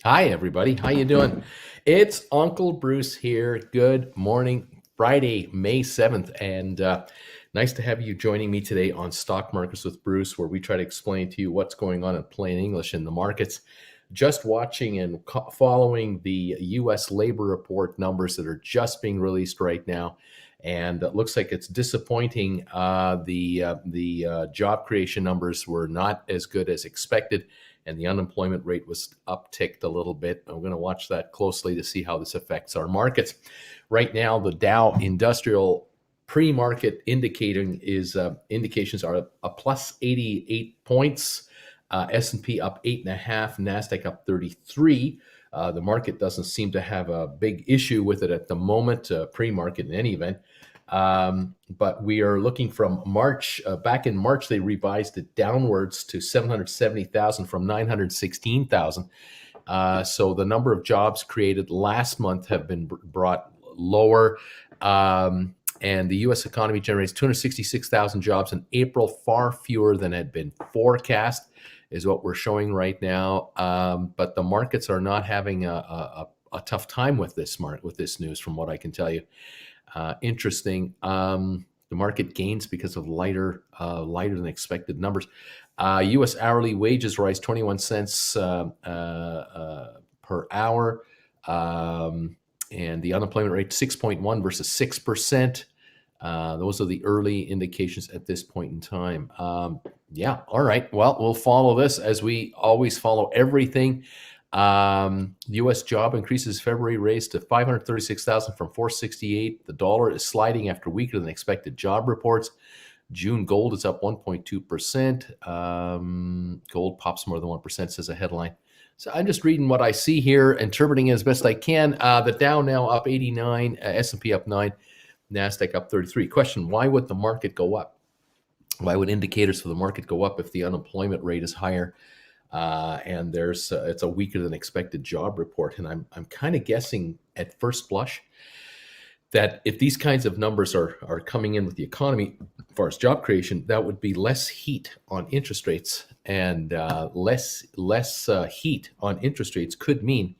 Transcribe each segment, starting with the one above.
Hi, everybody. How you doing? It's Uncle Bruce here. Good morning, Friday, May 7th, and nice to have you joining me today on Stock Markets with Bruce, where we try to explain to you what's going on in plain English in the markets. Just watching and following the U.S. labor report numbers that are just being released right now, and it looks like it's disappointing. The job creation numbers were not as good as expected, and the unemployment rate was upticked a little bit. I'm going to watch that closely to see how this affects our markets. Right now, the Dow Industrial pre-market indications are a plus 88 points. S&P up 8.5, NASDAQ up 33. The market doesn't seem to have a big issue with it at the moment, pre-market in any event. But we are looking from March. Back in March, they revised it downwards to 770,000 from 916,000. So the number of jobs created last month have been brought lower. And the U.S. economy generates 266,000 jobs in April, far fewer than had been forecast, is what we're showing right now. But the markets are not having a tough time with this news, from what I can tell you. Interesting. The market gains because of lighter than expected numbers. U.S. hourly wages rise 21 cents per hour. And the unemployment rate 6.1 versus 6%. Those are the early indications at this point in time. Yeah, all right. Well, we'll follow this as we always follow everything. U.S. job increases February raised to 536,000 from 468. The dollar is sliding after weaker than expected job reports. June gold is up 1.2%. Gold pops more than 1%, says a headline. So I'm just reading what I see here, interpreting it as best I can. The Dow now up 89, S&P up 9, NASDAQ up 33. Question, why would the market go up? Why would indicators for the market go up if the unemployment rate is higher? And it's a weaker than expected job report. And I'm kind of guessing at first blush that if these kinds of numbers are coming in with the economy, as far as job creation, that would be less heat on interest rates, and less heat on interest rates could mean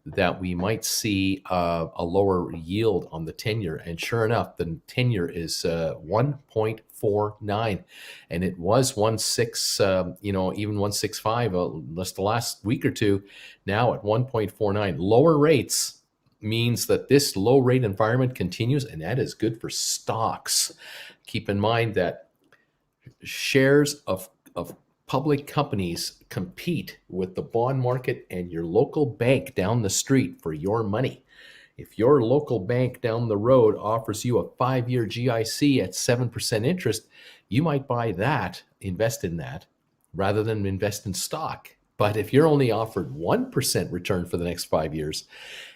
that we might see a lower yield on the 10-year. And sure enough, the 10-year is 1.49, and it was 1.6, even 1.65 just the last week or two. Now at 1.49, lower rates means that this low rate environment continues, and that is good for stocks. Keep in mind that shares of public companies compete with the bond market and your local bank down the street for your money. If your local bank down the road offers you a 5-year GIC at 7% interest, you might buy that, invest in that, rather than invest in stock. But if you're only offered 1% return for the next 5 years,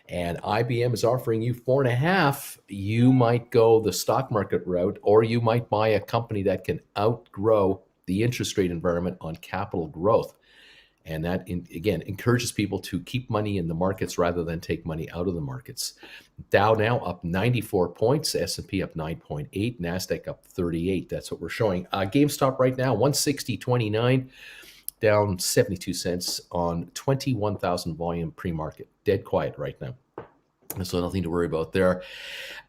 and IBM is offering you 4.5%, you might go the stock market route, or you might buy a company that can outgrow the interest rate environment on capital growth. And that, again, encourages people to keep money in the markets rather than take money out of the markets. Dow now up 94 points, S&P up 9.8, NASDAQ up 38. That's what we're showing. GameStop right now, 160.29, down 72 cents on 21,000 volume pre-market. Dead quiet right now. So nothing to worry about there.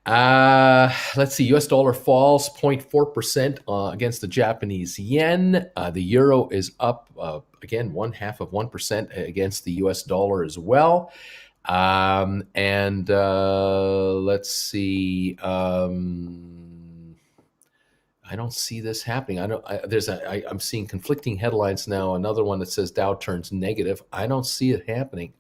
Let's see. U.S. dollar falls 0.4% against the Japanese yen. The euro is up, again, 0.5% against the U.S. dollar as well. Let's see. I don't see this happening. I'm seeing conflicting headlines now. Another one that says Dow turns negative. I don't see it happening.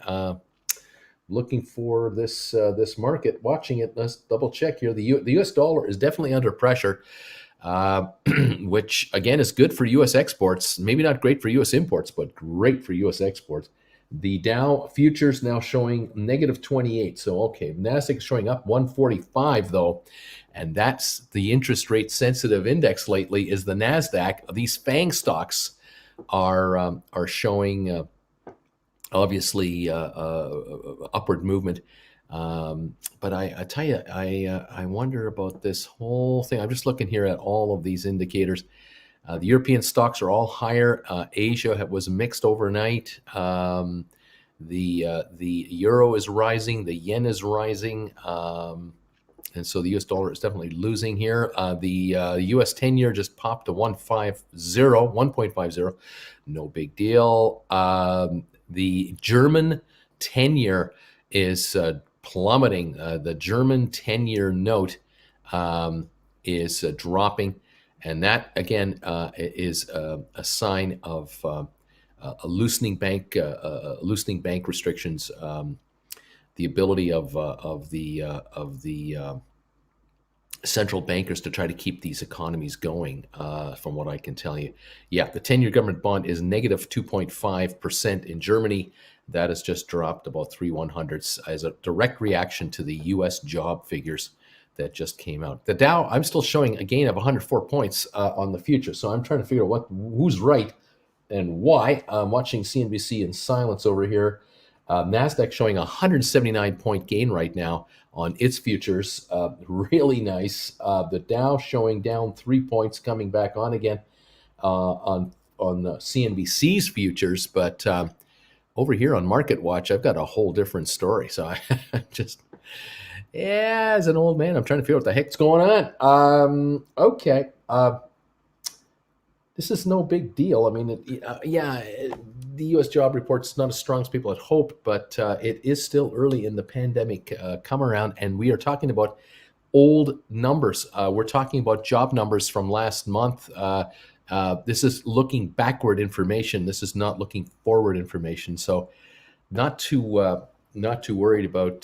Looking for this market, watching it. Let's double check here. The U.S. dollar is definitely under pressure, which again is good for U.S. exports. Maybe not great for U.S. imports, but great for U.S. exports. The Dow futures now showing negative 28. So okay, NASDAQ is showing up 145 though, and that's the interest rate sensitive index lately. Is the NASDAQ? These FANG stocks are showing. Obviously, upward movement. But I tell you, I wonder about this whole thing. I'm just looking here at all of these indicators. The European stocks are all higher. Asia was mixed overnight. The euro is rising, the yen is rising, and so the U.S. dollar is definitely losing here. The U.S. 10-year just popped to 1.50, no big deal. The German 10-year is plummeting. The German 10-year note is dropping, and that again is a sign of a loosening bank restrictions. The ability of the central bankers to try to keep these economies going, from what I can tell you. Yeah, the 10-year government bond is negative 2.5% in Germany. That has just dropped about 3/100ths as a direct reaction to the U.S. job figures that just came out. The Dow, I'm still showing a gain of 104 points on the future, so I'm trying to figure out who's right and why. I'm watching CNBC in silence over here. NASDAQ showing a 179-point gain right now on its futures. Really nice. The Dow showing down 3 points, coming back on again on CNBC's futures. But over here on Market Watch, I've got a whole different story. So I just, yeah, as an old man, I'm trying to figure out what the heck's going on. Okay. This is no big deal. I mean, the U.S. job report's not as strong as people had hoped, but it is still early in the pandemic come around, and we are talking about old numbers. We're talking about job numbers from last month. This is looking backward information. This is not looking forward information. So, not too worried about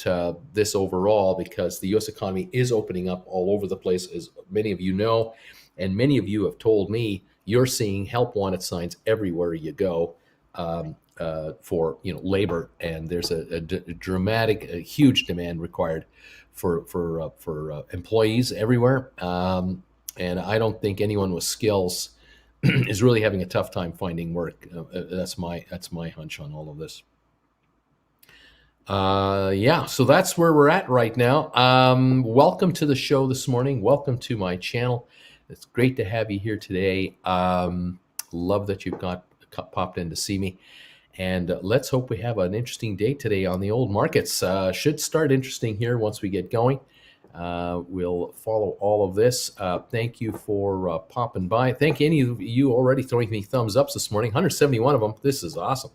this overall, because the U.S. economy is opening up all over the place, as many of you know, and many of you have told me. You're seeing help wanted signs everywhere you go for labor, and there's a dramatic, a huge demand required for employees everywhere. And I don't think anyone with skills is really having a tough time finding work. That's my hunch on all of this. So that's where we're at right now. Welcome to the show this morning. Welcome to my channel. It's great to have you here today. Love that you've popped in to see me. And let's hope we have an interesting day today on the old markets. Should start interesting here once we get going. We'll follow all of this. Thank you for popping by. Thank any of you already throwing me thumbs ups this morning. 171 of them. This is awesome.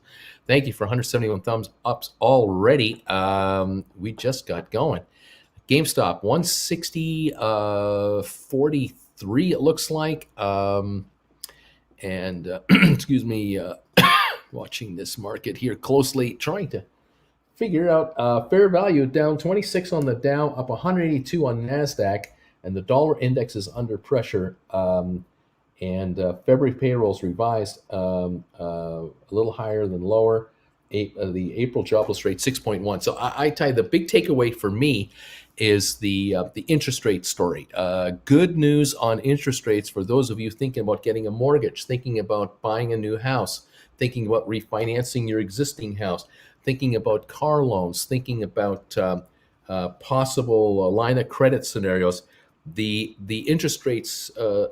Thank you for 171 thumbs ups already. We just got going. GameStop 160 43 it looks like. Excuse me, watching this market here closely, trying to figure out fair value. Down 26 on the Dow, up 182 on NASDAQ, and the dollar index is under pressure. February payrolls revised a little higher than lower. The April jobless rate 6.1. So I tell you, the big takeaway for me is the interest rate story. Good news on interest rates for those of you thinking about getting a mortgage, thinking about buying a new house, thinking about refinancing your existing house, thinking about car loans, thinking about possible line of credit scenarios. The interest rates, they're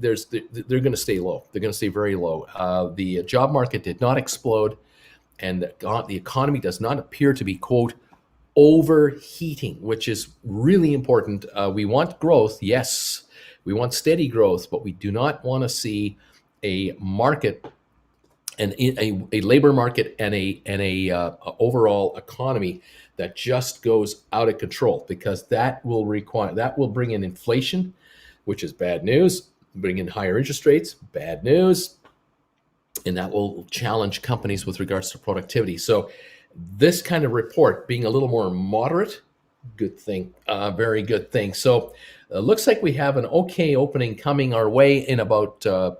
going to stay low. They're going to stay very low. The job market did not explode, and the economy does not appear to be, quote, overheating, which is really important. We want growth, yes. We want steady growth, but we do not want to see a market and a labor market and a overall economy that just goes out of control, because that will bring in inflation, which is bad news. Bring in higher interest rates, bad news, and that will challenge companies with regards to productivity. So this kind of report being a little more moderate, good thing, very good thing. So looks like we have an okay opening coming our way in about 40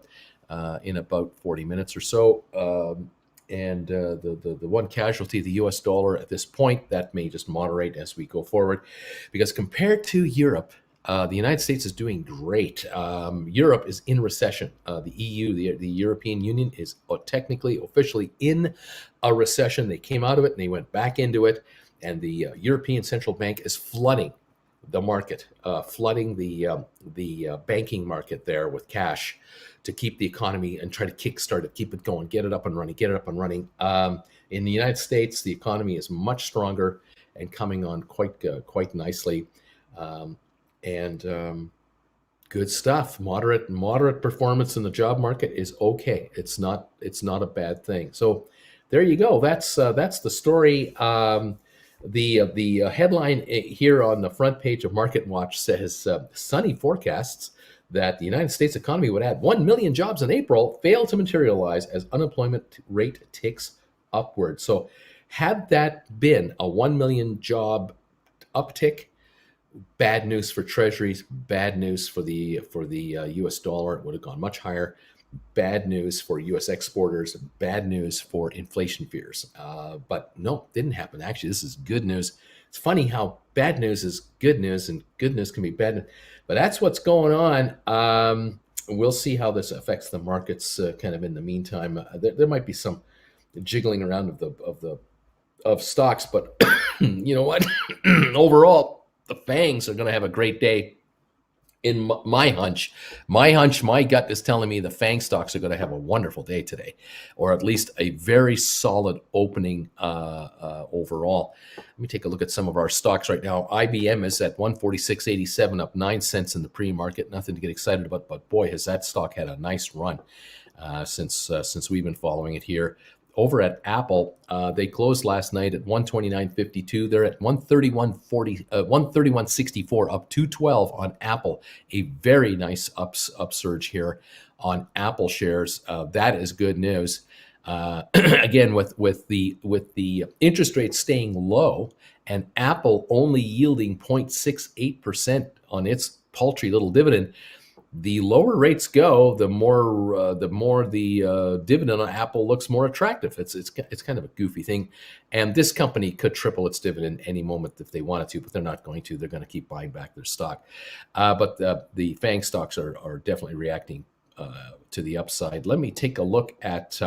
minutes or so. The one casualty, the U.S. dollar at this point, that may just moderate as we go forward, because compared to Europe, the United States is doing great. Europe is in recession. The EU, the European Union, is technically, officially in a recession. They came out of it and they went back into it. And the European Central Bank is flooding the market, flooding the banking market there with cash to keep the economy and try to kickstart it, keep it going, get it up and running, In the United States, the economy is much stronger and coming on quite nicely, um, and good stuff. Moderate performance in the job market is okay. It's not a bad thing. So there you go. That's the story. The headline here on the front page of Market Watch says sunny forecasts that the United States economy would add 1 million jobs in April fail to materialize as unemployment rate ticks upward. So had that been a 1 million job uptick, bad news for treasuries, bad news for the U.S. dollar. It would have gone much higher. Bad news for U.S. exporters. Bad news for inflation fears. But no, didn't happen. Actually, this is good news. It's funny how bad news is good news and good news can be bad news. But that's what's going on. We'll see how this affects the markets. Kind of in the meantime, there might be some jiggling around of stocks, but you know what? Overall, the fangs are going to have a great day. In my hunch, my gut is telling me the FANG stocks are going to have a wonderful day today, or at least a very solid opening overall. Let me take a look at some of our stocks right now. IBM is at 146.87, up 9 cents in the pre-market. Nothing to get excited about, but boy, has that stock had a nice run since we've been following it here. Over at Apple, they closed last night at 129.52. They're at 131.64, up 212 on Apple. A very nice upsurge here on Apple shares. That is good news. Again, with the interest rates staying low and Apple only yielding 0.68% on its paltry little dividend, the lower rates go, the more the dividend on Apple looks more attractive. It's kind of a goofy thing, and this company could triple its dividend any moment if they wanted to, but they're not going to. They're going to keep buying back their stock. But the FANG stocks are definitely reacting to the upside. Let me take a look at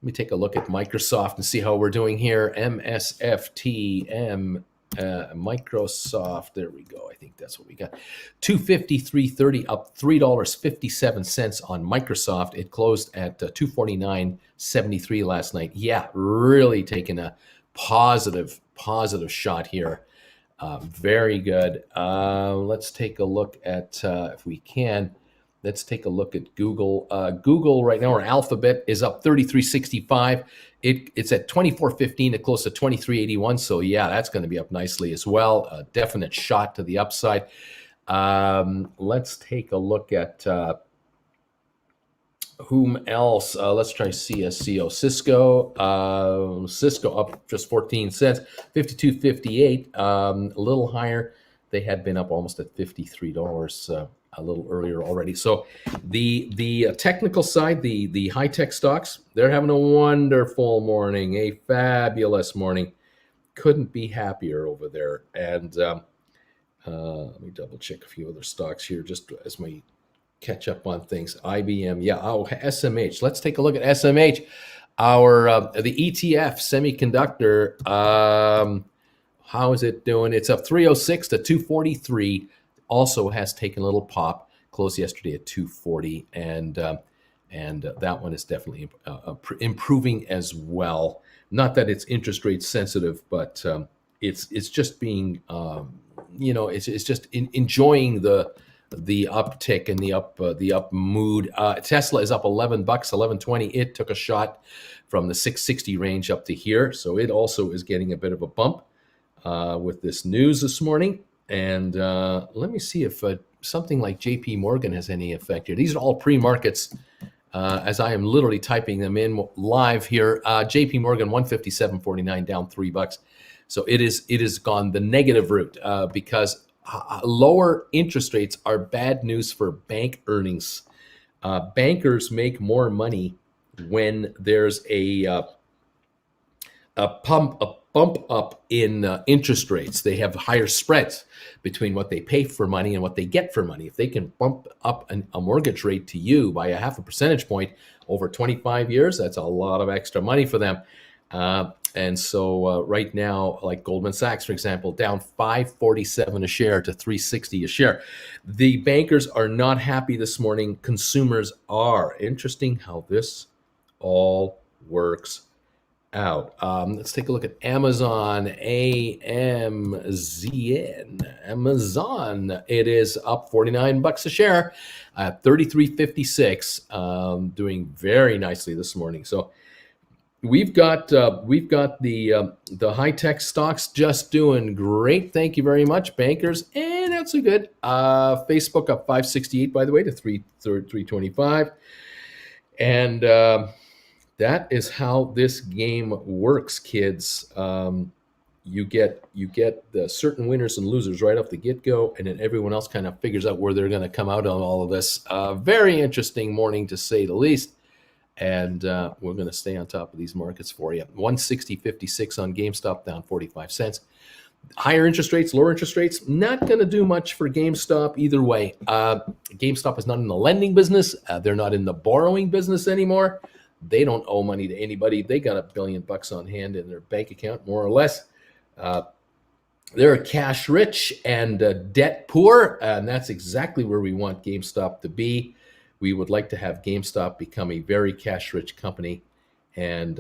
Microsoft and see how we're doing here. MSFTM. Microsoft, there we go. I think that's what we got. 253.30, up $3.57 on Microsoft. It closed at 249.73 last night. Yeah, really taking a positive shot here. Very good. Let's take a look at if we can. Let's take a look at Google. Google right now, or Alphabet, is up 33.65. It's at 24.15. It closed to 23.81. So yeah, that's going to be up nicely as well. A definite shot to the upside. Let's take a look at whom else. Let's try CSCO. Cisco up just 14 cents, 52.58. A little higher. They had been up almost at $53 a little earlier already. So the technical side, the high tech stocks, they're having a wonderful morning, a fabulous morning. Couldn't be happier over there. And let me double check a few other stocks here just as we catch up on things. IBM, yeah. Oh, SMH. Let's take a look at SMH. Our the ETF semiconductor. How is it doing? It's up 306 to 243. Also has taken a little pop. Closed yesterday at 240, and that one is definitely improving as well. Not that it's interest rate sensitive, but it's just being it's just enjoying the uptick and the up mood. Tesla is up $11, 11.20. It took a shot from the 660 range up to here, so it also is getting a bit of a bump with this news this morning. And let me see if something like JP Morgan has any effect here. These are all pre-markets as I am literally typing them in live here. JP Morgan 157.49, down $3. So it is gone the negative route because lower interest rates are bad news for bank earnings. Bankers make more money when there's a bump up in interest rates. They have higher spreads between what they pay for money and what they get for money. If they can bump up a mortgage rate to you by a half a percentage point over 25 years, that's a lot of extra money for them. And so right now, like Goldman Sachs, for example, down $5.47 a share to $3.60 a share. The bankers are not happy this morning. Consumers are. Interesting how this all works out. Let's take a look at Amazon AMZN. Amazon, it is up 49 bucks a share, 33.56, doing very nicely this morning. So we've got the high tech stocks just doing great. Thank you very much, bankers, and not so good. Facebook up 568, by the way, to 325, and that is how this game works, kids. You get the certain winners and losers right off the get go, and then everyone else kind of figures out where they're going to come out on all of this. Very interesting morning, to say the least. And we're going to stay on top of these markets for you. 160.56 on GameStop, down 45 cents. Higher interest rates, lower interest rates, not going to do much for GameStop either way. GameStop is not in the lending business. They're not in the borrowing business anymore. They don't owe money to anybody. They got $1 billion on hand in their bank account, more or less. They're cash rich and debt poor, and that's exactly where we want GameStop to be. We would like to have GameStop become a very cash rich company and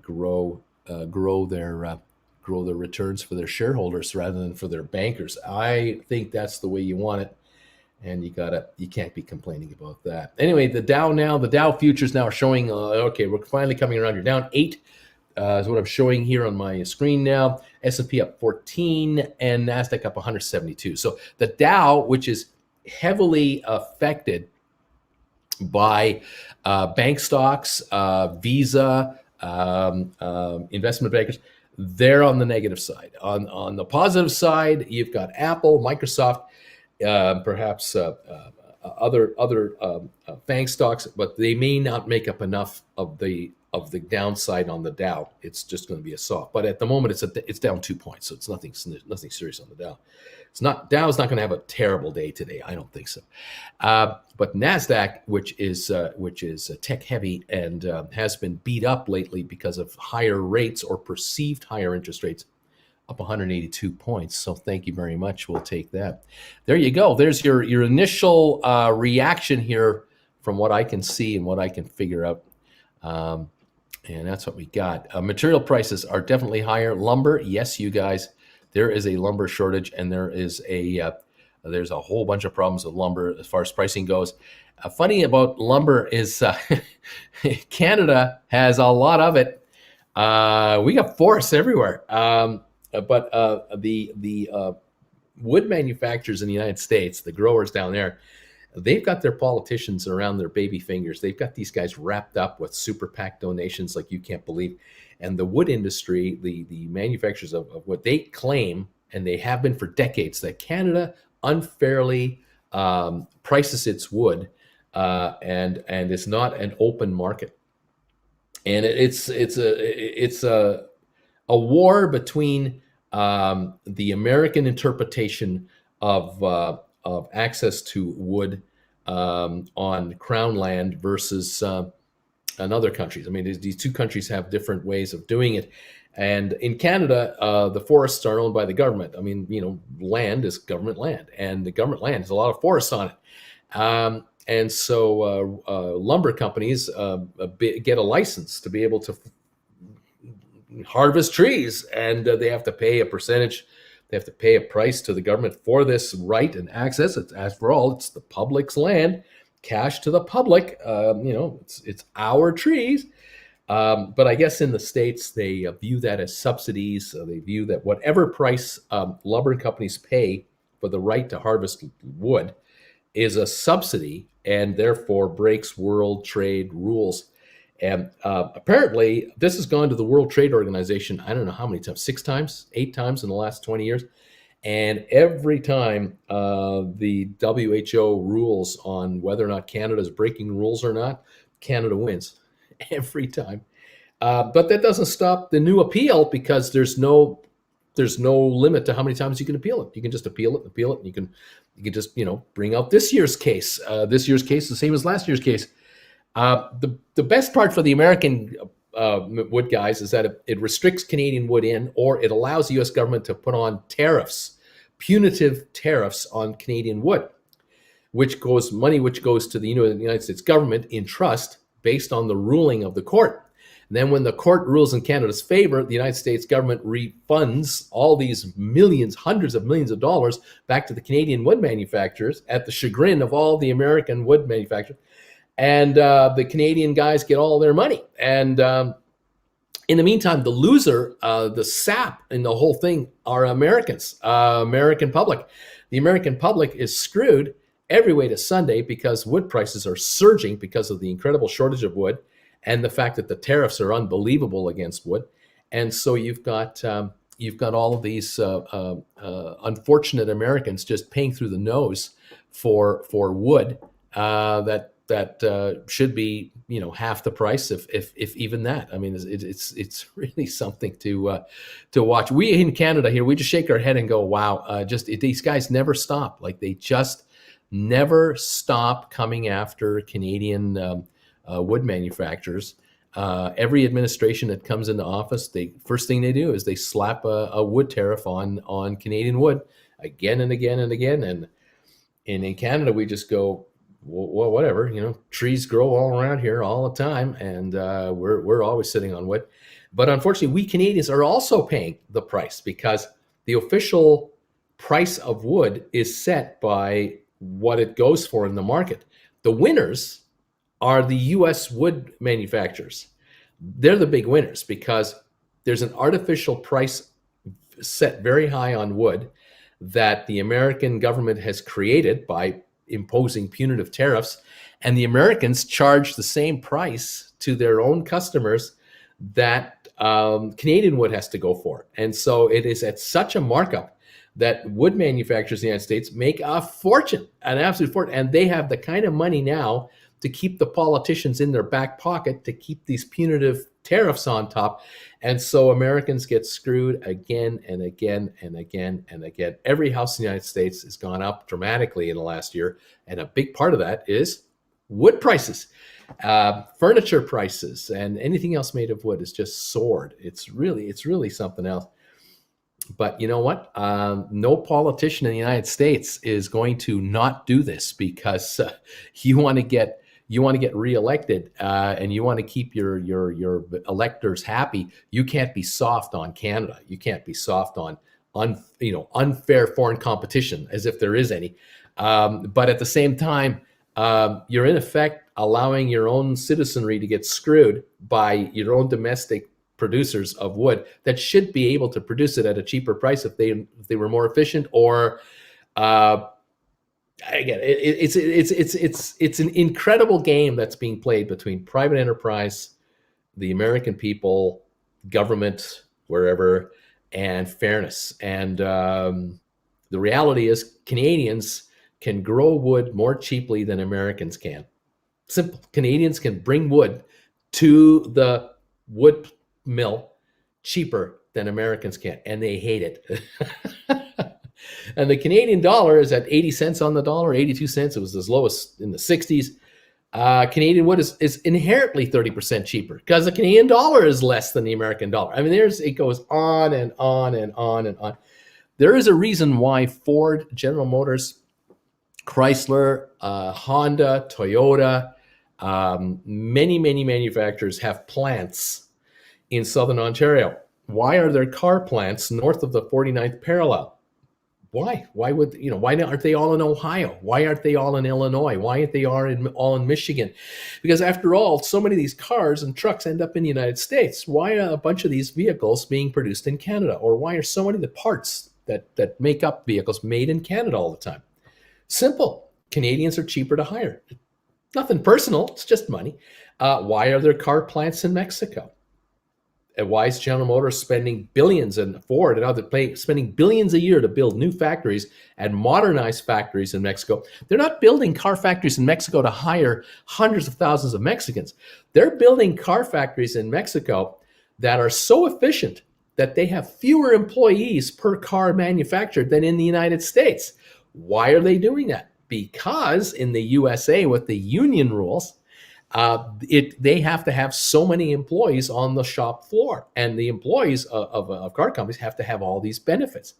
grow their returns for their shareholders rather than for their bankers. I think that's the way you want it, and you can't be complaining about that. Anyway, the Dow futures now are showing okay, we're finally coming around. You're down 8. Is what I'm showing here on my screen now. S&P up 14 and NASDAQ up 172. So the Dow, which is heavily affected by bank stocks, Visa, investment bankers, they're on the negative side. On the positive side, you've got Apple, Microsoft, perhaps other bank stocks, but they may not make up enough of the downside on the Dow. It's just going to be a soft. But at the moment, it's down 2 points, so it's nothing serious on the Dow. Dow's not going to have a terrible day today. I don't think so. But Nasdaq, which is tech heavy and has been beat up lately because of higher rates or perceived higher interest rates, up 182 points. So thank you very much. We'll take that. There you go. There's your initial reaction here from what I can see and what I can figure out. And that's what we got. Material prices are definitely higher. Lumber, yes, you guys, there is a lumber shortage, and there's a whole bunch of problems with lumber as far as pricing goes. Funny about lumber is Canada has a lot of it. We got forests everywhere, but the wood manufacturers in the United States, the growers down there, they've got their politicians around their baby fingers. They've got these guys wrapped up with super PAC donations like you can't believe. And the wood industry, the manufacturers of what they claim, and they have been for decades, that Canada unfairly prices its wood and it's not an open market. And it's a war between the American interpretation of access to wood on crown land versus in other countries. I mean, these two countries have different ways of doing it. And in Canada, the forests are owned by the government. I mean, land is government land, and the government land has a lot of forests on it. And so lumber companies get a license to be able to harvest trees, and they have to pay a percentage. They have to pay a price to the government for this right and access. It's, after all, it's the public's land, cash to the public. It's our trees. But I guess in the States, they view that as subsidies. They view that whatever price lumber companies pay for the right to harvest wood is a subsidy and therefore breaks world trade rules. And apparently, this has gone to the World Trade Organization, I don't know how many times, 6 times, 8 times in the last 20 years. And every time the WHO rules on whether or not Canada is breaking rules or not, Canada wins every time. But that doesn't stop the new appeal, because there's no limit to how many times you can appeal it. You can just appeal it, and you can just bring out this year's case. This year's case is the same as last year's case. The best part for the American wood guys is that it restricts Canadian wood in, or it allows the U.S. government to put on tariffs, punitive tariffs on Canadian wood, which goes to the United States government in trust based on the ruling of the court. Then when the court rules in Canada's favor, the United States government refunds all these millions, hundreds of millions of dollars back to the Canadian wood manufacturers at the chagrin of all the American wood manufacturers. And the Canadian guys get all their money. And in the meantime, the loser, the sap in the whole thing are Americans, American public. The American public is screwed every way to Sunday because wood prices are surging because of the incredible shortage of wood and the fact that the tariffs are unbelievable against wood. And so you've got all of these unfortunate Americans just paying through the nose for wood that should be half the price, if even that. I mean, it's really something to watch. We in Canada here, we just shake our head and go, wow, these guys never stop. Like they just never stop coming after Canadian wood manufacturers. Every administration that comes into office, first thing they do is they slap a wood tariff on Canadian wood again and again and again. And in Canada, we just go, well, whatever, trees grow all around here all the time, and we're always sitting on wood. But unfortunately, we Canadians are also paying the price because the official price of wood is set by what it goes for in the market. The winners are the U.S. wood manufacturers. They're the big winners because there's an artificial price set very high on wood that the American government has created by imposing punitive tariffs, and the Americans charge the same price to their own customers that Canadian wood has to go for. And so it is at such a markup that wood manufacturers in the United States make a fortune, an absolute fortune, and they have the kind of money now to keep the politicians in their back pocket to keep these punitive tariffs on top. And so Americans get screwed again and again and again and again. Every house in the United States has gone up dramatically in the last year. And a big part of that is wood prices, furniture prices, and anything else made of wood has just soared. It's really something else. But you know what? No politician in the United States is going to not do this because you want to get reelected and you want to keep your electors happy. You can't be soft on Canada. You can't be soft on unfair foreign competition, as if there is any. But at the same time, you're in effect allowing your own citizenry to get screwed by your own domestic producers of wood that should be able to produce it at a cheaper price if they were more efficient. Or again, it's an incredible game that's being played between private enterprise, the American people, government, wherever, and fairness. And the reality is Canadians can grow wood more cheaply than Americans can. Simple. Canadians can bring wood to the wood mill cheaper than Americans can, and they hate it. And the Canadian dollar is at 80 cents on the dollar, 82 cents. It was as low as in the 60s. Canadian wood is inherently 30% cheaper because the Canadian dollar is less than the American dollar. I mean, it goes on and on and on and on. There is a reason why Ford, General Motors, Chrysler, Honda, Toyota, many manufacturers have plants in Southern Ontario. Why are there car plants north of the 49th parallel? Why? Why aren't they all in Ohio? Why aren't they all in Illinois? Why aren't they all in Michigan? Because after all, so many of these cars and trucks end up in the United States. Why are a bunch of these vehicles being produced in Canada? Or why are so many of the parts that make up vehicles made in Canada all the time? Simple. Canadians are cheaper to hire. Nothing personal. It's just money. Why are there car plants in Mexico? And why is General Motors spending billions, and Ford and others spending billions a year to build new factories and modernize factories in Mexico? They're not building car factories in Mexico to hire hundreds of thousands of Mexicans. They're building car factories in Mexico that are so efficient that they have fewer employees per car manufactured than in the United States. Why are they doing that? Because in the USA, with the union rules, They have to have so many employees on the shop floor, and the employees of car companies have to have all these benefits.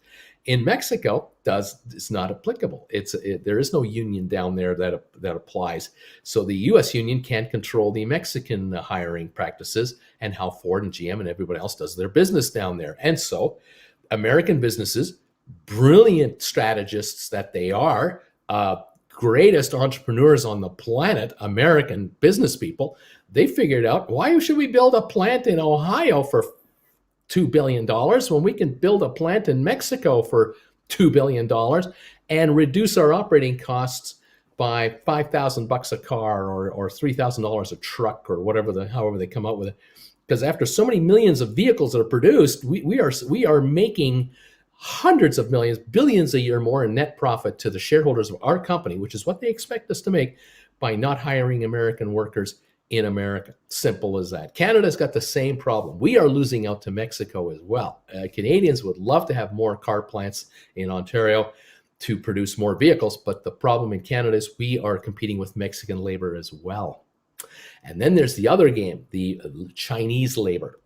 In Mexico, it's not applicable. There is no union down there that applies. So the U.S. union can't control the Mexican hiring practices and how Ford and GM and everybody else does their business down there. And so American businesses, brilliant strategists that they are, greatest entrepreneurs on the planet, American business people, they figured out, why should we build a plant in Ohio for $2 billion when we can build a plant in Mexico for $2 billion and reduce our operating costs by $5,000 a car or $3,000 a truck or however they come up with it. Because after so many millions of vehicles that are produced, we are making hundreds of millions, billions a year more in net profit to the shareholders of our company, which is what they expect us to make by not hiring American workers in America. Simple as that. Canada's got the same problem. We are losing out to Mexico as well. Canadians would love to have more car plants in Ontario to produce more vehicles, but the problem in Canada is we are competing with Mexican labor as well. And then there's the other game, the Chinese labor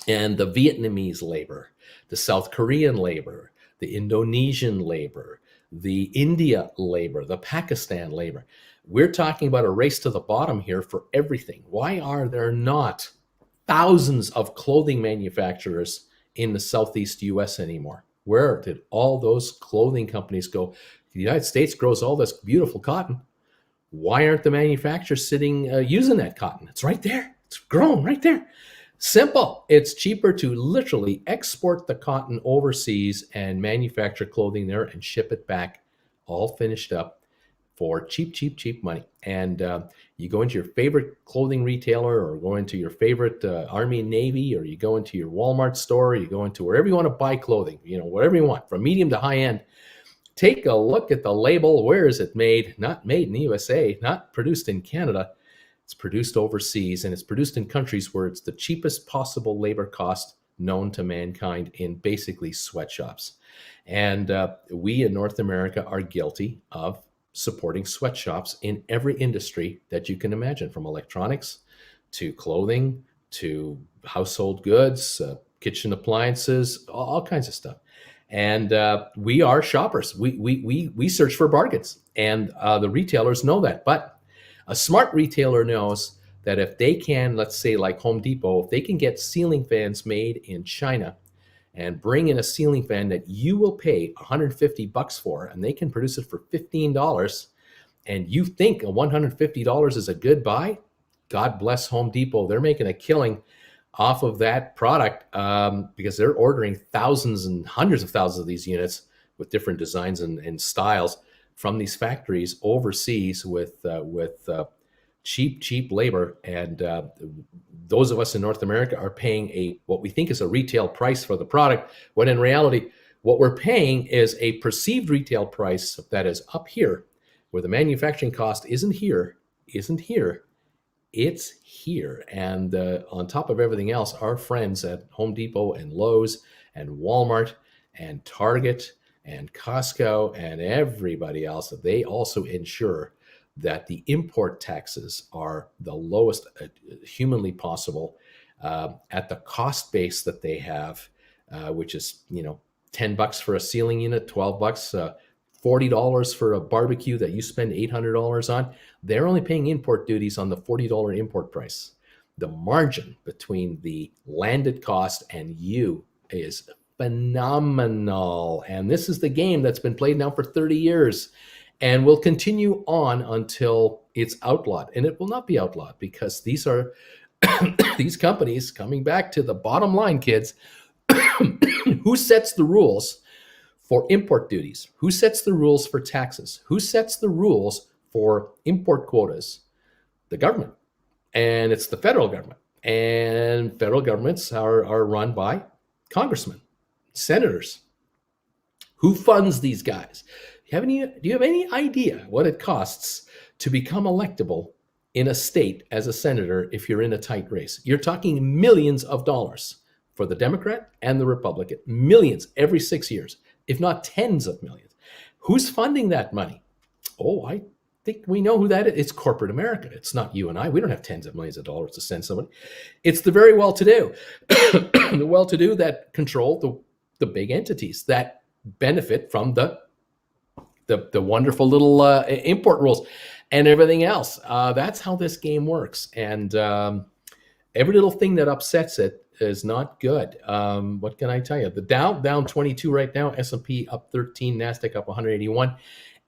and the Vietnamese labor, the South Korean labor, the Indonesian labor, the India labor, the Pakistan labor. We're talking about a race to the bottom here for everything. Why are there not thousands of clothing manufacturers in the Southeast US anymore? Where did all those clothing companies go? The United States grows all this beautiful cotton. Why aren't the manufacturers using that cotton? It's right there. It's grown right there. Simple. It's cheaper to literally export the cotton overseas and manufacture clothing there and ship it back all finished up for cheap money. And you go into your favorite clothing retailer or go into your favorite Army and Navy, or you go into your Walmart store, you go into wherever you want to buy clothing, whatever you want, from medium to high end. Take a look at the label. Where is it made? Not made in the USA, not produced in Canada. It's produced overseas, and it's produced in countries where it's the cheapest possible labor cost known to mankind in basically sweatshops. And we in North America are guilty of supporting sweatshops in every industry that you can imagine, from electronics to clothing to household goods, kitchen appliances, all kinds of stuff. And we are shoppers. We search for bargains, and the retailers know that. But a smart retailer knows that if they can, let's say like Home Depot, if they can get ceiling fans made in China and bring in a ceiling fan that you will pay $150 for, and they can produce it for $15, and you think $150 is a good buy, God bless Home Depot. They're making a killing off of that product because they're ordering thousands and hundreds of thousands of these units with different designs and styles from these factories overseas with cheap labor. And those of us in North America are paying what we think is a retail price for the product, when in reality, what we're paying is a perceived retail price that is up here, where the manufacturing cost isn't here, it's here. And on top of everything else, our friends at Home Depot and Lowe's and Walmart and Target and Costco and everybody else, they also ensure that the import taxes are the lowest humanly possible at the cost base that they have, which is $10 for a ceiling unit, $12, $40 for a barbecue that you spend $800 on. They're only paying import duties on the $40 import price. The margin between the landed cost and you is phenomenal. And this is the game that's been played now for 30 years and will continue on until it's outlawed. And it will not be outlawed because these are these companies, coming back to the bottom line, kids, who sets the rules for import duties? Who sets the rules for taxes? Who sets the rules for import quotas? The government. And it's the federal government. And federal governments are run by congressmen, senators. Who funds these guys? Do you have any idea what it costs to become electable in a state as a senator if you're in a tight race? You're talking millions of dollars for the Democrat and the Republican. Millions every 6 years, if not tens of millions. Who's funding that money? Oh, think we know who that is. It's corporate America. It's not you and I. We don't have tens of millions of dollars to send somebody. It's the very well-to-do, the well-to-do that control the big entities that benefit from the wonderful little import rules and everything else. That's how this game works. And every little thing that upsets it is not good. What can I tell you? The Dow down 22 right now, S&P up 13, NASDAQ up 181,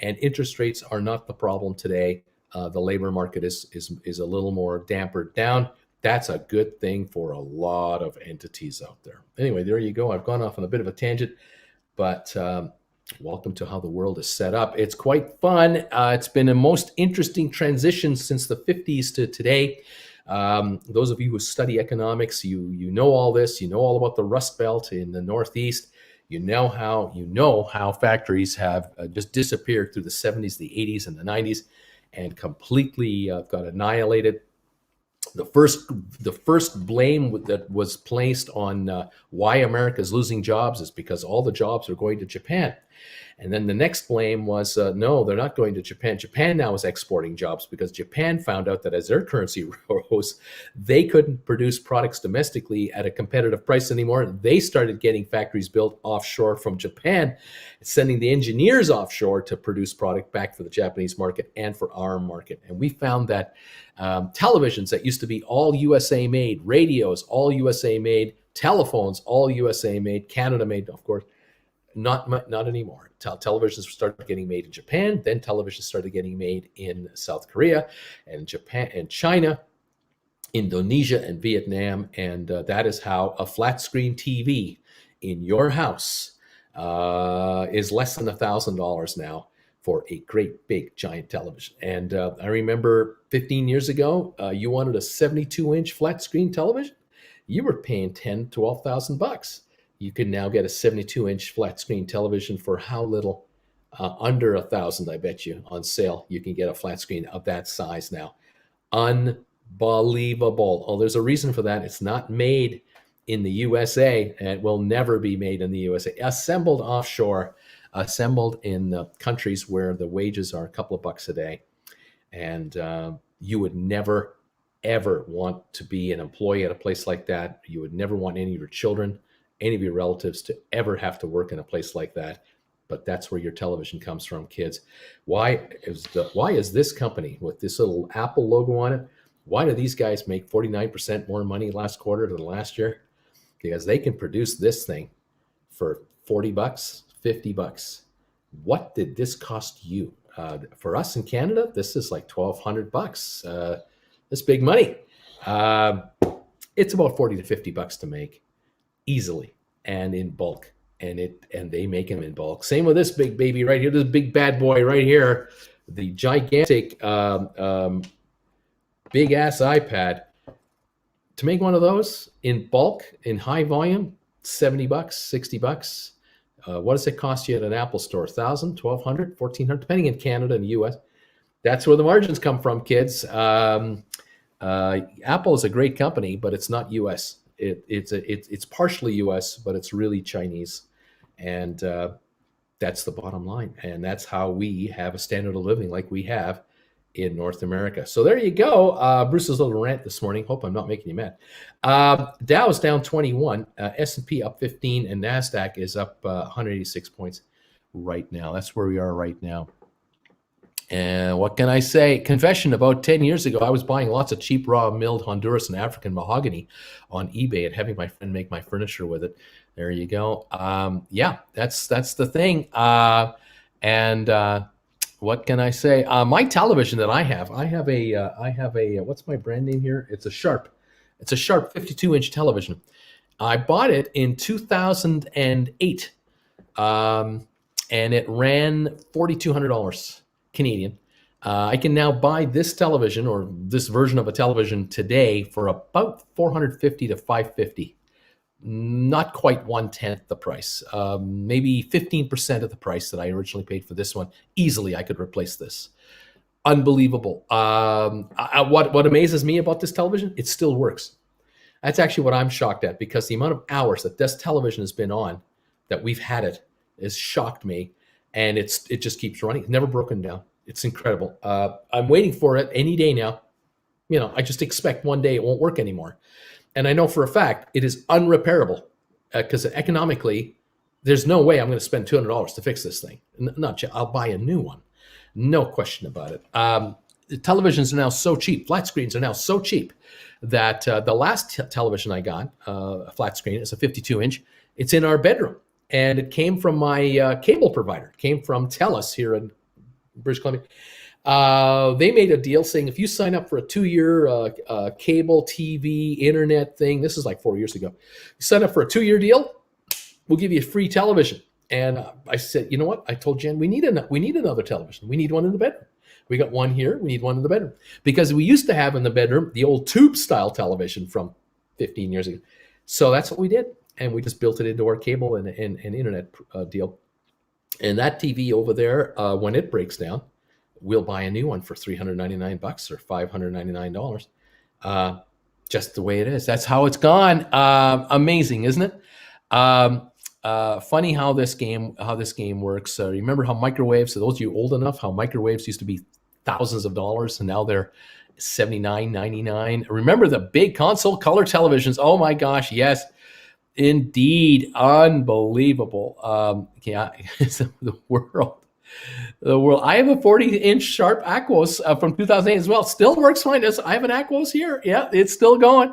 and interest rates are not the problem today. The labor market is a little more dampered down. That's a good thing for a lot of entities out there. Anyway, there you go. I've gone off on a bit of a tangent, but welcome to how the world is set up. It's quite fun. It's been a most interesting transition since the 50s to today. Those of you who study economics, you know all this. You know all about the Rust Belt in the Northeast. You know how factories have just disappeared through the 70s, the 80s, and the 90s, and completely got annihilated. The first blame that was placed on why America is losing jobs is because all the jobs are going to Japan. And then the next blame was, no, they're not going to Japan. Japan now is exporting jobs because Japan found out that as their currency rose, they couldn't produce products domestically at a competitive price anymore. They started getting factories built offshore from Japan, sending the engineers offshore to produce product back for the Japanese market and for our market. And we found that televisions that used to be all USA made, radios all USA made, telephones all USA made, Canada made, of course, not anymore. Televisions started getting made in Japan, then televisions started getting made in South Korea and Japan and China, Indonesia and Vietnam, and that is how a flat screen TV in your house is less than $1,000 now for a great big giant television. And I remember 15 years ago, you wanted a 72-inch flat screen television, you were paying $10,000 to $12,000. You can now get a 72-inch flat screen television for how little? Under $1,000, I bet you, on sale. You can get a flat screen of that size now. Unbelievable. Oh, there's a reason for that. It's not made in the USA, and it will never be made in the USA. Assembled offshore, assembled in countries where the wages are a couple of bucks a day. And you would never, ever want to be an employee at a place like that. You would never want any of your children, any of your relatives to ever have to work in a place like that. But that's where your television comes from, kids. Why is this company with this little Apple logo on it, why do these guys make 49% more money last quarter than last year? Because they can produce this thing for $40, $50. What did this cost you? For us in Canada, this is like $1,200. It's big money. It's about $40 to $50 to make. Easily and in bulk, and they make them in bulk. Same with this big baby right here, this big bad boy right here, the gigantic big ass iPad. To make one of those in bulk, in high volume, $70, $60. What does it cost you at an Apple store? $1,000, $1,200, $1,400, depending in Canada and the US. That's where the margins come from, kids. Apple is a great company, but it's not US. It's partially U.S., but it's really Chinese, and that's the bottom line. And that's how we have a standard of living like we have in North America. So there you go. Bruce's little rant this morning. Hope I'm not making you mad. Dow's down 21, S&P up 15, and NASDAQ is up 186 points right now. That's where we are right now. And what can I say? Confession, about 10 years ago, I was buying lots of cheap raw milled Honduras and African mahogany on eBay and having my friend make my furniture with it. There you go. Yeah, that's the thing. What can I say? My television that I have a what's my brand name here? It's a Sharp 52-inch television. I bought it in 2008, and it ran $4,200. Canadian. I can now buy this television or this version of a television today for about $450 to $550. Not quite 1/10 the price. Maybe 15% of the price that I originally paid for this one. Easily, I could replace this. Unbelievable. What amazes me about this television? It still works. That's actually what I'm shocked at, because the amount of hours that this television has been on, that we've had it, has shocked me. And it just keeps running. It's never broken down. It's incredible. I'm waiting for it any day now. I just expect one day it won't work anymore. And I know for a fact it is unrepairable because economically, there's no way I'm going to spend $200 to fix this thing. I'll buy a new one. No question about it. The televisions are now so cheap. Flat screens are now so cheap that the last television I got, a flat screen, is a 52-inch. It's in our bedroom. And it came from my cable provider. It came from TELUS here in British Columbia. They made a deal saying if you sign up for a 2-year cable TV internet thing, this is like 4 years ago, you sign up for a 2-year deal, we'll give you a free television. And I said, you know what? I told Jen, we need another television. We need one in the bedroom. We got one here. We need one in the bedroom. Because we used to have in the bedroom the old tube style television from 15 years ago. So that's what we did. And we just built it into our cable and internet deal. And that TV over there, when it breaks down, we'll buy a new one for $399 or $599. Just the way it is. That's how it's gone. Amazing, isn't it? Funny how this game works. Remember how microwaves, so those of you old enough, how microwaves used to be thousands of dollars and now they're $79.99. Remember the big console color televisions? Oh my gosh, yes. Indeed, unbelievable. Yeah, the world. I have a 40-inch Sharp Aquos from 2008 as well. Still works fine. I have an Aquos here. Yeah, it's still going.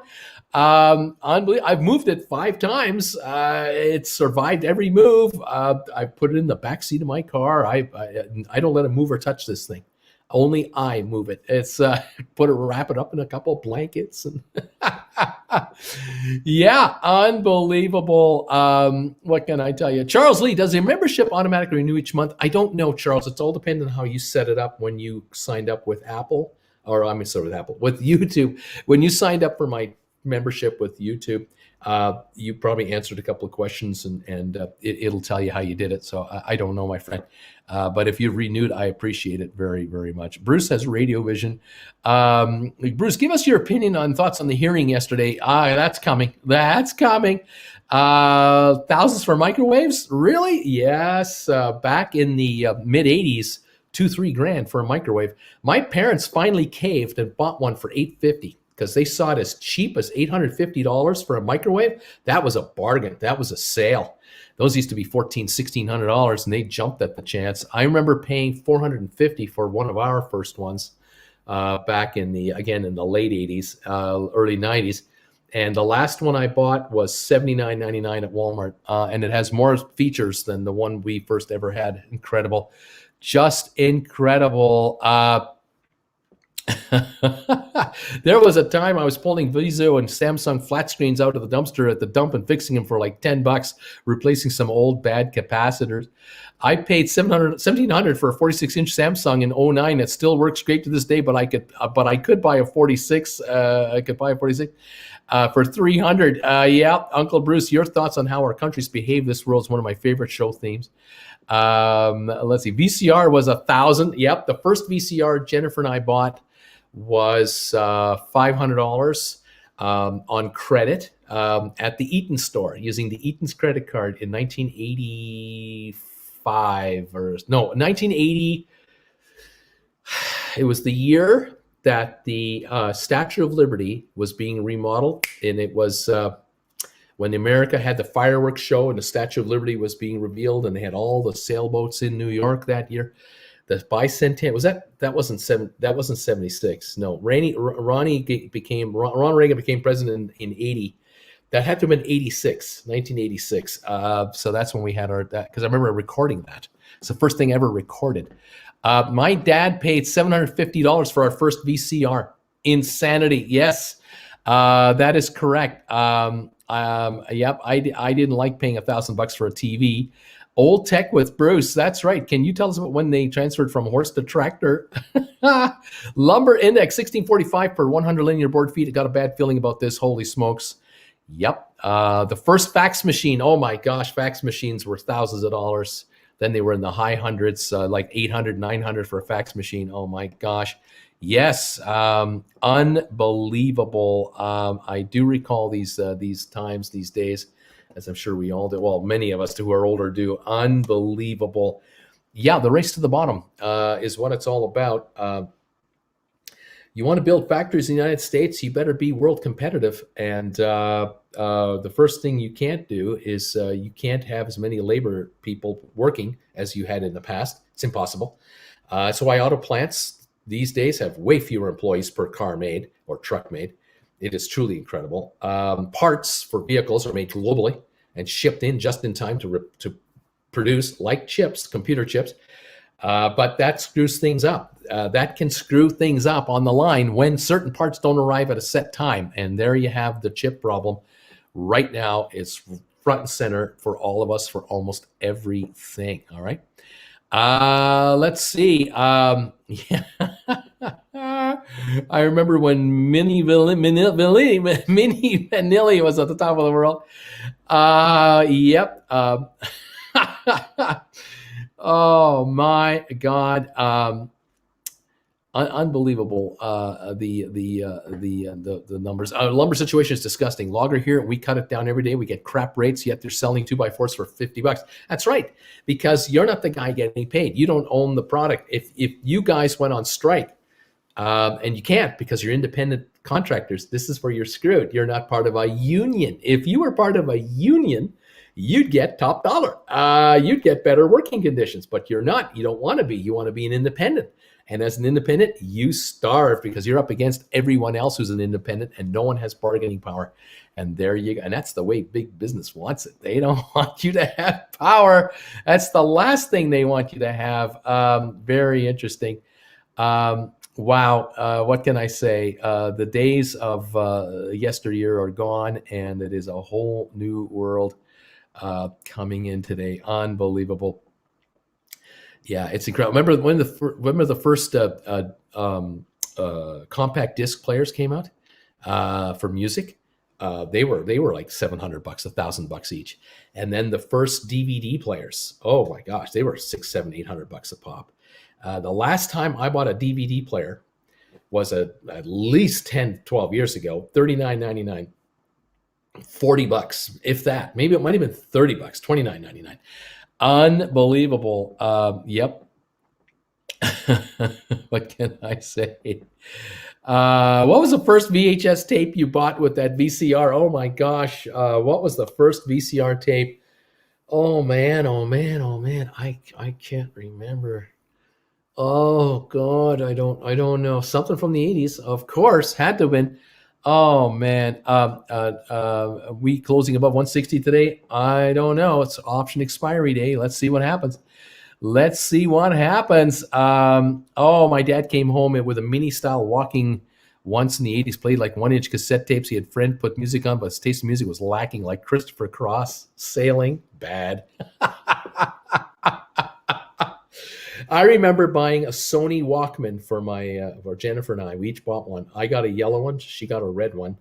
Unbelievable. I've moved it 5 times. It's survived every move. I put it in the back seat of my car. I don't let it move or touch this thing. Only I move it. It's wrap it up in a couple of blankets and yeah, unbelievable. What can I tell you? Charles Lee, does the membership automatically renew each month? I don't know, Charles. It's all dependent on how you set it up when you signed up with Apple, or I'm sorry, with YouTube. When you signed up for my membership with YouTube, you probably answered a couple of questions and it'll tell you how you did it. So I don't know, my friend. But if you've renewed, I appreciate it very, very much. Bruce has radio vision. Bruce, give us your opinion on thoughts on the hearing yesterday. That's coming. That's coming. Thousands for microwaves? Really? Yes. Back in the mid 80s, 2-3 grand for a microwave. My parents finally caved and bought one for $850. Because they saw it as cheap as $850 for a microwave. That was a bargain. That was a sale. Those used to be $1,400, $1,600, and they jumped at the chance. I remember paying $450 for one of our first ones back in the late 80s, early 90s. And the last one I bought was $79.99 at Walmart. And it has more features than the one we first ever had. Incredible. Just incredible. There was a time I was pulling Vizio and Samsung flat screens out of the dumpster at the dump and fixing them for like $10, replacing some old bad capacitors. I paid $1,700 for a 46-inch Samsung in 2009. It still works great to this day, but I could buy a 46. I could buy a 46 for $300. Yeah, Uncle Bruce, your thoughts on how our countries behave this world is one of my favorite show themes. Let's see. VCR was $1,000. Yep, the first VCR Jennifer and I bought was $500 on credit at the Eaton store using the Eaton's credit card in 1980. It was the year that the Statue of Liberty was being remodeled, and it was when America had the fireworks show and the Statue of Liberty was being revealed, and they had all the sailboats in New York that year. The bicentennial that wasn't 76. No, Ron Reagan became president in 80. That had to have been 1986. So that's when we had that, because I remember recording that. It's the first thing ever recorded. My dad paid $750 for our first VCR. Insanity. Yes, that is correct. Yep, I didn't like paying $1,000 for a TV. Old tech with Bruce. That's right. Can you tell us about when they transferred from horse to tractor? Lumber index 1645 per 100 linear board feet. I got a bad feeling about this. Holy smokes. Yep. The first fax machine. Oh my gosh. Fax machines were thousands of dollars. Then they were in the high hundreds, like 800, 900 for a fax machine. Oh my gosh. Yes. Unbelievable. I do recall these times, these days, as I'm sure we all do. Well, many of us who are older do. Unbelievable. yeah, the race to the bottom is what it's all about. You want to build factories in the United States, you better be world competitive. And the first thing you can't do is you can't have as many labor people working as you had in the past. It's impossible. That's why auto plants these days have way fewer employees per car made or truck made. It is truly incredible. Parts for vehicles are made globally and shipped in just in time to produce, like chips, computer chips. But that screws things up. That can screw things up on the line when certain parts don't arrive at a set time. And there you have the chip problem. Right now, it's front and center for all of us for almost everything. All right. Let's see. Yeah. I remember when Mini Vanilli was at the top of the world. Yep. Oh my God! Unbelievable. The numbers. Lumber situation is disgusting. Logger here, we cut it down every day. We get crap rates, yet they're selling 2x4s for $50. That's right, because you're not the guy getting paid. You don't own the product. If you guys went on strike, and you can't because you're independent contractors, this is where you're screwed. You're not part of a union. If you were part of a union, you'd get top dollar. You'd get better working conditions, but you're not. You don't want to be. You want to be an independent. And as an independent, you starve because you're up against everyone else who's an independent and no one has bargaining power. And there you go. And that's the way big business wants it. They don't want you to have power. That's the last thing they want you to have. Very interesting. Wow. What can I say? The days of yesteryear are gone, and it is a whole new world coming in today. Unbelievable. Yeah, it's incredible. Remember the first compact disc players came out for music? They were like $700, $1,000 each. And then the first DVD players, oh my gosh, they were $600, $700, $800 a pop. The last time I bought a DVD player was at least 10, 12 years ago, $39.99. $40, if that. Maybe it might have been $30, $29.99. Unbelievable. Yep. What can I say? What was the first VHS tape you bought with that VCR? Oh my gosh. What was the first VCR tape? Oh man, oh man, oh man. I can't remember. Oh God, I don't know. Something from the 80s, of course, had to have been. Oh man, we closing above 160 today? I don't know. It's option expiry day. Let's see what happens. Let's see what happens. Oh, my dad came home with a mini style walking once in the 80s, played like 1-inch cassette tapes. He had friend put music on, but his taste in music was lacking, like Christopher Cross, Sailing, bad. I remember buying a Sony Walkman for Jennifer and I. We each bought one. I got a yellow one. She got a red one.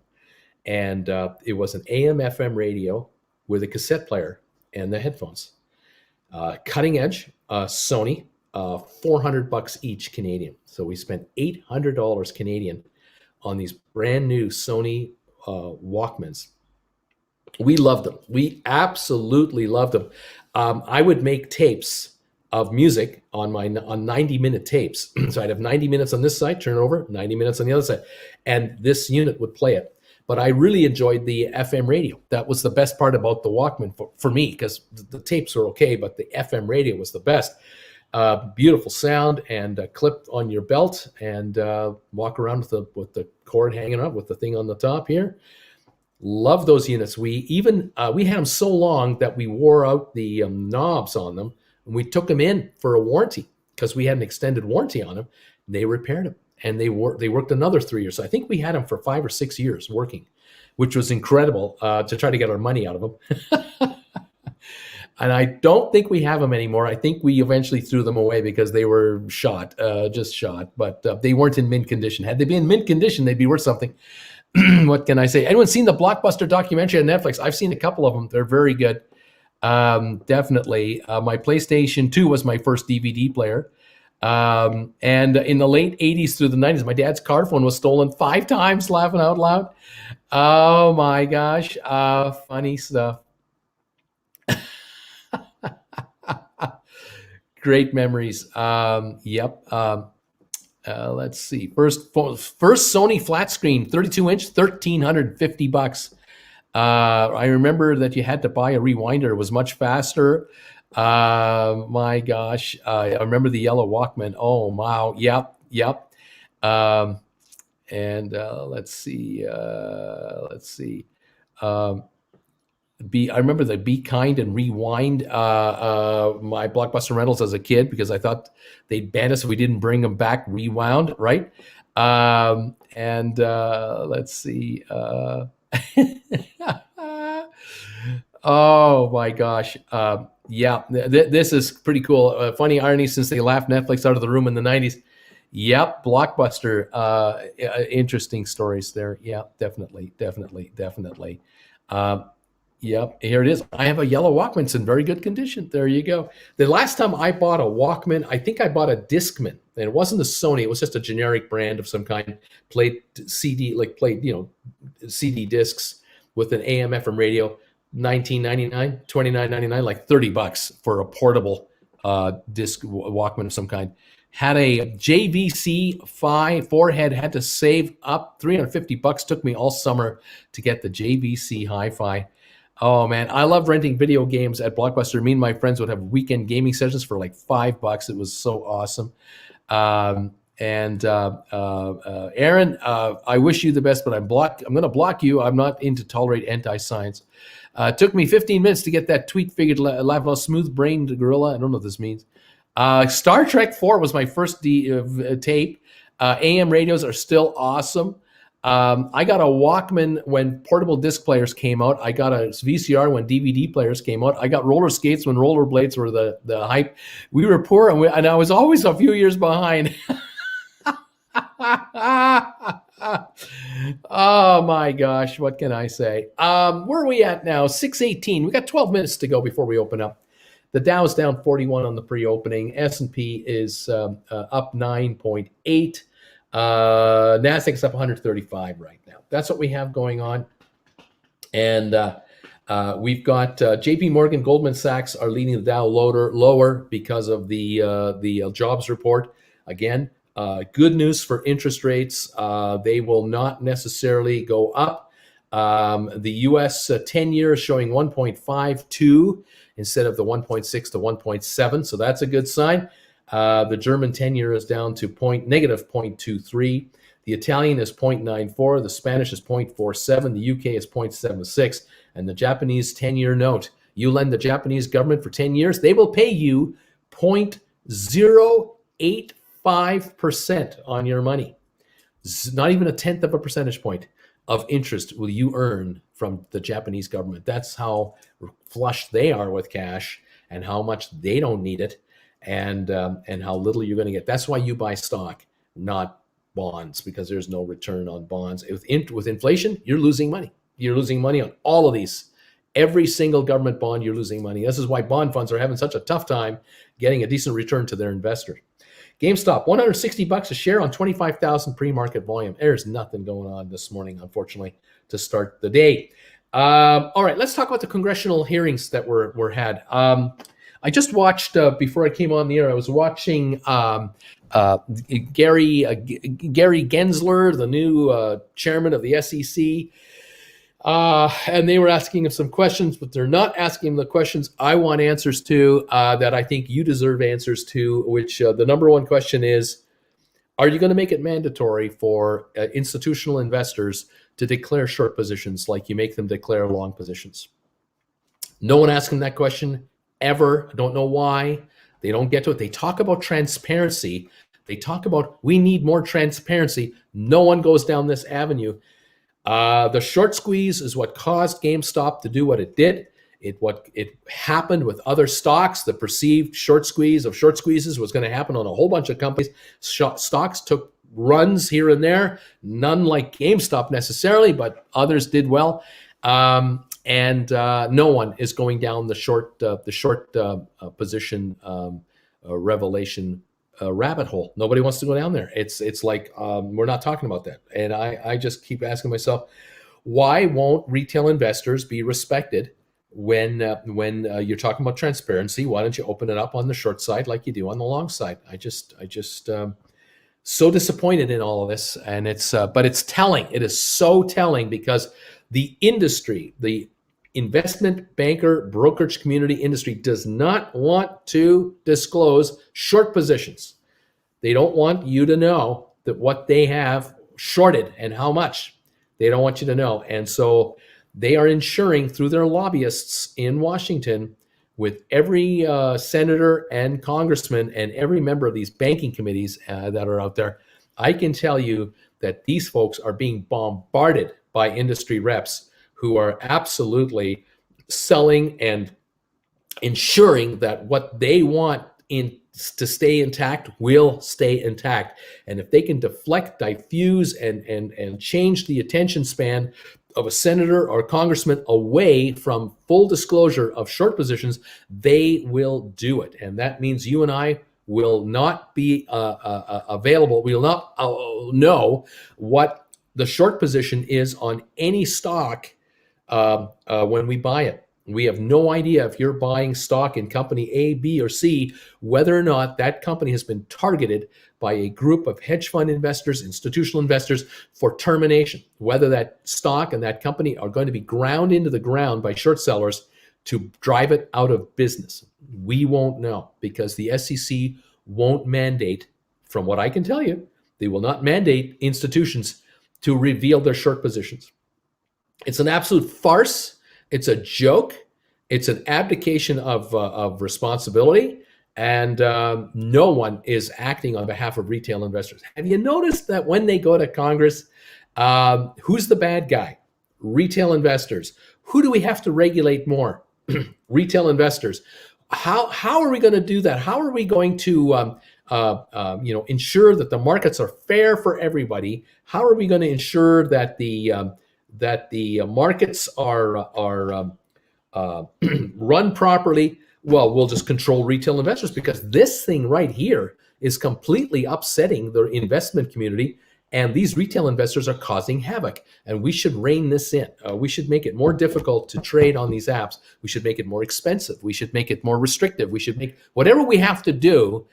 And it was an AM/FM radio with a cassette player and the headphones. Cutting edge, Sony, $400 each Canadian. So we spent $800 Canadian on these brand new Sony Walkmans. We loved them. We absolutely loved them. I would make tapes of music on 90-minute tapes. So I'd have 90 minutes on this side, turn it over, 90 minutes on the other side, and this unit would play it. But I really enjoyed the FM radio. That was the best part about the Walkman for me, because the tapes were okay, but the FM radio was the best. Beautiful sound, and clip on your belt, and walk around with the cord hanging up with the thing on the top here. Love those units. We had them so long that we wore out the knobs on them, and we took them in for a warranty because we had an extended warranty on them. They repaired them, and they worked another 3 years. So I think we had them for 5 or 6 years working, which was incredible to try to get our money out of them. And I don't think we have them anymore. I think we eventually threw them away because they were just shot. But they weren't in mint condition. Had they been in mint condition, they'd be worth something. What can I say? Anyone seen the Blockbuster documentary on Netflix? I've seen a couple of them. They're very good. Definitely. My PlayStation 2 was my first DVD player. And in the late 80s through the 90s, my dad's car phone was stolen 5 times, laughing out loud. Oh my gosh. Funny stuff. Great memories. Yep. Let's see. First Sony flat screen, 32-inch, $1,350. I remember that you had to buy a rewinder. It was much faster. My gosh. I remember the yellow Walkman. Oh, wow. Yep. Um, and let's see. Um, I remember the Be Kind and Rewind my Blockbuster rentals as a kid because I thought they'd ban us if we didn't bring them back rewound, right? And let's see. Oh my gosh. Yeah, this is pretty cool. Funny irony since they laughed Netflix out of the room in the 90s. Yep, Blockbuster. Interesting stories there. Yeah, definitely. Um, Yep, here it is. I have a yellow Walkman. It's in very good condition. There you go. The last time I bought a Walkman, I think I bought a Discman, and it wasn't a Sony. It was just a generic brand of some kind. Played CD, CD discs with an AM FM radio. 19.99, 29.99, like $30 for a portable disc Walkman of some kind. Had a JVC forehead. Had to save up $350. Took me all summer to get the JVC Hi-Fi. Oh man, I love renting video games at Blockbuster. Me and my friends would have weekend gaming sessions for like $5. It was so awesome. And Aaron, I wish you the best, but I'm going to block you. I'm not into tolerate anti-science. It took me 15 minutes to get that tweet figured laugh, smooth brained gorilla. I don't know what this means. Star Trek 4 was my first tape. AM radios are still awesome. I got a Walkman when portable disc players came out. I got a VCR when DVD players came out. I got roller skates when rollerblades were the hype. We were poor, and I was always a few years behind. Oh my gosh, what can I say? Where are we at now? 6:18. We got 12 minutes to go before we open up. The Dow's down 41 on the pre-opening. S&P is up 9.8. Nasdaq's up 135 right now. That's what we have going on. And we've got JP Morgan, Goldman Sachs are leading the Dow lower because of the jobs report. Again, good news for interest rates. They will not necessarily go up. The U.S. 10-year is showing 1.52 instead of the 1.6 to 1.7. So that's a good sign. The German 10-year is down to negative 0.23. The Italian is 0.94. The Spanish is 0.47. The UK is 0.76. And the Japanese 10-year note, you lend the Japanese government for 10 years, they will pay you 0.085% on your money. Not even a tenth of a percentage point of interest will you earn from the Japanese government. That's how flush they are with cash and how much they don't need it. And how little you're going to get. That's why you buy stock, not bonds, because there's no return on bonds. With inflation, you're losing money. You're losing money on all of these. Every single government bond, you're losing money. This is why bond funds are having such a tough time getting a decent return to their investors. GameStop, $160 a share on 25,000 pre-market volume. There's nothing going on this morning, unfortunately, to start the day. All right, let's talk about the congressional hearings that were had. I just watched, before I came on the air, I was watching Gary Gensler, the new chairman of the SEC, and they were asking him some questions, but they're not asking him the questions I want answers to, that I think you deserve answers to, which the number one question is, are you going to make it mandatory for institutional investors to declare short positions like you make them declare long positions? No one asked him that question ever. I don't know why. They don't get to it. They talk about transparency. They talk about we need more transparency. No one goes down this avenue. The short squeeze is what caused GameStop to do what it did. What happened with other stocks. The perceived short squeezes was going to happen on a whole bunch of companies. Stocks took runs here and there. None like GameStop necessarily, but others did well. And no one is going down the short position revelation rabbit hole. Nobody wants to go down there. It's like we're not talking about that. And I just keep asking myself, why won't retail investors be respected when you're talking about transparency, why don't you open it up on the short side like you do on the long side? I just so disappointed in all of this, and but it's telling. It is so telling because the industry, the investment banker brokerage community industry, does not want to disclose short positions. They don't want you to know that what they have shorted and how much. They don't want you to know. And so they are ensuring through their lobbyists in Washington with every senator and congressman and every member of these banking committees that are out there. I can tell you that these folks are being bombarded by industry reps who are absolutely selling and ensuring that what they want to stay intact will stay intact. And if they can deflect, diffuse, and change the attention span of a senator or congressman away from full disclosure of short positions, they will do it. And that means you and I will not be available. We will not know what the short position is on any stock when we buy it. We have no idea if you're buying stock in company A, B, or C, whether or not that company has been targeted by a group of hedge fund investors, institutional investors for termination, whether that stock and that company are going to be ground into the ground by short sellers to drive it out of business. We won't know because the SEC won't mandate, from what I can tell you, they will not mandate institutions to reveal their short positions. It's an absolute farce. It's a joke. It's an abdication of responsibility, and no one is acting on behalf of retail investors. Have you noticed that when they go to Congress, who's the bad guy? Retail investors. Who do we have to regulate more? Retail investors. How are we going to do that? How are we going to ensure that the markets are fair for everybody? How are we going to ensure that the markets are run properly? Well, we'll just control retail investors because this thing right here is completely upsetting the investment community, and these retail investors are causing havoc. And we should rein this in. We should make it more difficult to trade on these apps. We should make it more expensive. We should make it more restrictive. We should make whatever we have to do.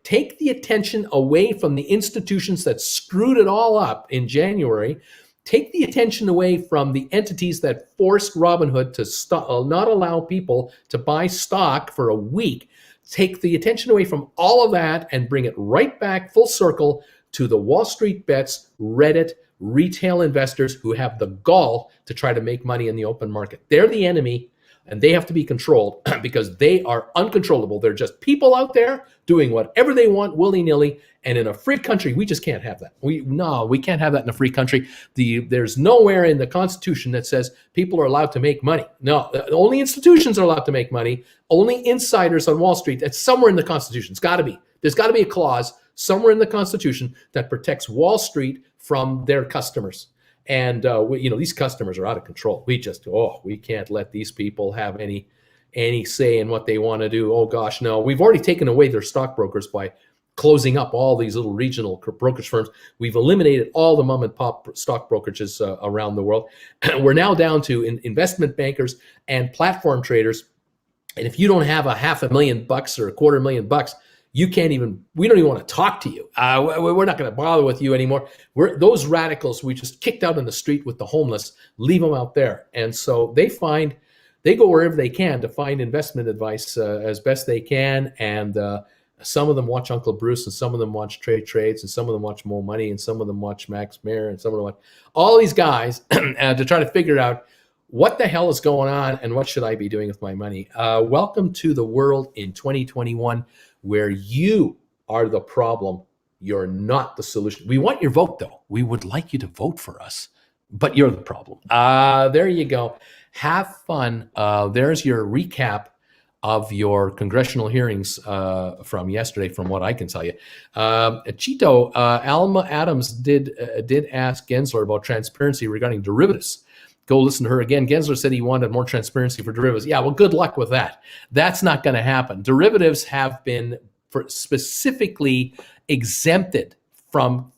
Take the attention away from the institutions that screwed it all up in January. Take the attention away from the entities that forced Robinhood to not allow people to buy stock for a week. Take the attention away from all of that and bring it right back full circle to the Wall Street bets, Reddit, retail investors who have the gall to try to make money in the open market. They're the enemy. And they have to be controlled because they are uncontrollable. They're just people out there doing whatever they want willy-nilly. And in a free country, we just can't have that. We can't have that in a free country. There's nowhere in the Constitution that says people are allowed to make money. No, only institutions are allowed to make money. Only insiders on Wall Street. That's somewhere in the Constitution. It's got to be. There's got to be a clause somewhere in the Constitution that protects Wall Street from their customers. And these customers are out of control. We can't let these people have any say in what they want to do. Oh gosh, no. We've already taken away their stockbrokers by closing up all these little regional brokerage firms. We've eliminated all the mom and pop stock brokerages around the world. We're now down to investment bankers and platform traders. And if you don't have $500,000 or $250,000, we don't even want to talk to you. We're not going to bother with you anymore. Those radicals we just kicked out in the street with the homeless, leave them out there. And so they go wherever they can to find investment advice as best they can. And some of them watch Uncle Bruce, and some of them watch Trade Trades, and some of them watch Mo Money, and some of them watch Max Mayer, and some of them watch all these guys to try to figure out what the hell is going on and what should I be doing with my money. Welcome to the world in 2021. Where you are the problem, you're not the solution. We want your vote, though. We would like you to vote for us, but you're the problem. There you go. Have fun. There's your recap of your congressional hearings from yesterday, from what I can tell you. Chito, Alma Adams did ask Gensler about transparency regarding derivatives. Go listen to her again. Gensler said he wanted more transparency for derivatives. Yeah, well, good luck with that. That's not going to happen. Derivatives have been specifically exempted from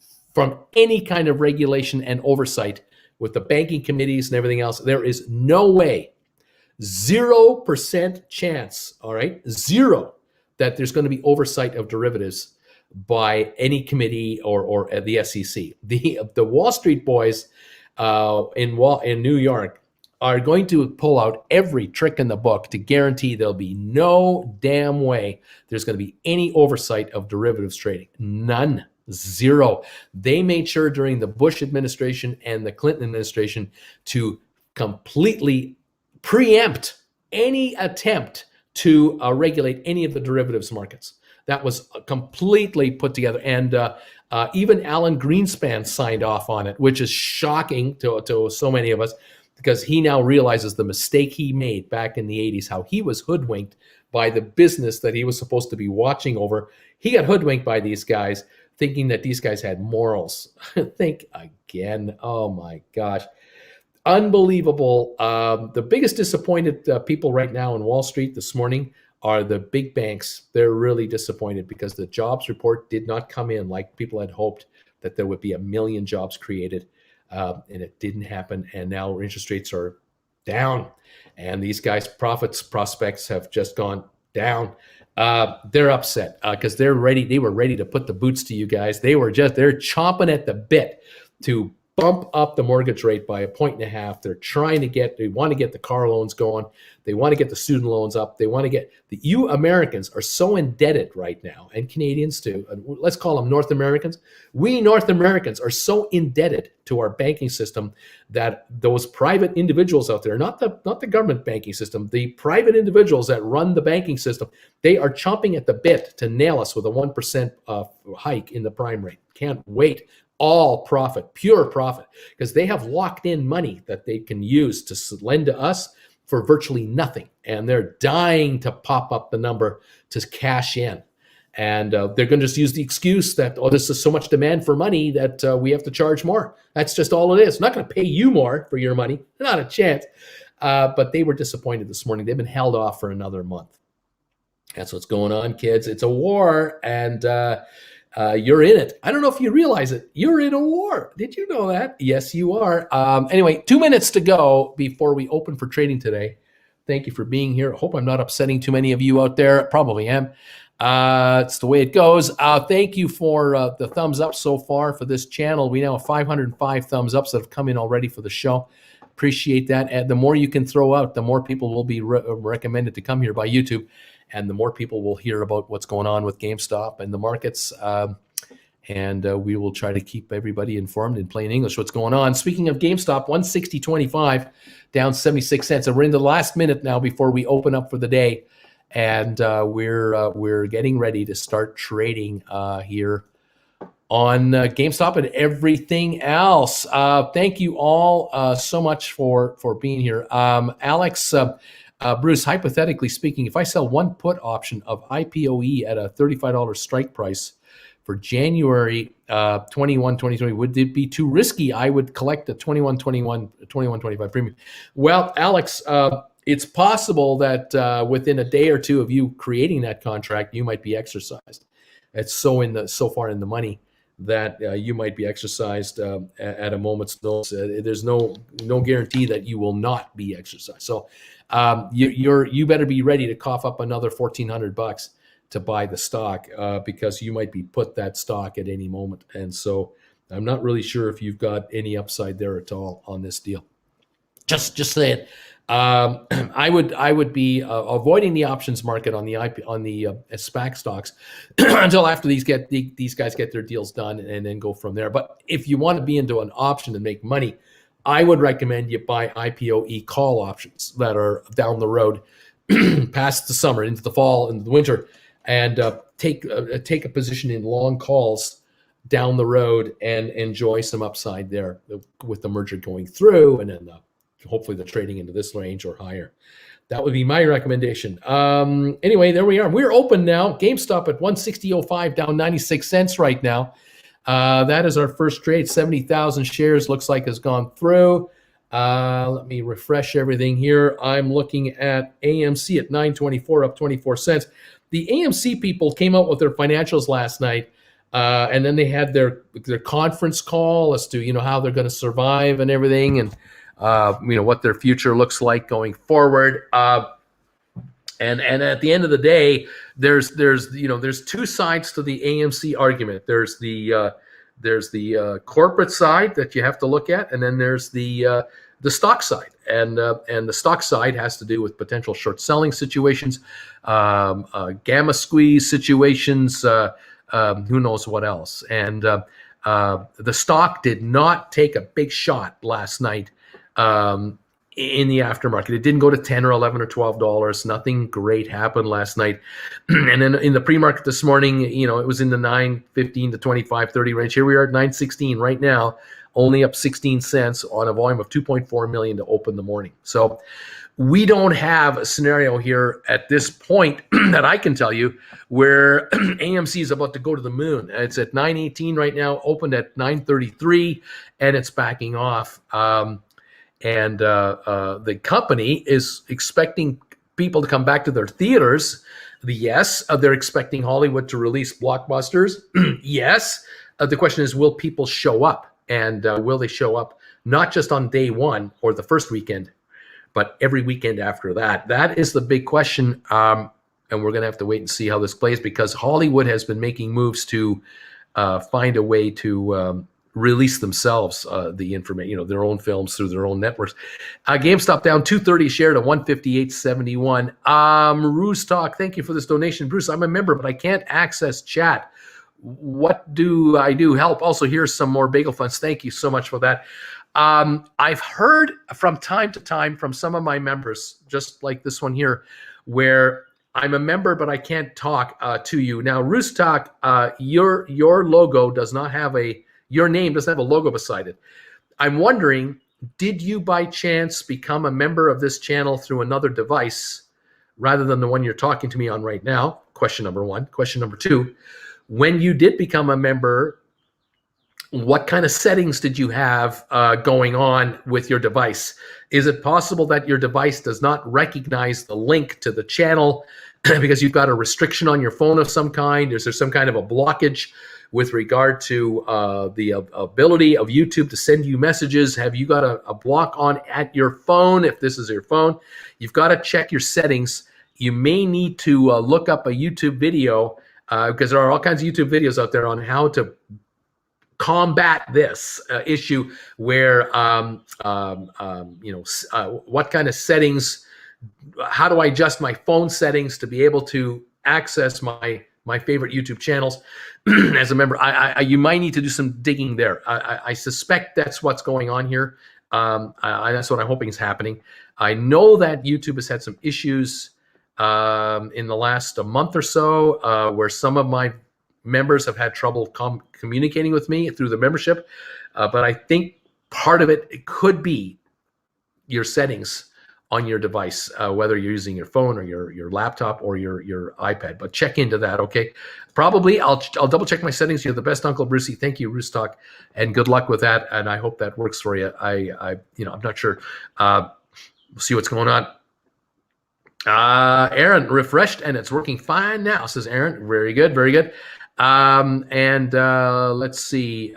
any kind of regulation and oversight with the banking committees and everything else. There is no way, 0% chance, all right, zero, that there's going to be oversight of derivatives by any committee or the SEC. The Wall Street boys in New York are going to pull out every trick in the book to guarantee there'll be no damn way there's going to be any oversight of derivatives trading. None. Zero. They made sure during the Bush administration and the Clinton administration to completely preempt any attempt to regulate any of the derivatives markets. That was completely put together. And even Alan Greenspan signed off on it, which is shocking to so many of us, because he now realizes the mistake he made back in the 80s, how he was hoodwinked by the business that he was supposed to be watching over. He got hoodwinked by these guys, thinking that these guys had morals. Think again. Oh my gosh. Unbelievable. The biggest disappointed people right now in Wall Street this morning are the big banks. They're really disappointed because the jobs report did not come in like people had hoped, that there would be 1 million jobs created. And it didn't happen. And now interest rates are down. And these guys' prospects have just gone down. They're upset because they were ready to put the boots to you guys. They're chomping at the bit to bump up the mortgage rate by 1.5 points. They want to get the car loans going. They want to get the student loans up. They want to get you Americans are so indebted right now, and Canadians too. Let's call them North Americans. We North Americans are so indebted to our banking system that those private individuals out there, not the government banking system, the private individuals that run the banking system, they are chomping at the bit to nail us with a 1% hike in the prime rate. Can't wait. All profit, pure profit, because they have locked in money that they can use to lend to us for virtually nothing. And they're dying to pop up the number to cash in. And they're going to just use the excuse that, this is so much demand for money that we have to charge more. That's just all it is. I'm not going to pay you more for your money. Not a chance. But they were disappointed this morning. They've been held off for another month. That's what's going on, kids. It's a war, and you're in it. I don't know if you realize it. You're in a war. Did you know that? Yes, you are. Anyway, 2 minutes to go before we open for trading today. Thank you for being here. I hope I'm not upsetting too many of you out there. Probably am. It's the way it goes. Thank you for the thumbs up so far for this channel. We now have 505 thumbs ups that have come in already for the show. Appreciate that. And the more you can throw out, the more people will be recommended to come here by YouTube. And the more people will hear about what's going on with GameStop and the markets. And we will try to keep everybody informed in plain English what's going on. Speaking of GameStop, 160.25, down 76 cents. And we're in the last minute now before we open up for the day. And we're getting ready to start trading here on GameStop and everything else. Thank you all so much for being here. Alex, Bruce, hypothetically speaking, if I sell one put option of IPOE at a $35 strike price for January 21, 2020, would it be too risky? I would collect a 21.25 premium. Well, Alex, it's possible that within a day or two of you creating that contract, you might be exercised. It's so far in the money that you might be exercised at a moment's notice. There's no guarantee that you will not be exercised. So you better be ready to cough up another $1,400 to buy the stock because you might be put that stock at any moment. And so I'm not really sure if you've got any upside there at all on this deal. Just saying. I would be avoiding the options market on the SPAC stocks until after these guys get their deals done and then go from there. But if you want to be into an option and make money, I would recommend you buy IPOE call options that are down the road, past the summer, into the fall, into the winter, and take a position in long calls down the road and enjoy some upside there with the merger going through, and then hopefully the trading into this range or higher. That would be my recommendation. Anyway, there we are. We're open now. GameStop at 160.05, down 96 cents right now. That is our first trade. 70,000 shares looks like has gone through. Let me refresh everything here. I'm looking at AMC at 924, up 24 cents. The AMC people came out with their financials last night. And then they had their conference call as to how they're going to survive and everything, and what their future looks like going forward. And at the end of the day, there's two sides to the AMC argument. There's the corporate side that you have to look at, and then there's the stock side, and the stock side has to do with potential short selling situations, gamma squeeze situations, who knows what else. And the stock did not take a big shot last night in the aftermarket. It didn't go to 10 or 11 or $12. Nothing great happened last night. And then in the pre-market this morning, it was in the 9.15 to 25.30 range. Here we are at 9.16 right now, only up 16 cents on a volume of 2.4 million to open the morning. So we don't have a scenario here at this point that I can tell you where AMC is about to go to the moon. It's at 9.18 right now, opened at 9.33, and it's backing off. And the company is expecting people to come back to their theaters. Yes, they're expecting Hollywood to release blockbusters. Yes. The question is, will people show up? And will they show up not just on day one or the first weekend, but every weekend after that? That is the big question. And we're going to have to wait and see how this plays, because Hollywood has been making moves to find a way to release themselves the information, their own films through their own networks. GameStop down 230 share to 158.71. Bruce Talk, thank you for this donation. Bruce, I'm a member, but I can't access chat. What do I do? Help. Also, here's some more bagel funds. Thank you so much for that. I've heard from time to time from some of my members, just like this one here, where I'm a member, but I can't talk to you. Now, Roos Talk, your logo does not have your name doesn't have a logo beside it. I'm wondering, did you by chance become a member of this channel through another device rather than the one you're talking to me on right now? Question number one. Question number two, when you did become a member, what kind of settings did you have going on with your device? Is it possible that your device does not recognize the link to the channel because you've got a restriction on your phone of some kind? Is there some kind of a blockage with regard to the ability of YouTube to send you messages? Have you got a block on at your phone? If this is your phone, you've got to check your settings. You may need to look up a YouTube video because there are all kinds of YouTube videos out there on how to combat this issue where, what kind of settings, how do I adjust my phone settings to be able to access my favorite YouTube channels as a member? You might need to do some digging there. I suspect that's what's going on here. That's what I'm hoping is happening. I know that YouTube has had some issues in the last month or so where some of my members have had trouble communicating with me through the membership. But I think part of it could be your settings on your device, whether you're using your phone or your laptop or your iPad. But check into that, okay? Probably I'll double check my settings. You're the best, Uncle Brucey. Thank you, Roostock, and good luck with that. And I hope that works for you. I'm not sure. We'll see what's going on. Aaron, refreshed and it's working fine now, says Aaron. Very good, very good. Let's see.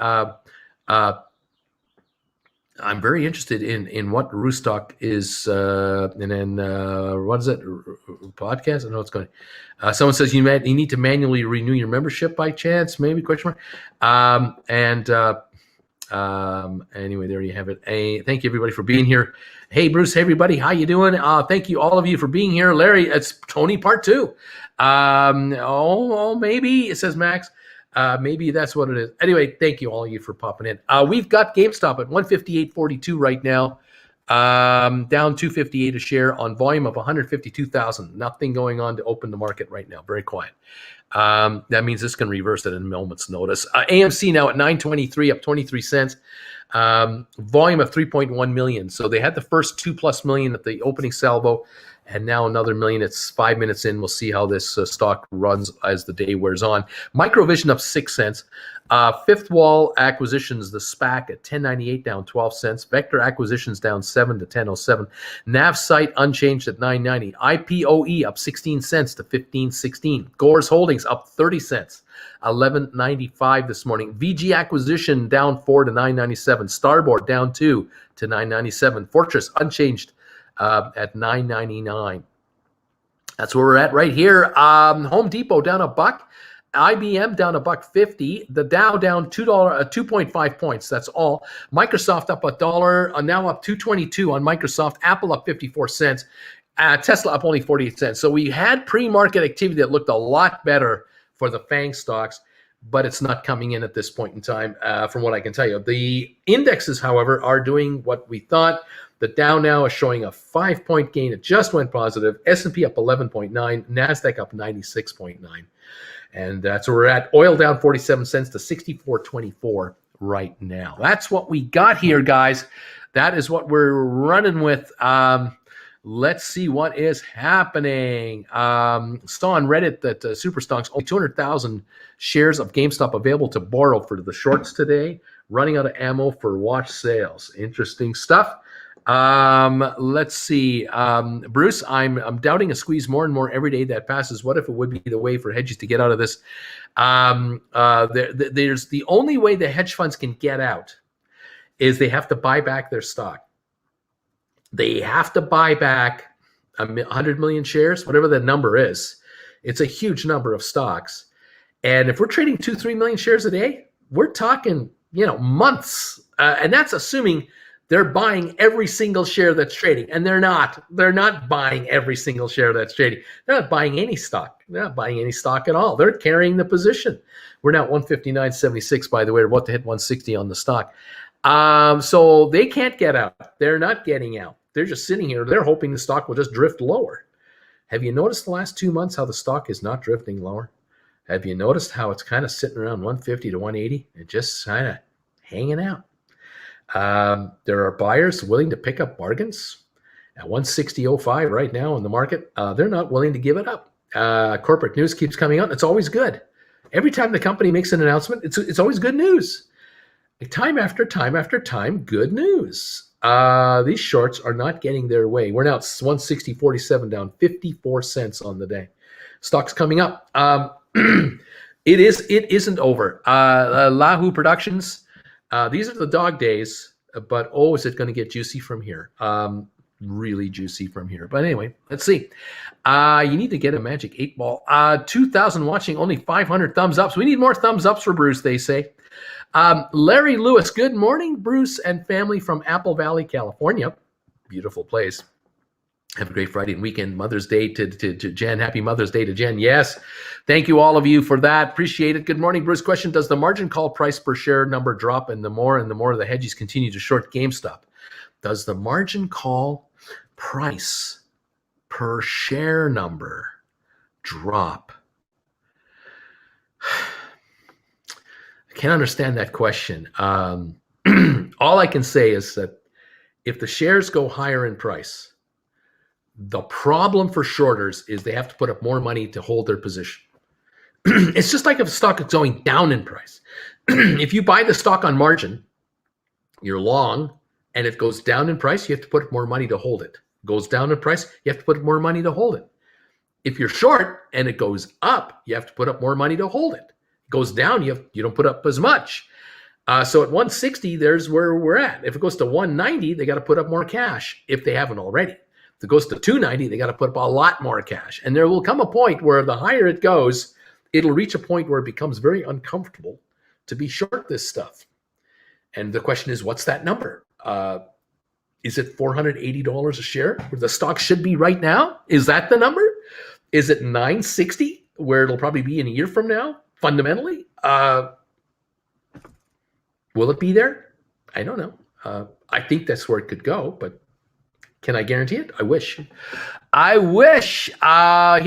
I'm very interested in what Roostock is, and then what is it? Podcast? I don't know what's going. Someone says you need to manually renew your membership by chance, maybe? Question mark. Anyway, there you have it. Thank you everybody for being here. Hey Bruce, hey everybody, how you doing? Thank you all of you for being here. Larry, it's Tony part 2. Maybe it says Max. Maybe that's what it is. Anyway, thank you all of you for popping in. We've got GameStop at 158.42 right now, down 258 a share on volume of 152,000. Nothing going on to open the market right now. Very quiet. That means this can reverse at a moment's notice. AMC now at 9.23, up 23 cents. Volume of 3.1 million. So they had the first 2+ million at the opening salvo, And now another million. It's 5 minutes in. We'll see how this stock runs as the day wears on. Microvision up 6 cents. Fifth Wall Acquisitions, the SPAC at 1098, down 12 cents. Vector Acquisitions down 7 to 1007. NavSite unchanged at 990. IPOE up 16 cents to 1516. Gores Holdings up 30 cents. 1195 this morning. VG Acquisition down 4 to 997. Starboard down 2 to 997. Fortress unchanged at 999. That's where we're at right here. Home Depot down a buck. IBM down $1.50. The Dow down $2.5 points. That's all. Microsoft up $1. Now up 222 on Microsoft. Apple up 54 cents. Tesla up only 48 cents. So we had pre-market activity that looked a lot better for the FANG stocks, but it's not coming in at this point in time, from what I can tell you. The indexes, however, are doing what we thought. The Dow now is showing a 5-point gain. It just went positive. S&P up 11.9. NASDAQ up 96.9. And that's where we're at. Oil down 47 cents to 64.24 right now. That's what we got here, guys. That is what we're running with. Let's see what is happening. Saw on Reddit that Superstocks, only 200,000 shares of GameStop available to borrow for the shorts today. Running out of ammo for watch sales. Interesting stuff. Let's see. Bruce, I'm doubting a squeeze more and more every day that passes. What if it would be the way for hedges to get out of this? There's the only way the hedge funds can get out is they have to buy back their stock. They have to buy back 100 million shares, whatever that number is. It's a huge number of stocks. And if we're trading 2-3 million shares a day, we're talking, months. And that's assuming they're buying every single share that's trading. And they're not. They're not buying every single share that's trading. They're not buying any stock. They're not buying any stock at all. They're carrying the position. We're now at 159.76, by the way. We're about to hit 160 on the stock. So they can't get out. They're not getting out. They're just sitting here. They're hoping the stock will just drift lower. Have you noticed the last 2 months how the stock is not drifting lower? Have you noticed how it's kind of sitting around 150 to 180 and just kind of hanging out? There are buyers willing to pick up bargains at 160.05 right now in the market. They're not willing to give it up. Corporate news keeps coming out. It's always good. Every time the company makes an announcement, it's always good news. Time after time after time, good news. These shorts are not getting their way. We're now at 160.47, down 54 cents on the day. Stock's coming up. It isn't over. Lahu Productions. These are the dog days, but is it going to get juicy from here? Really juicy from here. But anyway, let's see. You need to get a magic 8-ball. 2,000 watching, only 500 thumbs up. So we need more thumbs ups for Bruce, they say. Larry Lewis, good morning, Bruce and family from Apple Valley, California. Beautiful place. Have a great Friday and weekend. Mother's Day to Jen. Happy Mother's Day to Jen. Yes. Thank you, all of you, for that. Appreciate it. Good morning, Bruce. Question, does the margin call price per share number drop and the more the hedges continue to short GameStop? Does the margin call price per share number drop? I can't understand that question. All I can say is that if the shares go higher in price, the problem for shorters is they have to put up more money to hold their position. It's just like if a stock is going down in price. If you buy the stock on margin, you're long, and it goes down in price, you have to put up more money to hold it. Goes down in price, you have to put up more money to hold it. If you're short and it goes up, you have to put up more money to hold it. Goes down, you don't put up as much. So at 160, there's where we're at. If it goes to 190, they got to put up more cash if they haven't already. If it goes to 290, they got to put up a lot more cash. And there will come a point where the higher it goes, it'll reach a point where it becomes very uncomfortable to be short this stuff. And the question is, what's that number? Is it $480 a share where the stock should be right now? Is that the number? Is it 960 where it'll probably be in a year from now? Fundamentally, will it be there? I don't know. I think that's where it could go, but can I guarantee it? I wish. Here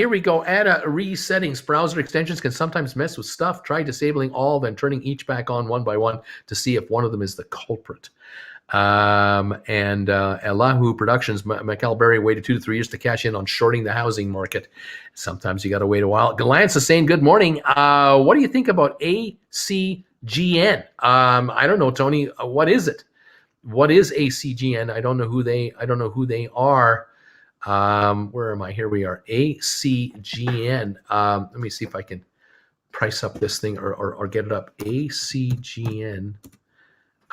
we go. Add resettings. Browser extensions can sometimes mess with stuff. Try disabling all, then turning each back on one by one to see if one of them is the culprit. And Elahu Productions, McAlberry waited 2 to 3 years to cash in on shorting the housing market. Sometimes you got to wait a while. Galance is saying, good morning. What do you think about ACGN? I don't know, Tony. What is it? What is ACGN? I don't know who they are. Where am I? Here we are. ACGN. Let me see if I can price up this thing or get it up. ACGN.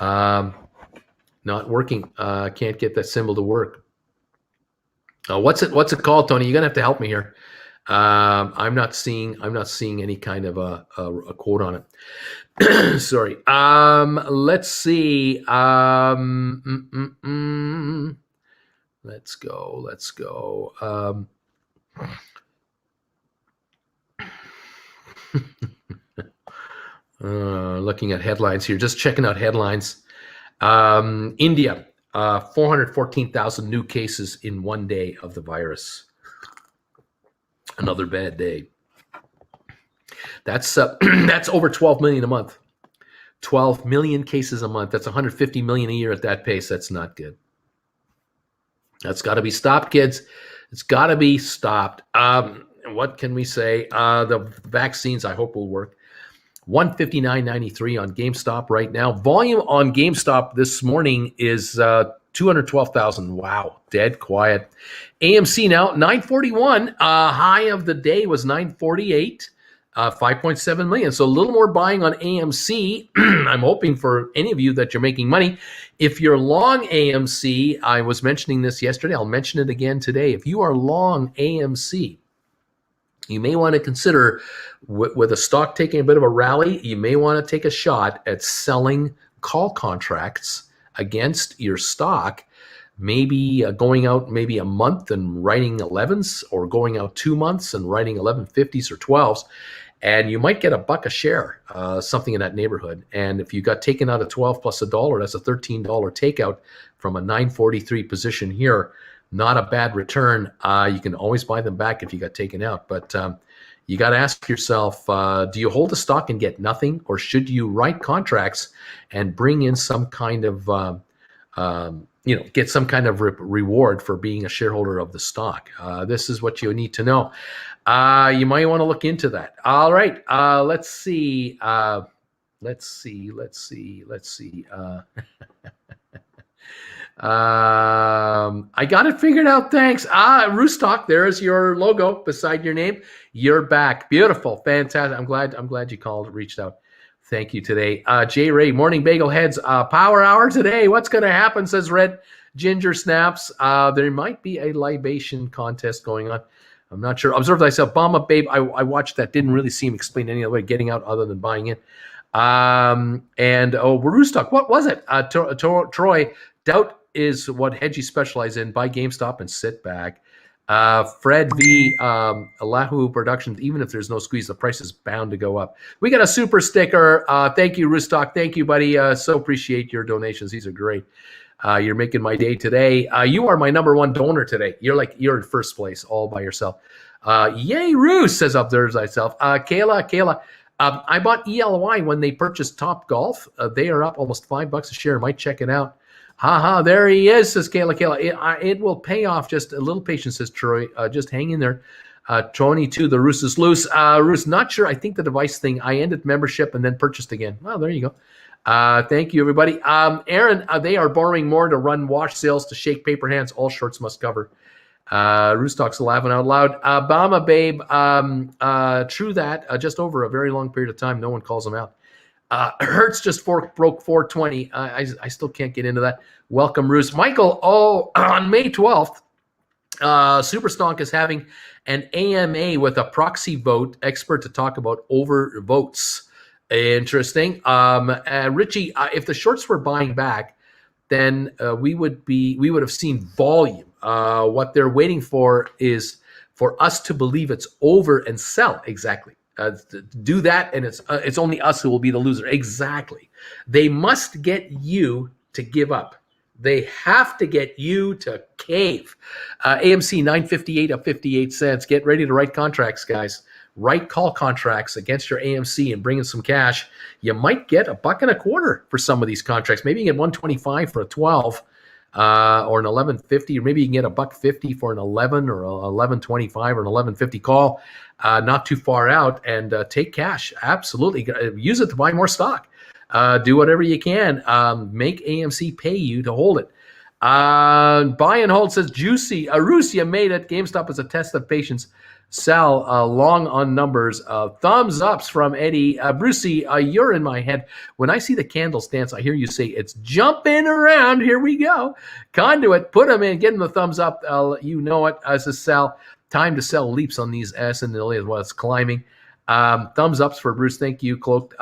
Not working. Can't get that symbol to work. What's it called, Tony? You're gonna have to help me here. I'm not seeing any kind of a quote on it. Sorry. Let's see. Let's go. Looking at headlines here, just checking out headlines. India, 414,000 new cases in one day of the virus. Another bad day. That's that's over 12 million a month. 12 million cases a month. That's 150 million a year at that pace. That's not good. That's got to be stopped, kids. It's got to be stopped. What can we say? The vaccines, I hope, will work. 159.93 on GameStop right now. Volume on GameStop this morning is 212,000. Wow, dead quiet. AMC now 941. High of the day was 948. 5.7 million. So a little more buying on AMC. I'm hoping for any of you that you're making money. If you're long AMC, I was mentioning this yesterday. I'll mention it again today. If you are long AMC, you may want to consider, with a stock taking a bit of a rally, you may want to take a shot at selling call contracts against your stock, maybe going out maybe a month and writing 11s, or going out 2 months and writing 11.50s or 12s. And you might get $1 a share, something in that neighborhood. And if you got taken out at 12 plus $1, that's a $13 takeout from a 943 position here. Not a bad return. You can always buy them back if you got taken out. But you got to ask yourself, do you hold the stock and get nothing? Or should you write contracts and bring in some kind of, get some kind of reward for being a shareholder of the stock? This is what you need to know. You might want to look into that. All right. Let's see. Let's see. I got it figured out. Thanks. Roostock, there's your logo beside your name. You're back. Beautiful. Fantastic. I'm glad you called, reached out. Thank you today. Jay Ray, morning bagel heads, power hour today. What's going to happen, says Red Ginger Snaps. There might be a libation contest going on. I'm not sure. Observe thyself. Obama Babe, I watched that. Didn't really see him explain any other way getting out other than buying in. Roostock, what was it? Troy, doubt is what hedgy specialize in. Buy GameStop and sit back. Fred V. Elahu Productions, even if there's no squeeze, the price is bound to go up. We got a super sticker. Thank you, Roostock. Thank you, buddy. So appreciate your donations. These are great. You're making my day today. You are my #1 donor today. You're in first place all by yourself. Yay, Roos, says Observes Thyself. Kayla, I bought ELY when they purchased Top Golf. They are up almost $5 a share. Might check it out. There he is, says Kayla. It will pay off. Just a little patience, says Troy. Just hang in there. Tony, too, the Roos is loose. Roos, not sure. I think the device thing, I ended membership and then purchased again. Well, there you go. Thank you, everybody. Aaron, they are borrowing more to run wash sales to shake paper hands. All shorts must cover. Roostock's laughing out loud. Obama Babe, true that. Just over a very long period of time, no one calls them out. Hertz just broke 420. I still can't get into that. Welcome, Roos. Michael, on May 12th, Superstonk is having an AMA with a proxy vote expert to talk about over votes. Interesting. Richie, if the shorts were buying back, then we would have seen volume. What they're waiting for is for us to believe it's over and sell. Exactly. Do that, and it's only us who will be the loser. Exactly. They must get you to give up. They have to get you to cave. AMC 958 up 58 cents. Get ready to write contracts, guys. right call contracts against your AMC and bring in some cash, you might get $1.25 for some of these contracts. Maybe you get 125 for a 12, or an 11.50, or maybe you can get $1.50 for an 11 or a 11.25 or an 11.50 call, not too far out, and take cash. Absolutely, use it to buy more stock. Do whatever you can. Make AMC pay you to hold it. Buy and hold says Juicy. Arussia made it. GameStop is a test of patience. Sal, long on numbers. Thumbs ups from Eddie. Brucey, you're in my head. When I see the candles dance, I hear you say, it's jumping around. Here we go. Conduit, put them in. Get them the thumbs up. You know it. Says Sal, time to sell leaps on these S&L as well as climbing. Thumbs ups for Bruce. Thank you, Cloaked.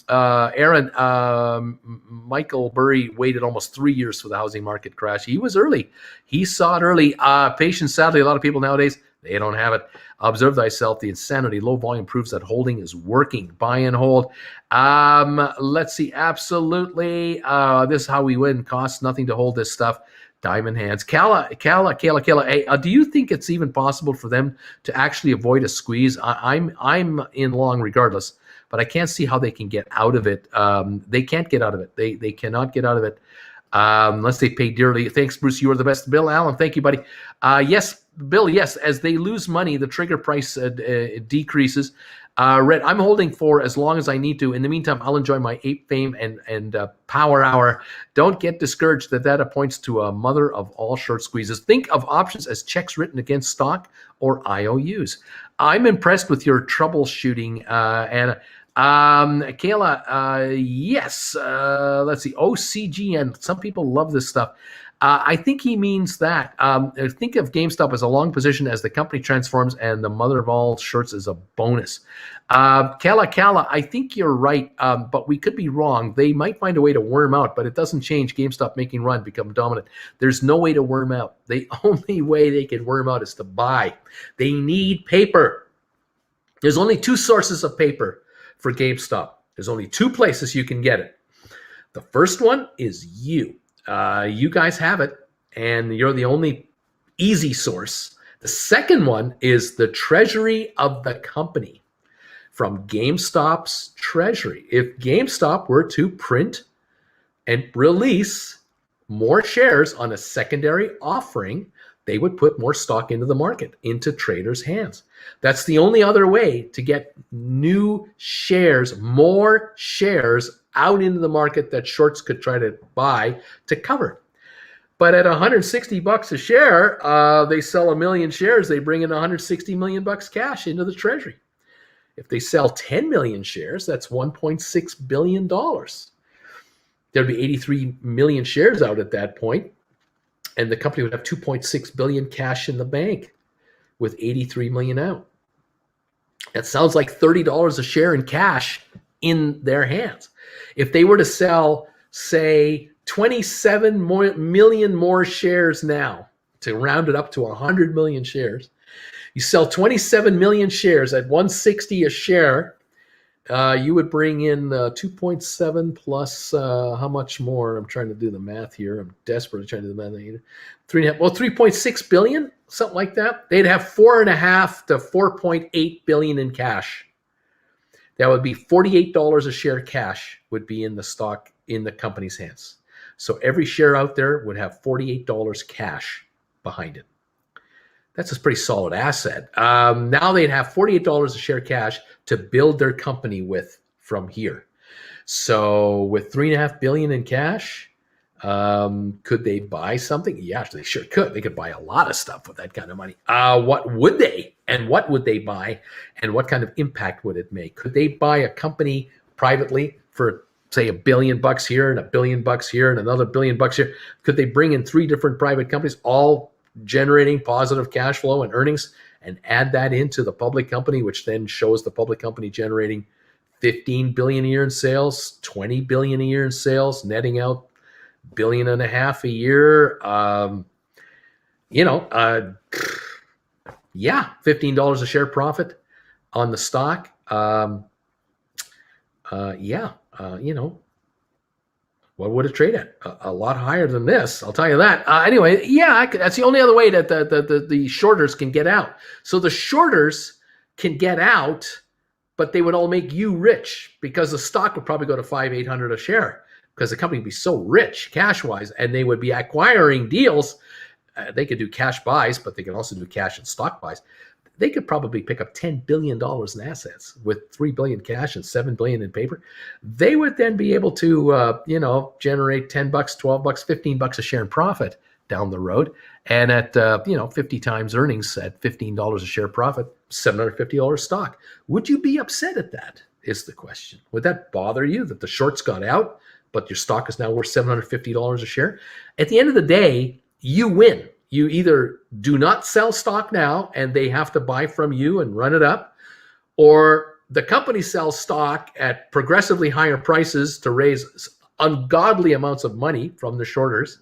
Aaron, Michael Burry waited almost 3 years for the housing market crash. He was early. He saw it early. Patience, sadly, a lot of people nowadays, they don't have it. Observe thyself. The insanity. Low volume proves that holding is working. Buy and hold. Let's see. Absolutely. This is how we win. Costs nothing to hold this stuff. Diamond hands. Kala. Hey, do you think it's even possible for them to actually avoid a squeeze? I'm in long regardless, but I can't see how they can get out of it. They can't get out of it. They cannot get out of it unless they pay dearly. Thanks, Bruce. You are the best. Bill Allen, thank you, buddy. Yes, Bill, yes. As they lose money, the trigger price decreases. Red, I'm holding for as long as I need to. In the meantime, I'll enjoy my ape fame and power hour. Don't get discouraged that points to a mother of all short squeezes. Think of options as checks written against stock or IOUs. I'm impressed with your troubleshooting, Anna. Kayla, yes. Let's see. OCGN. Some people love this stuff. I think he means that. Think of GameStop as a long position as the company transforms, and the mother of all shorts is a bonus. Kala, I think you're right, but we could be wrong. They might find a way to worm out, but it doesn't change GameStop making run, become dominant. There's no way to worm out. The only way they can worm out is to buy. They need paper. There's only two sources of paper for GameStop. There's only two places you can get it. The first one is you. You guys have it, and you're the only easy source. The second one is the treasury of the company from GameStop's treasury. If GameStop were to print and release more shares on a secondary offering, they would put more stock into the market, into traders' hands. That's the only other way to get new shares, more shares out into the market that shorts could try to buy to cover. But at $160 a share, they sell 1 million shares. They bring in $160 million cash into the treasury. If they sell 10 million shares, that's $1.6 billion. There'd be 83 million shares out at that point, and the company would have 2.6 billion cash in the bank with 83 million out. That sounds like $30 a share in cash in their hands. If they were to sell, say, 27 million more shares now, to round it up to 100 million shares, you sell 27 million shares at $160 a share, you would bring in 2.7 plus how much more? I'm trying to do the math here. I'm desperately trying to do the math here. 3.6 billion, something like that. They'd have 4.5 to 4.8 billion in cash. That would be $48 a share cash would be in the stock in the company's hands. So every share out there would have $48 cash behind it. That's a pretty solid asset. Now they'd have $48 a share cash to build their company with from here. So with $3.5 billion in cash, could they buy something? Yeah, they sure could. They could buy a lot of stuff with that kind of money. What would they? And what would they buy? And what kind of impact would it make? Could they buy a company privately for, say, $1 billion here and $1 billion here and another $1 billion here? Could they bring in 3 different private companies, all generating positive cash flow and earnings, and add that into the public company, which then shows the public company generating 15 billion a year in sales, 20 billion a year in sales, netting out $1.5 billion a year? Yeah, $15 a share profit on the stock. What would it trade at? A lot higher than this, I'll tell you that. Anyway, yeah, that's the only other way that the shorters can get out. So the shorters can get out, but they would all make you rich because the stock would probably go to 500-800 a share because the company would be so rich cash wise, and they would be acquiring deals. They could do cash buys, but they can also do cash and stock buys. They could probably pick up $10 billion in assets with $3 billion cash and $7 billion in paper. They would then be able to, generate $10, $12, $15 a share in profit down the road. And at, 50 times earnings at $15 a share profit, $750 stock. Would you be upset at that is the question. Would that bother you that the shorts got out, but your stock is now worth $750 a share? At the end of the day, you win. You either do not sell stock now and they have to buy from you and run it up, or the company sells stock at progressively higher prices to raise ungodly amounts of money from the shorters,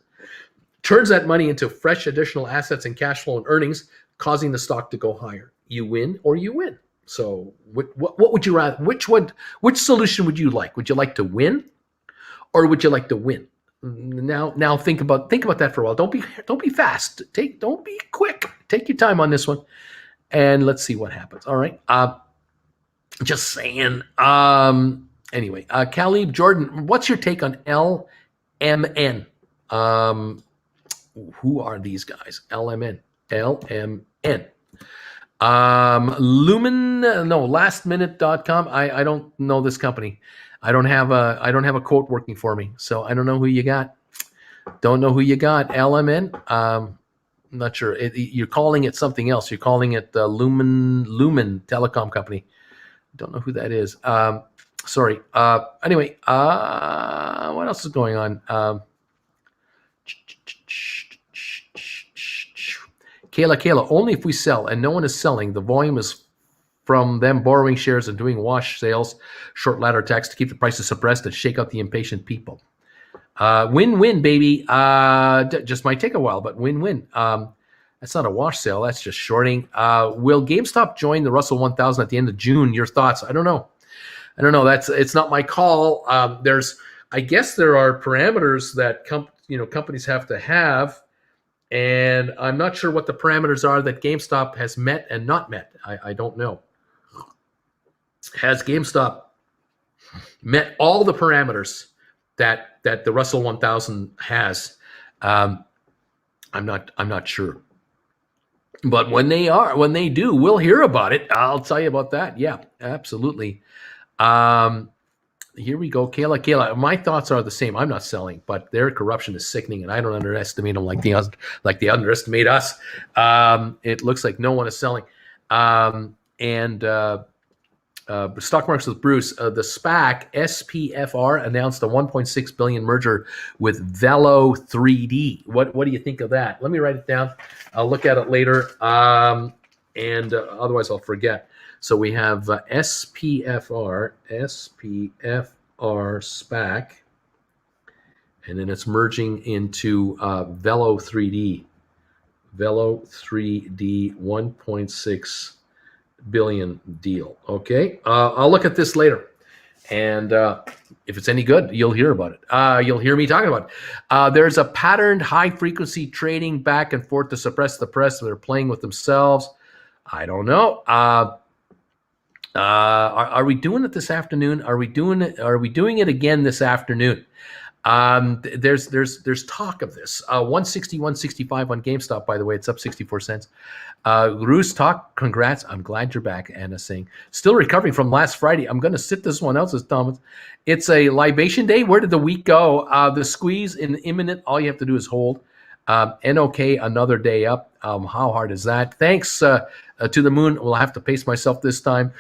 turns that money into fresh additional assets and cash flow and earnings, causing the stock to go higher. You win or you win. So what would you rather? Which solution would you like? Would you like to win or would you like to win? Now think about that for a while. Don't be fast. Don't be quick. Take your time on this one, and let's see what happens. All right. Just saying. Anyway, Khalib Jordan, what's your take on LMN? Who are these guys? LMN. Lastminute.com. I don't know this company. I don't have a quote working for me, so I don't know who you got. Don't know who you got. LMN. I'm not sure. You're calling it something else. You're calling it the Lumen Telecom Company. Don't know who that is. Sorry. Anyway, what else is going on? Kayla. Only if we sell, and no one is selling. The volume is from them borrowing shares and doing wash sales, short ladder attacks to keep the prices suppressed and shake out the impatient people. Win-win, baby. Just might take a while, but win-win. That's not a wash sale. That's just shorting. Will GameStop join the Russell 1000 at the end of June? Your thoughts? I don't know. It's not my call. I guess there are parameters that companies have to have, and I'm not sure what the parameters are that GameStop has met and not met. I don't know. Has GameStop met all the parameters that the Russell 1000 has? I'm not sure. But when they do, we'll hear about it. I'll tell you about that. Yeah, absolutely. Here we go. Kayla. My thoughts are the same. I'm not selling, but their corruption is sickening, and I don't underestimate them like they underestimate us. It looks like no one is selling. Stock Markets with Bruce, the SPAC SPFR announced a 1.6 billion merger with Velo 3D. What do you think of that? Let me write it down. I'll look at it later, and otherwise I'll forget. So we have SPFR SPAC, and then it's merging into Velo 3D. Velo 3D 1.6 billion deal. Okay, I'll look at this later, and if it's any good, you'll hear about it. You'll hear me talking about it. There's a patterned high-frequency trading back and forth to suppress the press. They're playing with themselves. I don't know. Are we doing it this afternoon? Are we doing it again this afternoon? There's talk of this. 160, 165 on GameStop, by the way. It's up 64 cents. Roos talk, congrats. I'm glad you're back, Anna's saying. Still recovering from last Friday. I'm going to sit this one out, says Thomas. It's a libation day. Where did the week go? The squeeze in imminent. All you have to do is hold. NOK, another day up. How hard is that? Thanks to the moon. We'll have to pace myself this time.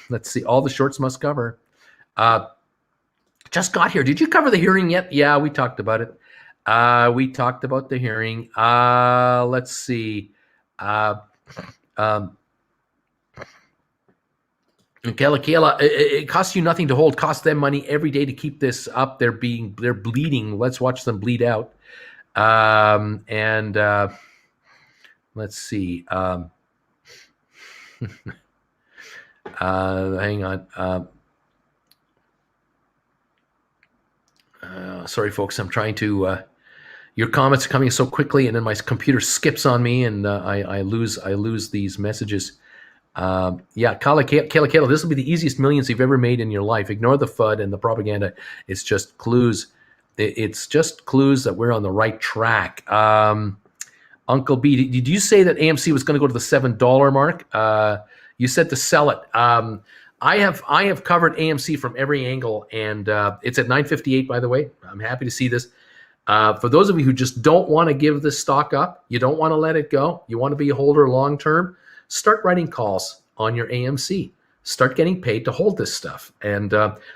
Let's see. All the shorts must cover. Just got here. Did you cover the hearing yet? Yeah, we talked about it. We talked about the hearing. Let's see. Kayla, it costs you nothing to hold. Costs them money every day to keep this up. They're bleeding. Let's watch them bleed out. Let's see. Hang on. Sorry, folks. I'm trying to. Your comments are coming so quickly, and then my computer skips on me, and I lose these messages. Yeah, Kayla, this will be the easiest millions you've ever made in your life. Ignore the FUD and the propaganda. It's just clues. It's just clues that we're on the right track. Uncle B, did you say that AMC was going to go to the $7 mark? You said to sell it. I have covered AMC from every angle, and it's at 958. By the way, I'm happy to see this. For those of you who just don't want to give this stock up, you don't want to let it go, you want to be a holder long term, start writing calls on your AMC. Start getting paid to hold this stuff, and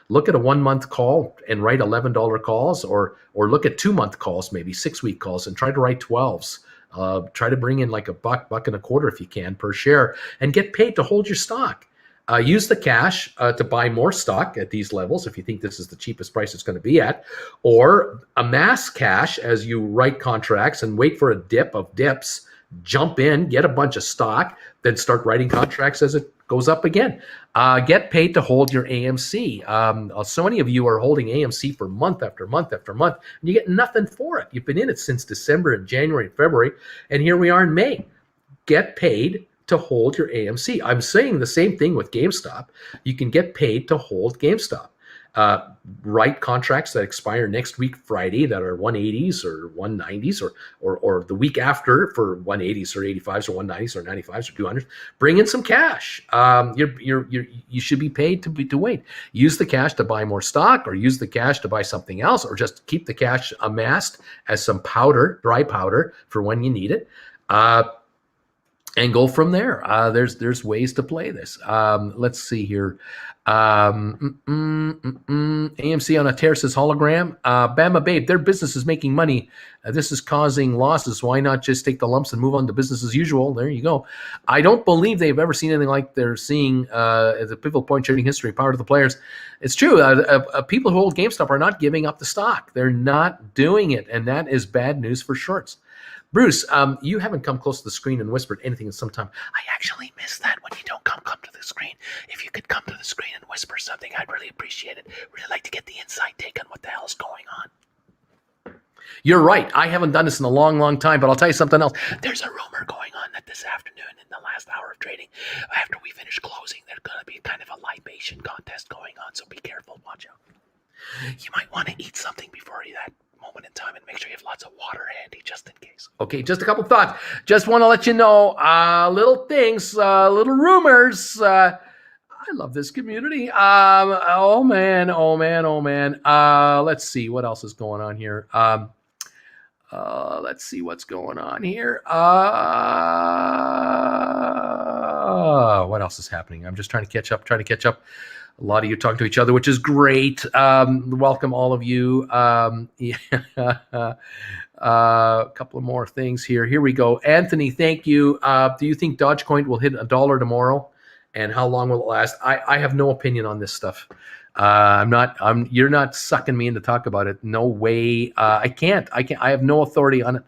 look at a 1 month call and write $11 calls, or look at 2 month calls, maybe 6 week calls, and try to write 12s. Try to bring in like a buck and a quarter if you can per share, and get paid to hold your stock. Use the cash to buy more stock at these levels if you think this is the cheapest price it's going to be at, or amass cash as you write contracts and wait for a dip of dips, jump in, get a bunch of stock, then start writing contracts as it goes up again. Get paid to hold your AMC. So many of you are holding AMC for month after month after month, and you get nothing for it. You've been in it since December and January and February, and here we are in May. Get paid to hold your AMC. I'm saying the same thing with GameStop. You can get paid to hold GameStop. Write contracts that expire next week Friday that are 180s or 190s, or the week after for 180s or 85s or 190s or 95s or 200s. Bring in some cash. You should be paid to wait. Use the cash to buy more stock, or use the cash to buy something else, or just keep the cash amassed as some powder, dry powder for when you need it. And go from there. There's ways to play this. Let's see here. AMC on a tear says hologram. Bama Babe, their business is making money. This is causing losses. Why not just take the lumps and move on to business as usual? There you go. I don't believe they've ever seen anything like they're seeing as a pivotal point trading history. Power to the players. It's true. People who hold GameStop are not giving up the stock. They're not doing it, and that is bad news for shorts. Bruce, you haven't come close to the screen and whispered anything in some time. I actually miss that when you don't come to the screen. If you could come to the screen and whisper something, I'd really appreciate it. Really like to get the inside take on what the hell's going on. You're right. I haven't done this in a long, long time, but I'll tell you something else. There's a rumor going on that this afternoon, in the last hour of trading, after we finish closing, there's going to be kind of a libation contest going on, so be careful. Watch out. You might want to eat something before that moment in time, and make sure you have lots of water handy just in case. Okay, just a couple thoughts. Just want to let you know, little things, little rumors. I love this community. Oh man. Let's see what else is going on here. Let's see what's going on here. What else is happening? I'm just trying to catch up. A lot of you talk to each other, which is great. Welcome all of you. A couple of more things here. Here we go. Anthony, thank you. Do you think Dogecoin will hit $1 tomorrow? And how long will it last? I have no opinion on this stuff. You're not sucking me in to talk about it. No way. I can't. I have no authority on it.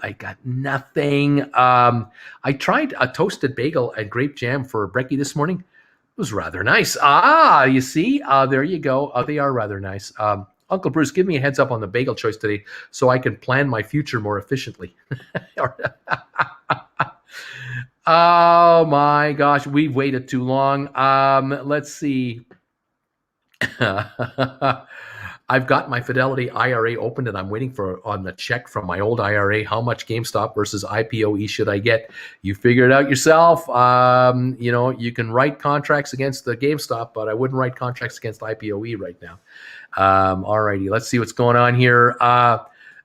I got nothing. I tried a toasted bagel and grape jam for brekkie this morning. It was rather nice. You see? There you go. They are rather nice. Uncle Bruce, give me a heads up on the bagel choice today so I can plan my future more efficiently. Oh my gosh, we've waited too long. Let's see. I've got my Fidelity IRA opened, and I'm waiting on the check from my old IRA. How much GameStop versus IPOE should I get? You figure it out yourself. You can write contracts against the GameStop, but I wouldn't write contracts against IPOE right now. All righty, let's see what's going on here.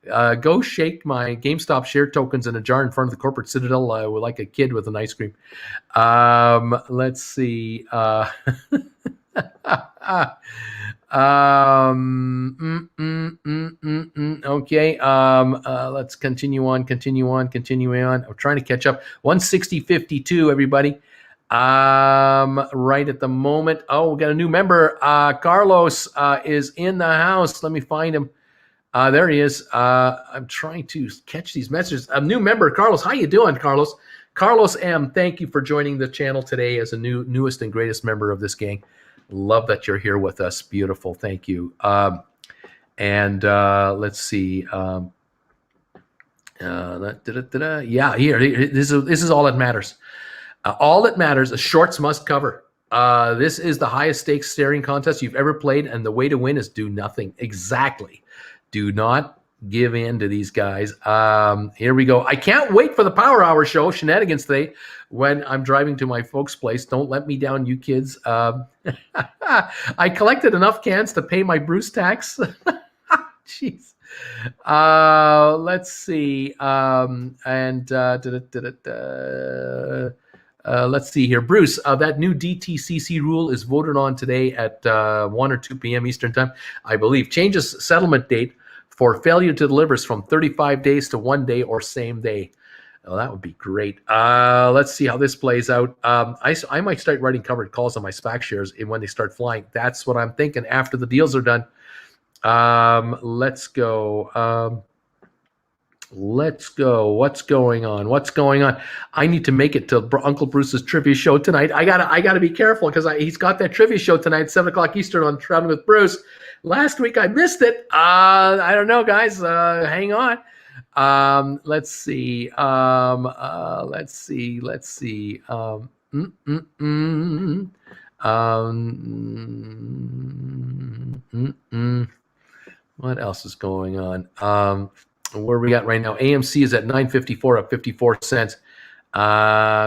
Go shake my GameStop share tokens in a jar in front of the corporate citadel like a kid with an ice cream. Let's see. Okay. Let's continue on. I'm trying to catch up. 160.52, everybody. Right at the moment. Oh, we got a new member. Carlos is in the house. Let me find him. There he is. I'm trying to catch these messages. A new member, Carlos. How you doing, Carlos? Carlos M., thank you for joining the channel today as a newest and greatest member of this gang. Love that you're here with us. Beautiful. Thank you. Let's see. Yeah, here. This is all that matters. All that matters is shorts must cover. This is the highest stakes staring contest you've ever played, and the way to win is do nothing. Exactly. Do not give in to these guys. Here we go. I can't wait for the Power Hour show shenanigans today when I'm driving to my folks' place. Don't let me down, you kids. I collected enough cans to pay my Bruce tax. Jeez. Let's see. Let's see here. Bruce, that new DTCC rule is voted on today at 1 or 2 p.m. Eastern Time, I believe. Changes settlement date for failure to deliver from 35 days to 1 day or same day. Oh, that would be great. Let's see how this plays out. I might start writing covered calls on my SPAC shares when they start flying. That's what I'm thinking after the deals are done. Let's go. Let's go. What's going on? I need to make it to Uncle Bruce's trivia show tonight. I gotta be careful because he's got that trivia show tonight, 7:00 Eastern on Traveling with Bruce. Last week I missed it. I don't know, guys. Hang on. Let's see. Let's see. What else is going on? Where we at right now? AMC is at 954, up 54 cents.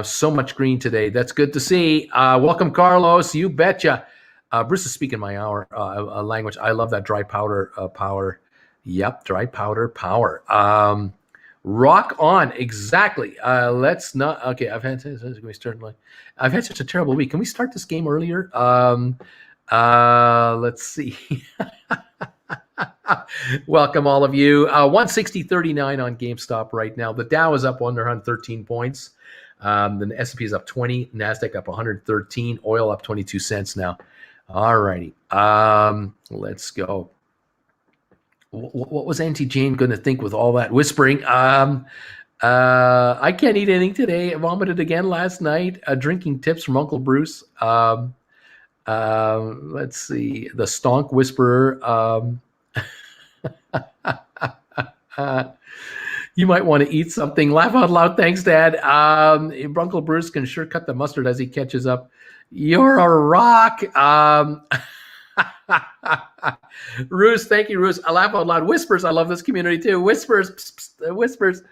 So much green today. That's good to see. Welcome, Carlos. You betcha. Bruce is speaking my language. I love that dry powder power. Yep, dry powder power. Rock on. Exactly. Let's not. Okay, I've had such a terrible week. Can we start this game earlier? Let's see. Welcome, all of you. 160.39 on GameStop right now. The Dow is up 113 points. The S&P is up 20. NASDAQ up 113. Oil up 22 cents now. All righty. Let's go. What was Auntie Jane going to think with all that whispering? I can't eat anything today. I vomited again last night. Drinking tips from Uncle Bruce. Let's see. The Stonk Whisperer. You might want to eat something. Laugh out loud. Thanks, Dad. Uncle Bruce can sure cut the mustard as he catches up. You're a rock. Roos, thank you, Roos. I laugh out loud. Whispers, I love this community too. Whispers, psst, psst, whispers.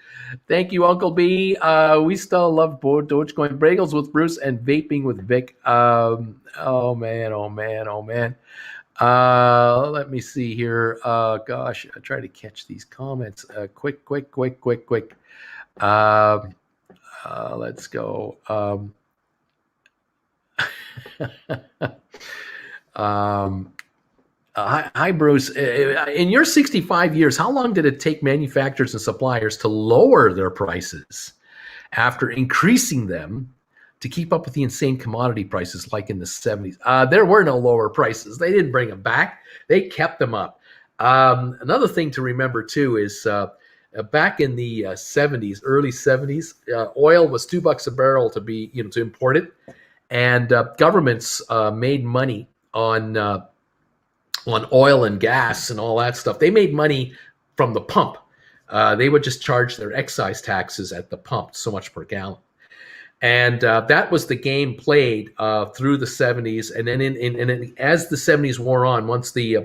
Thank you, Uncle B. We still love Dogecoin bagels with Bruce and vaping with Vic. Oh man. Let me see here. Gosh, I try to catch these comments. Quick. Let's go. Hi, Bruce. In your 65 years, how long did it take manufacturers and suppliers to lower their prices after increasing them to keep up with the insane commodity prices like in the 70s? There were no lower prices. They didn't bring them back. They kept them up. Another thing to remember, too, is back in the 70s, early 70s, oil was $2 a barrel to import it. And governments made money on oil and gas and all that stuff. They made money from the pump. They would just charge their excise taxes at the pump, so much per gallon. And that was the game played through the 70s. And then as the 70s wore on, once we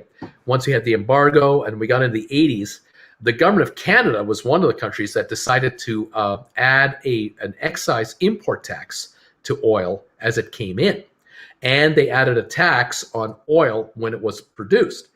had the embargo and we got into the 80s, the government of Canada was one of the countries that decided to add an excise import tax to oil as it came in. And they added a tax on oil when it was produced.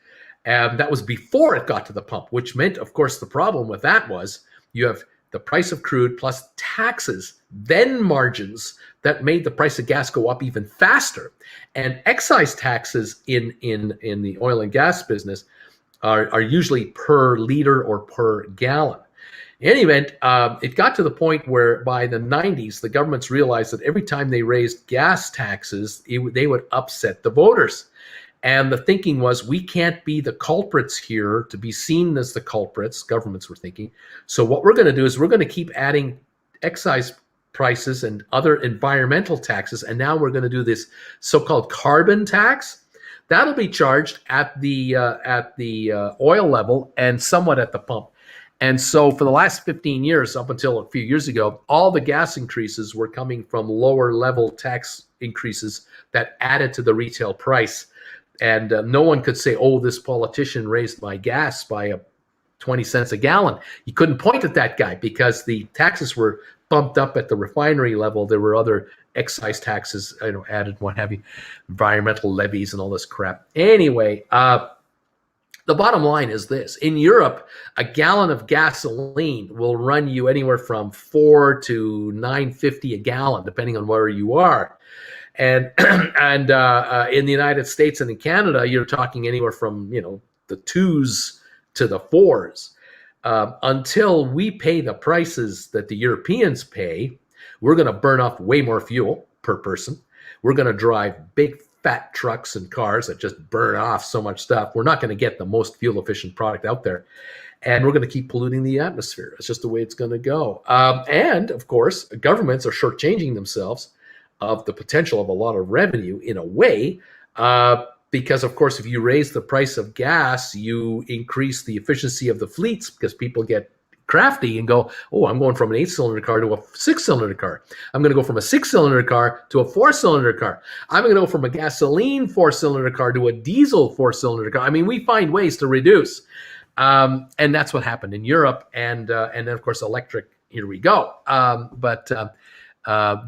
And that was before it got to the pump, which meant, of course, the problem with that was you have the price of crude plus taxes, then margins that made the price of gas go up even faster. And excise taxes in the oil and gas business are usually per liter or per gallon. In any event, it got to the point where by the 90s, the governments realized that every time they raised gas taxes, they would upset the voters. And the thinking was, we can't be the culprits here to be seen as the culprits, governments were thinking. So what we're going to do is we're going to keep adding excise prices and other environmental taxes. And now we're going to do this so-called carbon tax. That'll be charged at the oil level and somewhat at the pump. And so for the last 15 years, up until a few years ago, all the gas increases were coming from lower level tax increases that added to the retail price. And no one could say, oh, this politician raised my gas by 20 cents a gallon. You couldn't point at that guy because the taxes were bumped up at the refinery level. There were other excise taxes, added, what have you, environmental levies and all this crap. Anyway, the bottom line is this. In Europe, a gallon of gasoline will run you anywhere from $4 to $9.50 a gallon, depending on where you are. And in the United States and in Canada, you're talking anywhere from, the 2s to the 4s. Until we pay the prices that the Europeans pay, we're going to burn off way more fuel per person. We're going to drive big fat trucks and cars that just burn off so much stuff. We're not going to get the most fuel efficient product out there. And we're going to keep polluting the atmosphere. It's just the way it's going to go. And of course, governments are shortchanging themselves of the potential of a lot of revenue in a way, because of course, if you raise the price of gas, you increase the efficiency of the fleets because people get crafty and go, oh, I'm going from an 8-cylinder car to a 6-cylinder car. I'm going to go from a 6-cylinder car to a 4-cylinder car. I'm going to go from a gasoline 4-cylinder car to a diesel 4-cylinder car. I mean, we find ways to reduce. And that's what happened in Europe. And then, of course, electric, here we go. But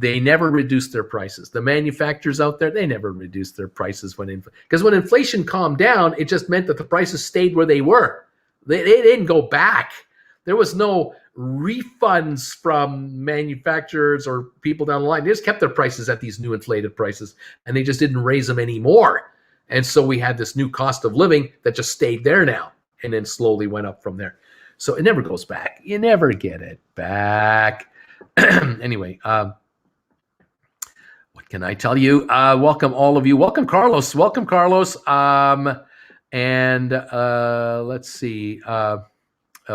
they never reduced their prices. The manufacturers out there, they never reduced their prices because when inflation calmed down, it just meant that the prices stayed where they were. They didn't go back. There was no refunds from manufacturers or people down the line. They just kept their prices at these new inflated prices, and they just didn't raise them anymore. And so we had this new cost of living that just stayed there now and then slowly went up from there. So it never goes back. You never get it back. Anyway, what can I tell you? Welcome all of you. Welcome, Carlos. Welcome, Carlos. And let's see.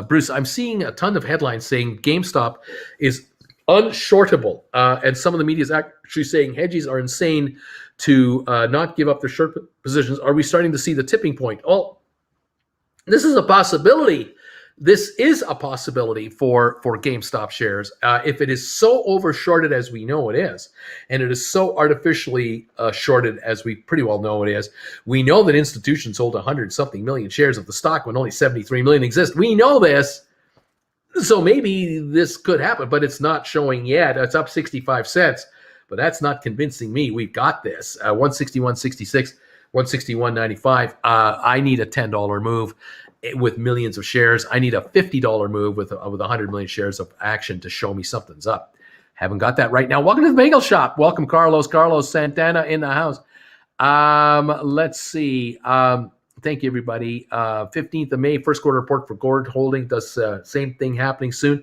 Bruce, I'm seeing a ton of headlines saying GameStop is unshortable. And some of the media is actually saying hedgies are insane to not give up their short positions. Are we starting to see the tipping point? Oh, this is a possibility. This is a possibility for GameStop shares. If it is so overshorted as we know it is, and it is so artificially shorted as we pretty well know it is, we know that institutions hold 100-something million shares of the stock when only 73 million exist. We know this. So maybe this could happen, but it's not showing yet. It's up 65 cents, but that's not convincing me. We've got this. 161.66, 161.95. I need a $10 move with millions of shares. I need a $50 move with 100 million shares of action to show me something's up. Haven't got that right now. Welcome to the Bagel Shop. Welcome, Carlos. Carlos Santana in the house. Let's see. Thank you, everybody. 15th of May, first quarter report for Gord Holding. Does same thing happening soon.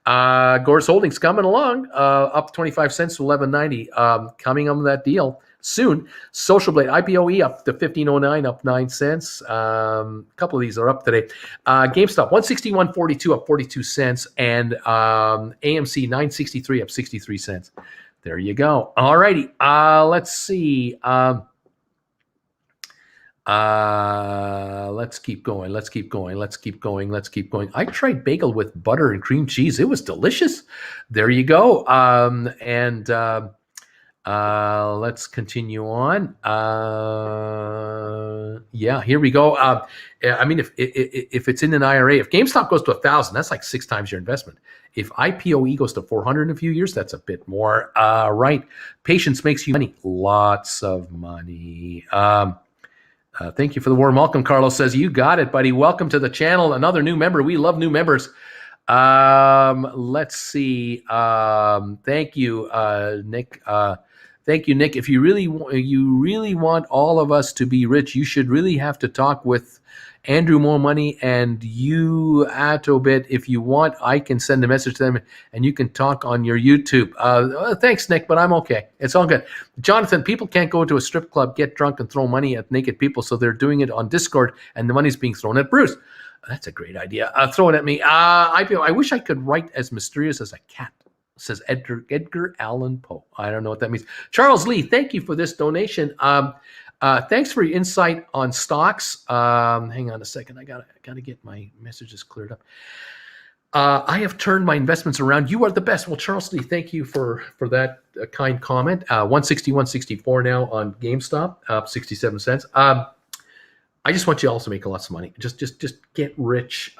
Gord's Holdings coming along, up 25 cents to 11.90. Coming on that deal soon. Social Blade IPOE up to 15.09, up 9 cents. A couple of these are up today. GameStop 161.42, up 42 cents, and AMC 963, up 63 cents. There you go. All righty. Let's see. Let's keep going. I tried bagel with butter and cream cheese. It was delicious. There you go. Let's continue on. Yeah, here we go. I mean, if it's in an IRA, if GameStop goes to 1,000, that's like 6 times your investment. If IPOE goes to 400 in a few years, that's a bit more. Right. Patience makes you money. Lots of money. Thank you for the warm welcome. Carlos says, you got it, buddy. Welcome to the channel. Another new member. We love new members. Let's see. Thank you, Nick. Thank you, Nick. If you really want all of us to be rich, you should really have to talk with Andrew More Money and you Atobit. If you want, I can send a message to them and you can talk on your YouTube. Thanks, Nick, but I'm okay. It's all good. Jonathan, people can't go to a strip club, get drunk, and throw money at naked people, so they're doing it on Discord, and the money's being thrown at Bruce. That's a great idea. Throw it at me. I wish I could write as mysterious as a cat, says Edgar Allan Poe. I don't know what that means. Charles Lee, thank you for this donation. Thanks for your insight on stocks. Hang on a second. I gotta get my messages cleared up. I have turned my investments around. You are the best. Well, Charles Lee, thank you for that kind comment. 160, 164 now on GameStop, up 67 cents. I just want you all to make lots of money. Just get rich.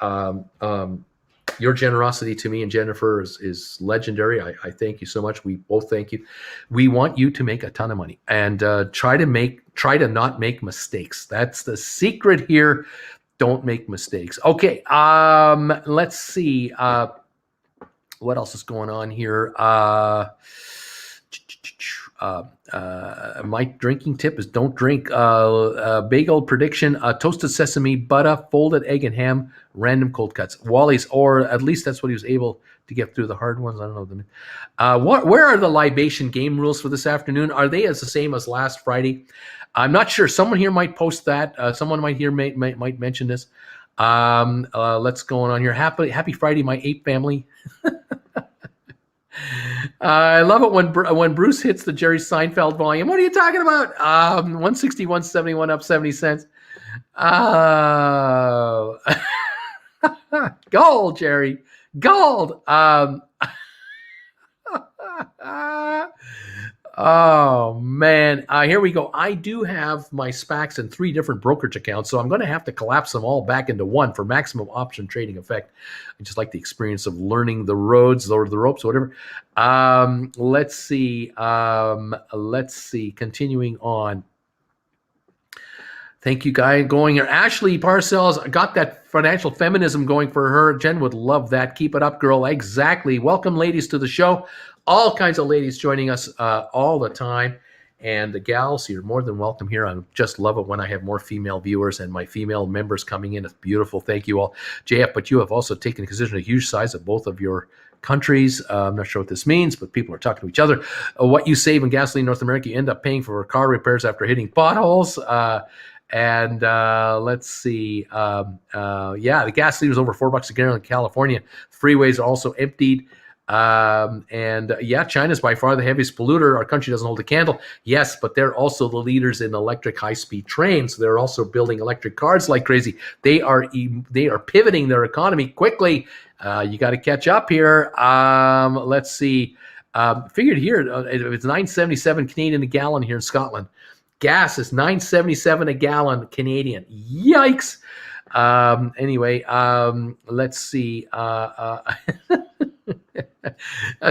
Your generosity to me and Jennifer is legendary. I thank you so much. We both thank you. We want you to make a ton of money and try to not make mistakes. That's the secret here. Don't make mistakes. Okay. Let's see. What else is going on here? My drinking tip is don't drink. Bagel prediction: toasted sesame, butter, folded egg and ham, random cold cuts. Wally's, or at least that's what he was able to get through the hard ones. I don't know. Where are the libation game rules for this afternoon? Are they as the same as last Friday? I'm not sure. Someone here might post that. Someone might mention this. Let's go on here. Happy Friday, my ape family. I love it when Bruce hits the Jerry Seinfeld volume. What are you talking about? 160, 171 up 70 cents. Gold, Jerry. Gold. Oh, man. Here we go. I do have my SPACs in 3 different brokerage accounts, so I'm going to have to collapse them all back into one for maximum option trading effect. I just like the experience of learning the roads or the ropes, whatever. Let's see. Continuing on. Thank you, guy. Going here. Ashley Parcells got that financial feminism going for her. Jen would love that. Keep it up, girl. Exactly. Welcome, ladies, to the show. All kinds of ladies joining us all the time. And the gals, you're more than welcome here. I just love it when I have more female viewers and my female members coming in. It's beautiful. Thank you all. JF, but you have also taken into consideration a huge size of both of your countries. I'm not sure what this means, but people are talking to each other. What you save in gasoline in North America, you end up paying for car repairs after hitting potholes. And let's see. The gasoline was over $4 a gallon in California. Freeways are also emptied. China's by far the heaviest polluter. Our country doesn't hold a candle. Yes, but they're also the leaders in electric high-speed trains. They're also building electric cars like crazy. They are pivoting their economy quickly. You got to catch up here. Let's see. Figured here, it's 9.77 Canadian a gallon here in Scotland. Gas is 9.77 a gallon Canadian. Yikes. Anyway, let's see.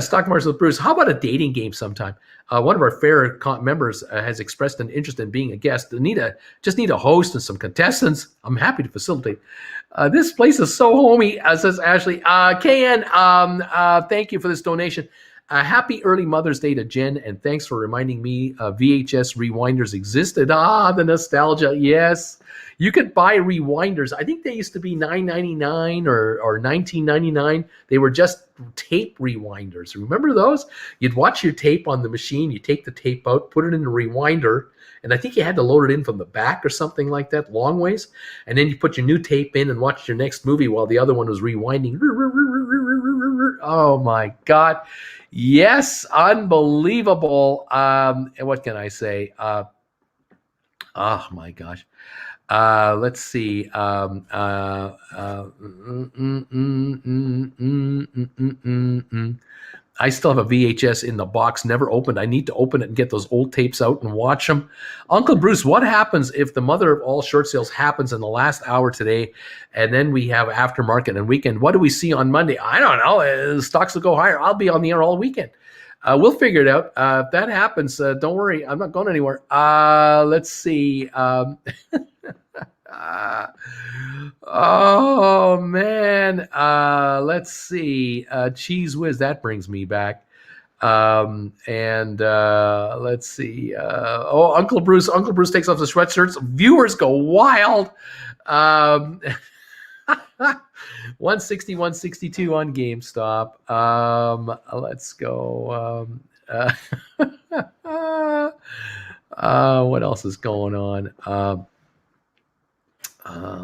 Stock market with Bruce. How about a dating game sometime? One of our fair members has expressed an interest in being a guest. Just need a host and some contestants. I'm happy to facilitate. This place is so homey, says Ashley. KN, thank you for this donation. Happy early Mother's Day to Jen, and thanks for reminding me VHS rewinders existed. The nostalgia. Yes. You could buy rewinders. I think they used to be $9.99 or $19.99. They were just tape rewinders. Remember those? You'd watch your tape on the machine. You take the tape out, put it in the rewinder, and I think you had to load it in from the back or something like that, long ways. And then you put your new tape in and watch your next movie while the other one was rewinding. Oh, my God. Yes, unbelievable. What can I say? Oh, my gosh. Let's see. I still have a VHS in the box, never opened. I need to open it and get those old tapes out and watch them. Uncle Bruce, what happens if the mother of all short sales happens in the last hour today, and then we have aftermarket and weekend? What do we see on Monday? I don't know. Stocks will go higher. I'll be on the air all weekend. We'll figure it out. If that happens, don't worry. I'm not going anywhere. Let's see. Oh, man. Let's see. Cheese Whiz, that brings me back. Let's see. Uncle Bruce takes off the sweatshirts. Viewers go wild. 160, 162 on GameStop. Let's go. What else is going on?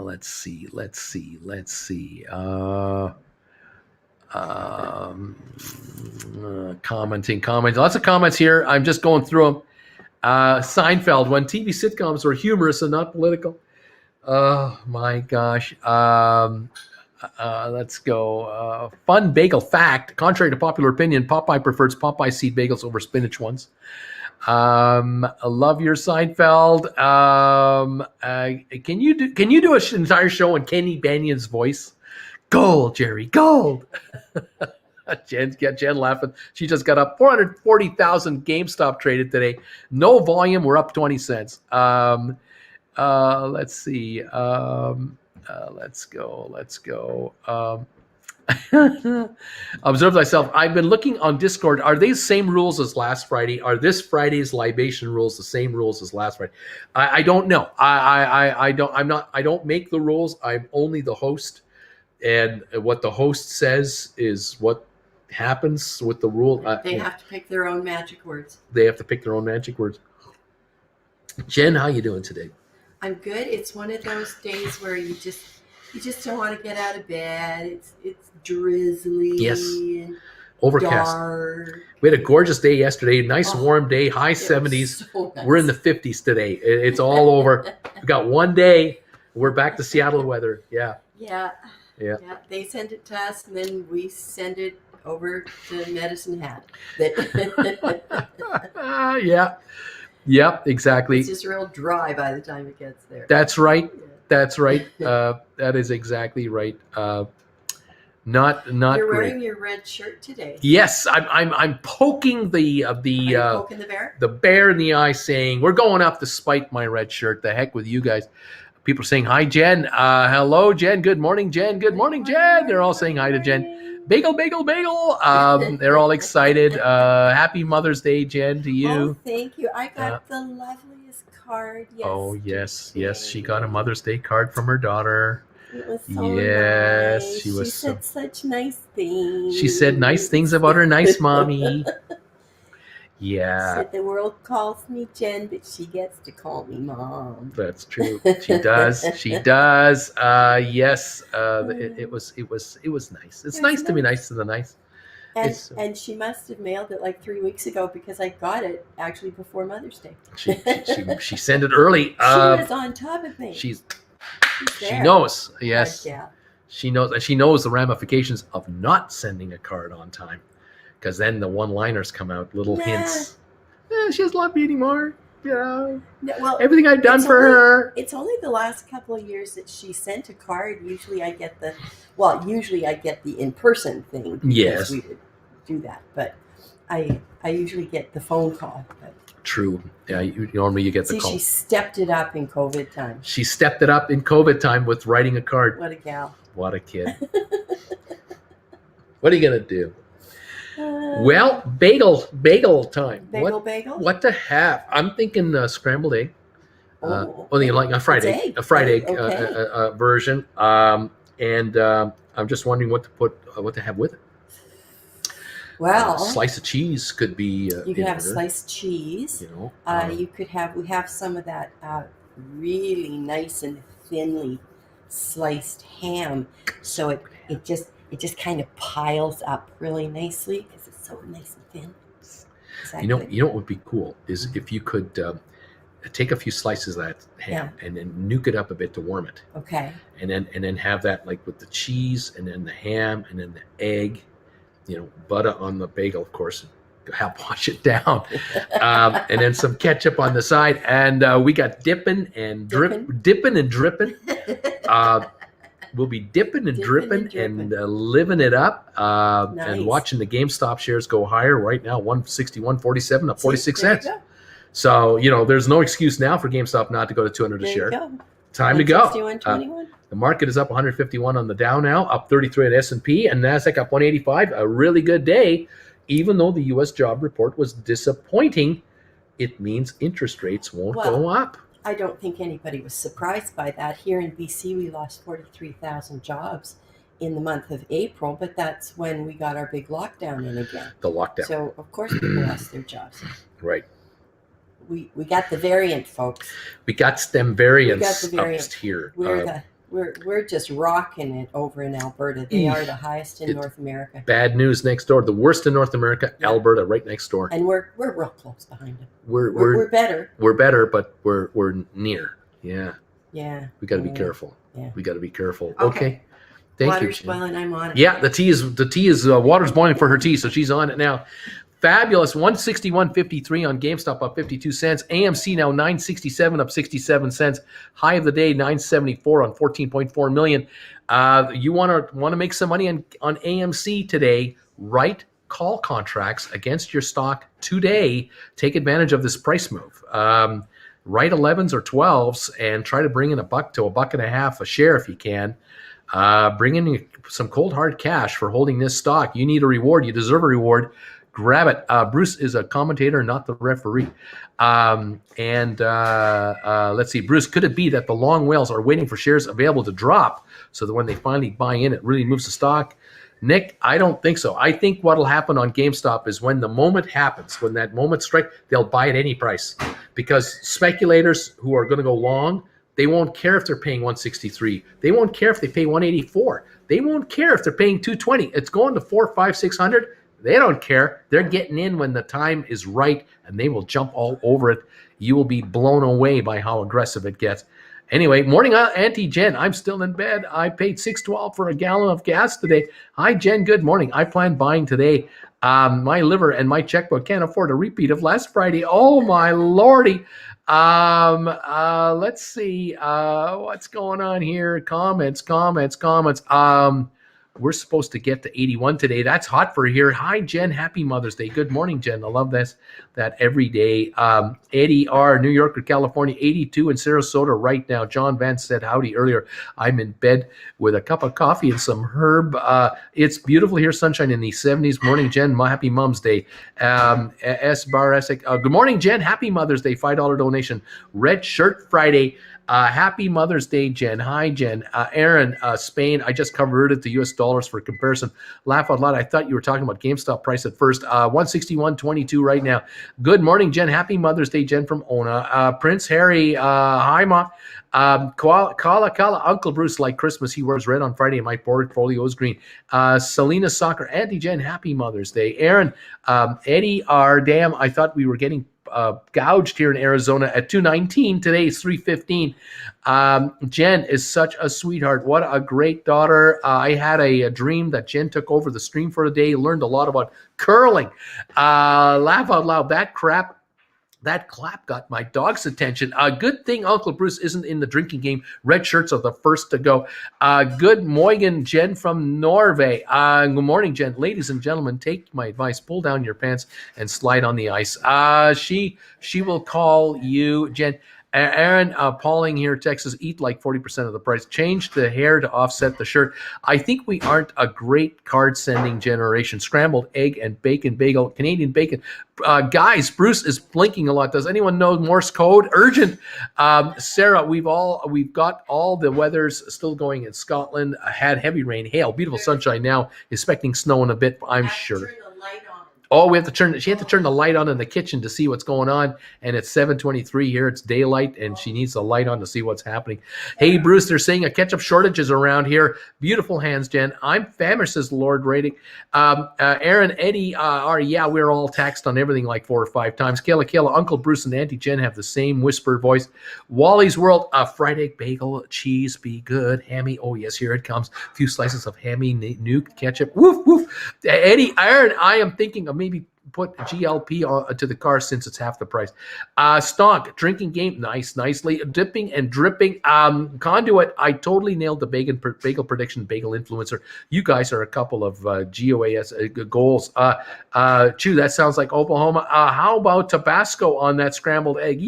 Let's see. Commenting. Lots of comments here. I'm just going through them. Seinfeld, when TV sitcoms were humorous and not political. Oh, my gosh. Let's go. Fun bagel fact. Contrary to popular opinion, Popeye prefers Popeye seed bagels over spinach ones. I love your Seinfeld. Can you do an entire show in Kenny Banyan's voice? Gold, Jerry, gold. Jen laughing. She just got up 440,000 GameStop traded today. No volume. We're up 20 cents. Let's see. Let's go. Observe thyself. I've been looking on Discord. Are these same rules as last Friday? Are this Friday's libation rules the same rules as last Friday? I don't know. I don't make the rules. I'm only the host, and what the host says is what happens with the rule. They have to pick their own magic words. They have to pick their own magic words. Jen, how you doing today? I'm good. It's one of those days where you just don't want to get out of bed. It's drizzly. Yes. And overcast. dark. We had a gorgeous day yesterday. Nice warm day, high 70s. So nice. We're in the 50s today. It's all over. We got one day. We're back to Seattle weather. Yeah. They send it to us, and then we send it over to Medicine Hat. Yeah. Yep, exactly. It's just real dry by the time it gets there. That's right. That's right. That is exactly right. Not You're great. wearing your red shirt today. Yes, I'm poking the poking the bear? The bear in the eye, saying we're going up to spite my red shirt. The heck with you guys. People are saying hi, Jen. Hello, Jen. Good morning, Jen. Good morning, Jen. They're all saying hi to Jen. Bagel, bagel, bagel. They're all excited. Happy Mother's Day, Jen, to you. Oh, thank you. I got the loveliest card yesterday. Oh, yes. She got a Mother's Day card from her daughter. It was so yes, nice. she said such nice things. She said nice things about her nice mommy. Yeah. She said the world calls me Jen, but she gets to call me Mom. That's true. She does. She does. Yes. It was nice. It's nice to be nice to the nice. And she must have mailed it like 3 weeks ago because I got it actually before Mother's Day. She sent it early. She was on top of me. She knows. Yes. Yeah. She knows. She knows the ramifications of not sending a card on time, because then the one-liners come out, little hints. She doesn't love me anymore. Yeah. No, well, everything I've done for her. It's only the last couple of years that she sent a card. Usually I get the in-person thing. Yes. We would do that, but I usually get the phone call. But true. Yeah. Normally you get the call. She stepped it up in COVID time. She stepped it up in COVID time with writing a card. What a gal. What a kid. What are you gonna do? Well, bagel time. Bagel? What to have? I'm thinking scrambled egg. Like a fried egg. A fried egg version. And I'm just wondering what to have with it. Well, a slice of cheese could be. You could have sliced cheese. You could have. We have some of that really nice and thinly sliced ham. So it just kind of piles up really nicely because it's so nice and thin. You know what would be cool is if you could take a few slices of that ham and then nuke it up a bit to warm it. Okay. And then have that like with the cheese and then the ham and then the egg, butter on the bagel, of course. Help wash it down, and then some ketchup on the side, and we got dipping and dripping. We'll be dipping and dripping and living it up, nice. And watching the GameStop shares go higher. Right now, 161.47, up 46 cents. So there's no excuse now for GameStop not to go to 200 a share. Time to go. 161.21. The market is up 151 on the Dow now, up 33 at S&P, and Nasdaq up 185. A really good day. Even though the U.S. job report was disappointing, it means interest rates won't go up. I don't think anybody was surprised by that. Here in BC, we lost 43,000 jobs in the month of April, but that's when we got our big lockdown in again. The lockdown. So, of course, people lost their jobs. Right. We got the variant, folks. We got them variants up here. We're just rocking it over in Alberta. They are the highest in North America. Bad news next door. The worst in North America, Alberta, right next door. And we're real close behind them. We're better. We're better, but we're near. Yeah. Yeah. We got to be careful. Yeah. We got to be careful. Okay. Thank Water's you, Jen. boiling. I'm on it. Yeah, the tea is water's boiling for her tea, so she's on it now. Fabulous. 161.53 on GameStop, up 52 cents. AMC now 967, up 67 cents. High of the day 974 on 14.4 million. You want to make some money on AMC today? Write call contracts against your stock today. Take advantage of this price move. Write 11s or 12s and try to bring in $1 to $1.50 a share if you can. Bring in some cold hard cash for holding this stock. You need a reward. You deserve a reward. Grab it. Bruce is a commentator, not the referee. Let's see. Bruce, could it be that the long whales are waiting for shares available to drop so that when they finally buy in, it really moves the stock? Nick, I don't think so. I think what will happen on GameStop is when the moment happens, when that moment strikes, they'll buy at any price. Because speculators who are going to go long, they won't care if they're paying 163. They won't care if they pay 184. They won't care if they're paying 220. It's going to 400, 500, 600. They don't care. They're getting in when the time is right, and they will jump all over it. You will be blown away by how aggressive it gets. Anyway, morning, Auntie Jen. I'm still in bed. I paid $6.12 for a gallon of gas today. Hi, Jen. Good morning. I plan buying today. My liver and my checkbook can't afford a repeat of last Friday. Oh, my Lordy. Let's see. What's going on here? Comments. We're supposed to get to 81 today. That's hot for here. Hi, Jen. Happy Mother's Day. Good morning, Jen. I love that every day. Eddie R., New York or California, 82 in Sarasota right now. John Vance said howdy earlier. I'm in bed with a cup of coffee and some herb. It's beautiful here, sunshine in the 70s. Morning, Jen. Happy Mom's Day. S. Bar Essex. Good morning, Jen. Happy Mother's Day. $5 donation. Red Shirt Friday. Happy Mother's Day, Jen. Hi, Jen. Aaron, Spain. I just converted to US dollars for comparison. Laugh out loud. I thought you were talking about GameStop price at first. 161.22 right now. Good morning, Jen. Happy Mother's Day, Jen from Ona. Prince Harry. Hi, Ma. Kala. Uncle Bruce like Christmas. He wears red on Friday and my portfolio is green. Selena Soccer. Auntie Jen. Happy Mother's Day. Aaron. Eddie R. Damn, I thought we were getting gouged here in Arizona at 219. Today is 315. Jen is such a sweetheart. What a great daughter. I had a dream that Jen took over the stream for a day, learned a lot about curling. Laugh out loud. That clap got my dog's attention. Good thing Uncle Bruce isn't in the drinking game. Red shirts are the first to go. Good morning, Jen from Norway. Good morning, Jen. Ladies and gentlemen, take my advice. Pull down your pants and slide on the ice. She will call you, Jen. Aaron Pauling here, Texas, eat like 40% of the price. Change the hair to offset the shirt. I think we aren't a great card sending generation. Scrambled egg and bacon bagel, Canadian bacon. Guys, Bruce is blinking a lot. Does anyone know Morse code? Urgent. Sarah, we've got all the weathers still going in Scotland. Had heavy rain, hail, beautiful sunshine now. Expecting snow in a bit, I'm sure. Oh, she had to turn the light on in the kitchen to see what's going on. And it's 7:23 here. It's daylight, and she needs the light on to see what's happening. Hey, Bruce, they're saying a ketchup shortage is around here. Beautiful hands, Jen. I'm famished, says Lord Rating. Aaron, Eddie, we're all taxed on everything like 4 or 5 times. Kayla, Uncle Bruce and Auntie Jen have the same whisper voice. Wally's World, fried egg bagel, cheese, be good. Hammy, oh yes, here it comes. A few slices of hammy, nuke, ketchup. Woof, woof. Eddie, Aaron, I am thinking of maybe put GLP to the car since it's half the price. Stonk, drinking game, nicely. Dipping and dripping. Conduit, I totally nailed the bagel prediction, bagel influencer. You guys are a couple of GOAS goals. Chew, that sounds like Oklahoma. How about Tabasco on that scrambled egg?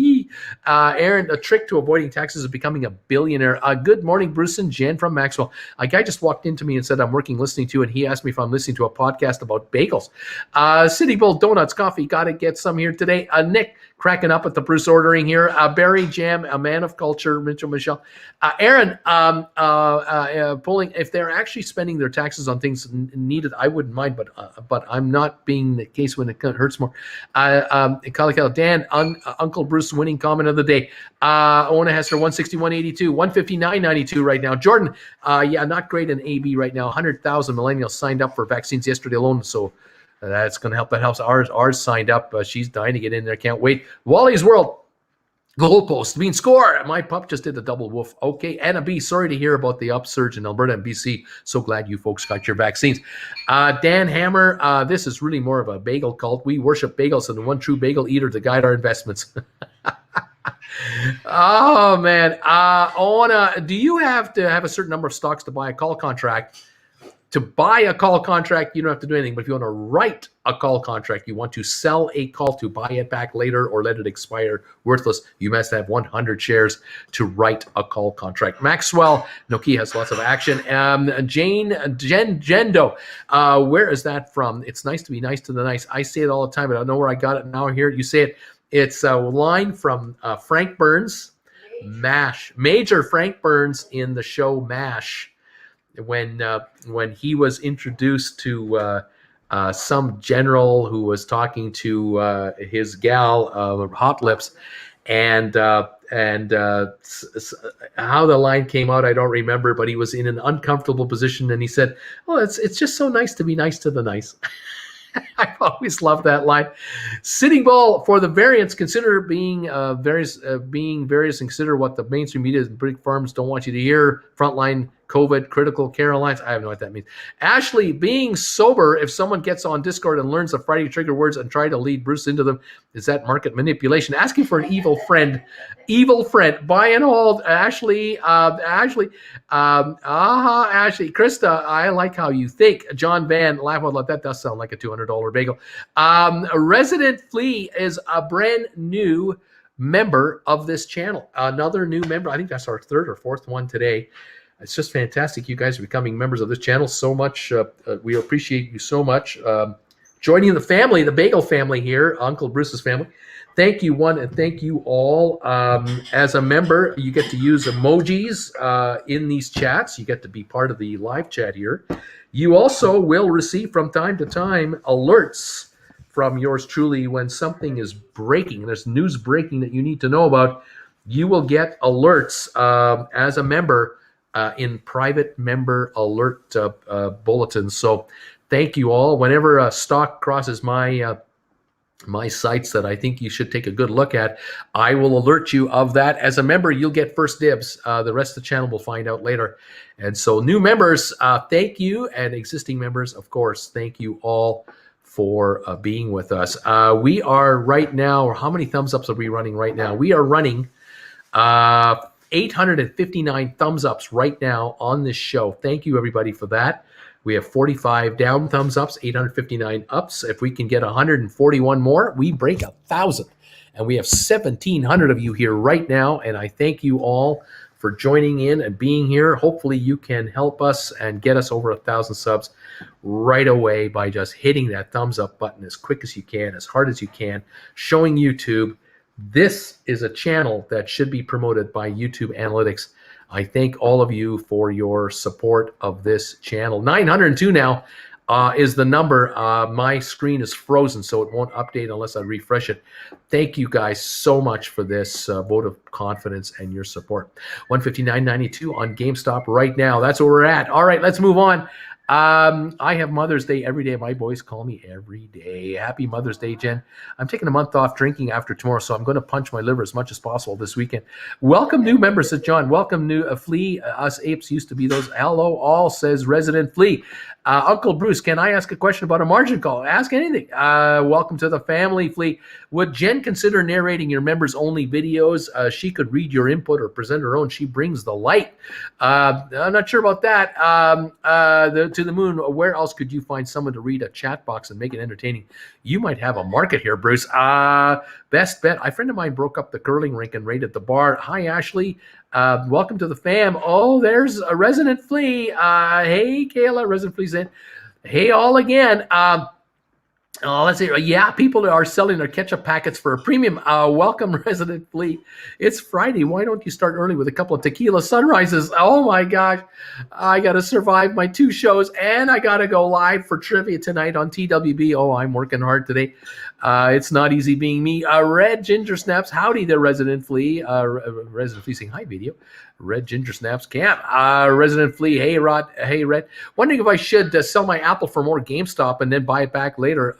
Aaron, a trick to avoiding taxes is becoming a billionaire. Good morning, Bruce and Jen from Maxwell. A guy just walked into me and said, I'm listening to you, and he asked me if I'm listening to a podcast about bagels. City Bowl Donuts, coffee, got to get some here today. Nick, cracking up at the Bruce ordering here. Barry Jam, a man of culture. Michelle. Aaron, pulling, if they're actually spending their taxes on things needed, I wouldn't mind, but I'm not being the case when it hurts more. Dan, Uncle Bruce winning comment of the day. Ona Hester, 161.82, 159.92 right now. Jordan, not great in AB right now. 100,000 millennials signed up for vaccines yesterday alone, so that's going to help. That helps. Ours signed up. She's dying to get in there. Can't wait. Wally's World. Goalpost being score. My pup just did the double woof. Okay. Anna B, sorry to hear about the upsurge in Alberta and BC. So glad you folks got your vaccines. Dan Hammer, this is really more of a bagel cult. We worship bagels and the one true bagel eater to guide our investments. Oh, man. Ona, do you have to have a certain number of stocks to buy a call contract? To buy a call contract, you don't have to do anything. But if you want to write a call contract, you want to sell a call to buy it back later or let it expire worthless, you must have 100 shares to write a call contract. Maxwell, Nokia has lots of action. Jendo, where is that from? It's nice to be nice to the nice. I say it all the time, but I don't know where I got it now. Here, you say it. It's a line from Frank Burns, MASH. Major Frank Burns in the show MASH. When he was introduced to some general who was talking to his gal, Hot Lips, and how the line came out, I don't remember, but he was in an uncomfortable position, and he said, "Oh, it's just so nice to be nice to the nice." I've always loved that line. Sitting Bull, for the variants, consider being various and consider what the mainstream media and big firms don't want you to hear. Frontline COVID, critical care alliance. I have no idea what that means. Ashley, being sober, if someone gets on Discord and learns the Friday trigger words and try to lead Bruce into them, is that market manipulation? Asking for an evil friend. Evil friend. Buy and hold. Ashley. Ashley. Krista, I like how you think. John Van, laugh out loud. That does sound like a $200 bagel. Resident Flea is a brand new member of this channel. Another new member. I think that's our third or fourth one today. It's just fantastic. You guys are becoming members of this channel so much. We appreciate you so much. Joining the family, the bagel family here, Uncle Bruce's family. Thank you, one, and thank you all. As a member, you get to use emojis in these chats. You get to be part of the live chat here. You also will receive from time to time alerts from yours truly when something is breaking. There's news breaking that you need to know about. You will get alerts as a member in private member alert bulletins. So thank you all. Whenever a stock crosses my sites that I think you should take a good look at, I will alert you of that. As a member, you'll get first dibs. The rest of the channel will find out later. And so new members, thank you. And existing members, of course, thank you all for being with us. We are right now, or how many thumbs ups are we running right now? We are running 859 thumbs ups right now on this show. Thank you, everybody, for that. We have 45 down thumbs ups, 859 ups. If we can get 141 more, we break 1,000. And we have 1,700 of you here right now. And I thank you all for joining in and being here. Hopefully you can help us and get us over 1,000 subs right away by just hitting that thumbs up button as quick as you can, as hard as you can, showing YouTube this is a channel that should be promoted by YouTube Analytics. I thank all of you for your support of this channel. 902 now is the number. My screen is frozen, so it won't update unless I refresh it. Thank you guys so much for this vote of confidence and your support. 159.92 on GameStop right now. That's where we're at. All right, let's move on. I have Mother's Day every day. My boys call me every day. Happy Mother's Day, Jen. I'm taking a month off drinking after tomorrow, so I'm going to punch my liver as much as possible this weekend. Welcome new members, says John. Welcome new Flea. Us apes used to be those. Hello all, says Resident Flea. Uncle Bruce, can I ask a question about a margin call? Ask anything. Welcome to the family, Flea. Would Jen consider narrating your members only videos? She could read your input or present her own. She brings the light. I'm not sure about that. To the moon, where else could you find someone to read a chat box and make it entertaining? You might have a market here, Bruce. Best bet. A friend of mine broke up the curling rink and raided the bar. Hi, Ashley. Welcome to the fam. Oh, there's a Resident Flea. Hey, Kayla. Resident Flea's in. Hey, all again. Let's see. Yeah, people are selling their ketchup packets for a premium. Welcome, Resident Flea. It's Friday. Why don't you start early with a couple of tequila sunrises? Oh, my gosh. I got to survive my 2 shows, and I got to go live for trivia tonight on TWB. Oh, I'm working hard today. It's not easy being me. Red Ginger Snaps. Howdy there, Resident Flea. Resident Flea saying hi, video. Red Ginger Snaps Camp. Resident Flea. Hey, Rod. Hey, Red. Wondering if I should sell my Apple for more GameStop and then buy it back later.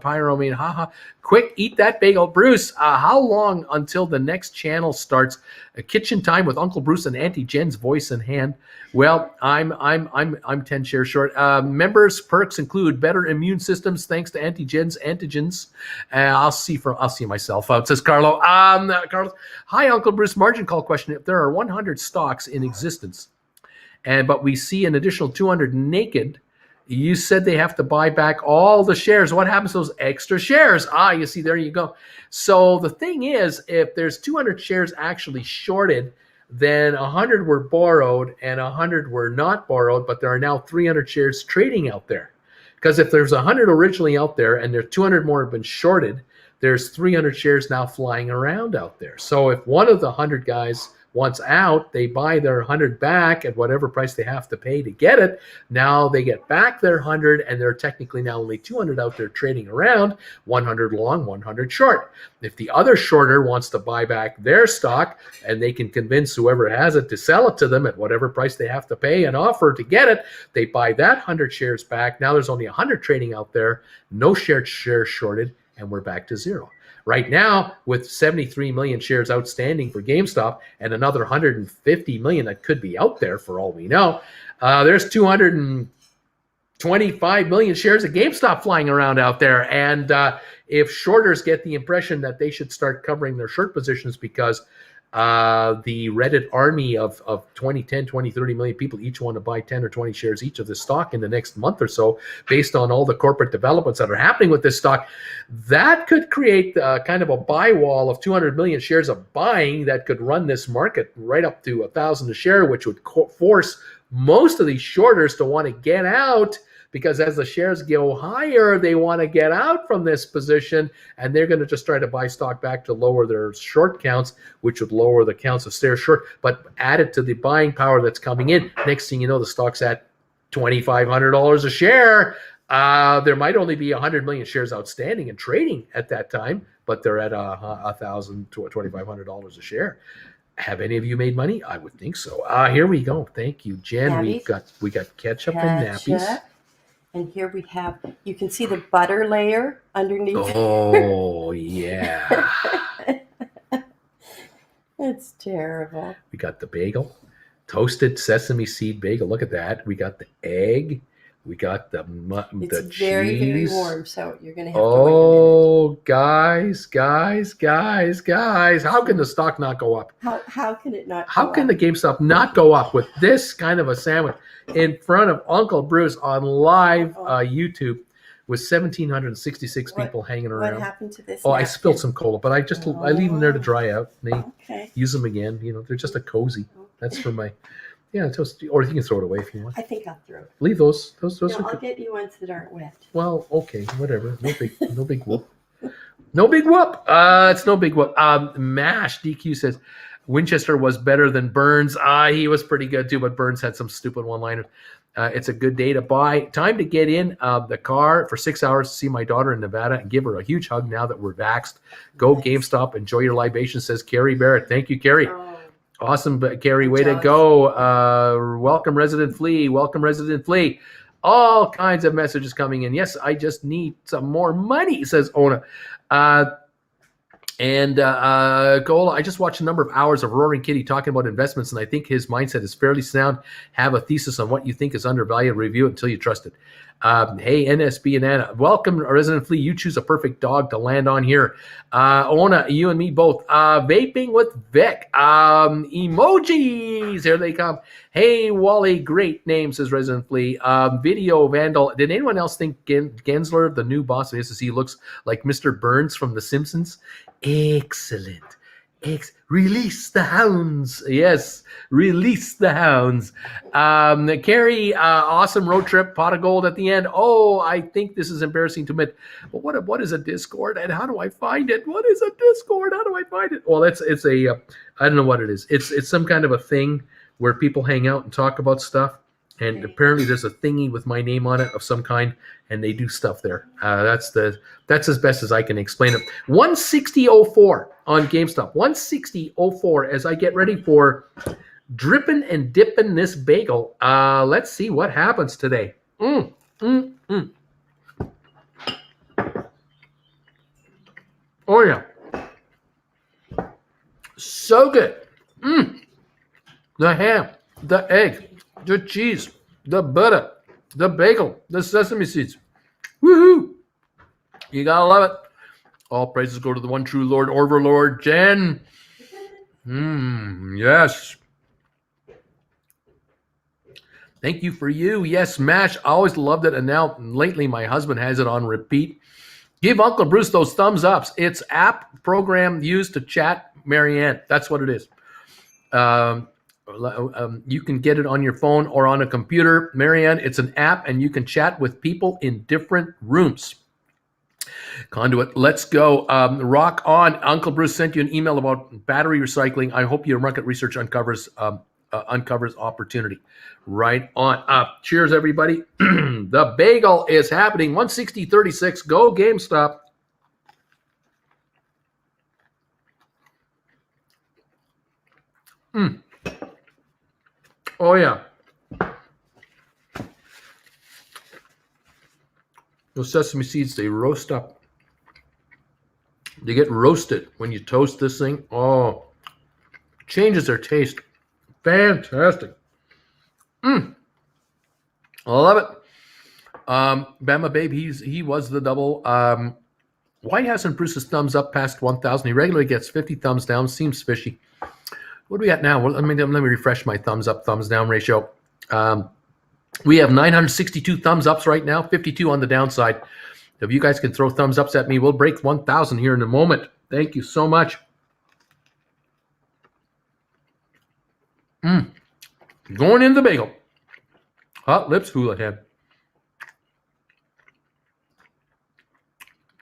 Pyromine, haha. Quick, eat that bagel. Bruce, how long until the next channel starts? Kitchen time with Uncle Bruce and Auntie Jen's voice in hand. Well, I'm 10 shares short. Members perks include better immune systems thanks to Auntie Jen's antigens. I'll see myself out, says Carlo. Carlos, hi Uncle Bruce. Margin call question: if there are 100 stocks in existence, but we see an additional 200 naked, you said they have to buy back all the shares. What happens to those extra shares? You see, there you go. So the thing is, if there's 200 shares actually shorted, then 100 were borrowed and 100 were not borrowed, but there are now 300 shares trading out there. Because if there's 100 originally out there and there's 200 more have been shorted, there's 300 shares now flying around out there. So if one of the 100 guys wants out, they buy their 100 back at whatever price they have to pay to get it. Now they get back their 100, and there are technically now only 200 out there trading around, 100 long, 100 short. If the other shorter wants to buy back their stock, and they can convince whoever has it to sell it to them at whatever price they have to pay and offer to get it, they buy that 100 shares back. Now there's only 100 trading out there, no shares shorted, and we're back to zero. Right now, with 73 million shares outstanding for GameStop and another 150 million that could be out there for all we know, there's 225 million shares of GameStop flying around out there. And if shorters get the impression that they should start covering their short positions because the Reddit army of 20, 10, 20, 30 million people each want to buy 10 or 20 shares each of the stock in the next month or so, based on all the corporate developments that are happening with this stock, that could create kind of a buy wall of 200 million shares of buying that could run this market right up to 1,000 a share, which would force most of these shorters to want to get out, because as the shares go higher, they want to get out from this position, and they're going to just try to buy stock back to lower their short counts, which would lower the counts of shares short, but add it to the buying power that's coming in. Next thing you know, the stock's at $2,500 a share. There might only be 100 million shares outstanding and trading at that time, but they're at $1,000 to $2,500 a share. Have any of you made money? I would think so. Here we go. Thank you, Jen. Nappies. We got ketchup and nappies. And here we have, you can see the butter layer underneath. Oh, yeah. It's terrible. We got the bagel, toasted sesame seed bagel. Look at that. We got the egg. We got the cheese. It's very, very warm, so you're going to have to wait a minute. Oh, guys. How can the stock not go up? How can it not go How can up? the GameStop not go up with this kind of a sandwich in front of Uncle Bruce on live YouTube with 1,766 people hanging around? What happened to this? I spilled some cola, but I leave them there to dry out. And Okay. use them again. They're just a cozy. Okay. That's for my... Yeah, toast, or you can throw it away if you want. I think I'll throw it. Leave those. Those No, are I'll good. get you ones that aren't wet. Well, okay, whatever. No big whoop. No big whoop. It's no big whoop. Mash DQ says Winchester was better than Burns. He was pretty good too, but Burns had some stupid one-liners. It's a good day to buy. Time to get in the car for 6 hours to see my daughter in Nevada and give her a huge hug now that we're vaxxed. Go GameStop. Enjoy your libation, says Carrie Barrett. Thank you, Carrie. Awesome, Carrie. Way to go. Welcome, Resident Flea. All kinds of messages coming in. Yes, I just need some more money, says Ona. Gola, I just watched a number of hours of Roaring Kitty talking about investments, and I think his mindset is fairly sound. Have a thesis on what you think is undervalued. Review it until you trust it. Hey, NSB and Anna, welcome, Resident Flea. You choose a perfect dog to land on here. Ona, you and me both. Vaping with Vic. Emojis, here they come. Hey, Wally, great name, says Resident Flea. Video Vandal. Did anyone else think Gensler, the new boss of SSE, looks like Mr. Burns from The Simpsons? Excellent. Release the hounds. Yes, release the hounds. Carrie, awesome road trip, pot of gold at the end. Oh, I think this is embarrassing to admit, but what is a Discord and how do I find it? What is a Discord? How do I find it? Well, it's a I don't know what it is. It's some kind of a thing where people hang out and talk about stuff. And apparently there's a thingy with my name on it of some kind, and they do stuff there. That's as best as I can explain it. 160.04 on GameStop. 160.04 as I get ready for dripping and dipping this bagel. Let's see what happens today. Oh, yeah. So good. The ham, the egg, the cheese, the butter, the bagel, the sesame seeds. Woohoo! You gotta love it. All praises go to the one true Lord, Overlord, Jen. Yes. Thank you for you. Yes, MASH. I always loved it. And now lately my husband has it on repeat. Give Uncle Bruce those thumbs ups. It's app program used to chat Marianne. That's what it is. You can get it on your phone or on a computer. Marianne, it's an app and you can chat with people in different rooms. Conduit, let's go. Rock on. Uncle Bruce sent you an email about battery recycling. I hope your market research uncovers opportunity. Right on. Cheers, everybody. The bagel is happening. 160.36. Go GameStop. Oh, yeah. Those sesame seeds, they roast up. They get roasted when you toast this thing. Oh, changes their taste. Fantastic. I love it. Bama Babe, he was the double. Why hasn't Bruce's thumbs up past 1,000? He regularly gets 50 thumbs down. Seems fishy. What do we got now? Well, let me refresh my thumbs up, thumbs down ratio. We have 962 thumbs ups right now, 52 on the downside. If you guys can throw thumbs ups at me, we'll break 1,000 here in a moment. Thank you so much. Going in the bagel. Hot lips houlihan.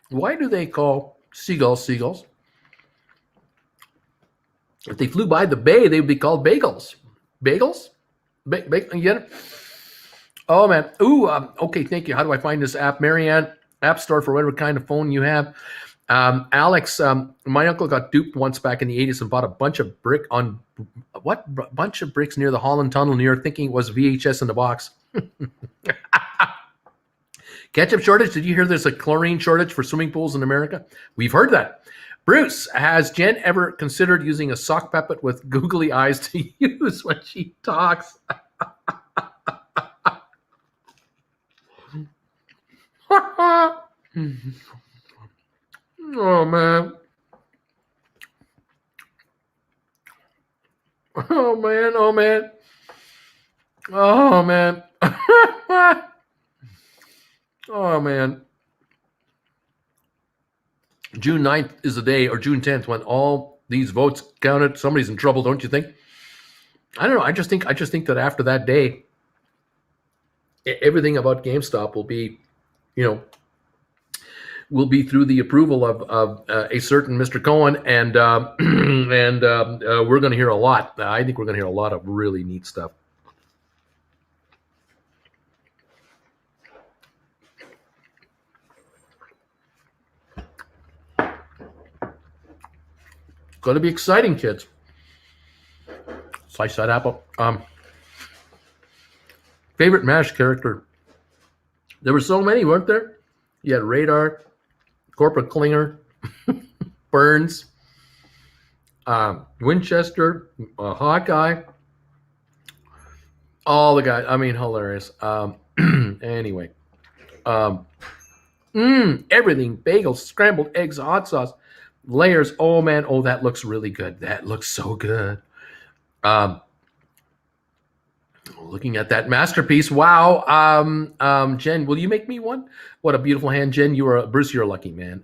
Why do they call seagulls seagulls? If they flew by the bay, they would be called bagels. Bagels? You get it? Oh, man. Ooh, okay, thank you. How do I find this app? Marianne, App Store for whatever kind of phone you have. Alex, my uncle got duped once back in the 80s and bought a bunch of bricks near the Holland Tunnel, New York, thinking it was VHS in the box. Ketchup shortage? Did you hear there's a chlorine shortage for swimming pools in America? We've heard that. Bruce, has Jen ever considered using a sock puppet with googly eyes to use when she talks? Oh, man. Oh, man. Oh, man. Oh, man. Oh, man. June 9th is the day, or June 10th, when all these votes counted. Somebody's in trouble, don't you think? I don't know. I just think that after that day, everything about GameStop will be, will be through the approval of a certain Mr. Cohen, and we're going to hear a lot. I think we're going to hear a lot of really neat stuff. Going to be exciting, kids. Slice that apple. Favorite MASH character? There were so many, weren't there? You had Radar, Corporal Klinger, Burns, Winchester, Hawkeye. All the guys. I mean, hilarious. Anyway. Everything. Bagels, scrambled eggs, hot sauce. Layers. Oh, man. Oh, that looks really good. That looks so good. Looking at that masterpiece. Wow. Jen, will you make me one? What a beautiful hand, Jen. Bruce, you're a lucky man.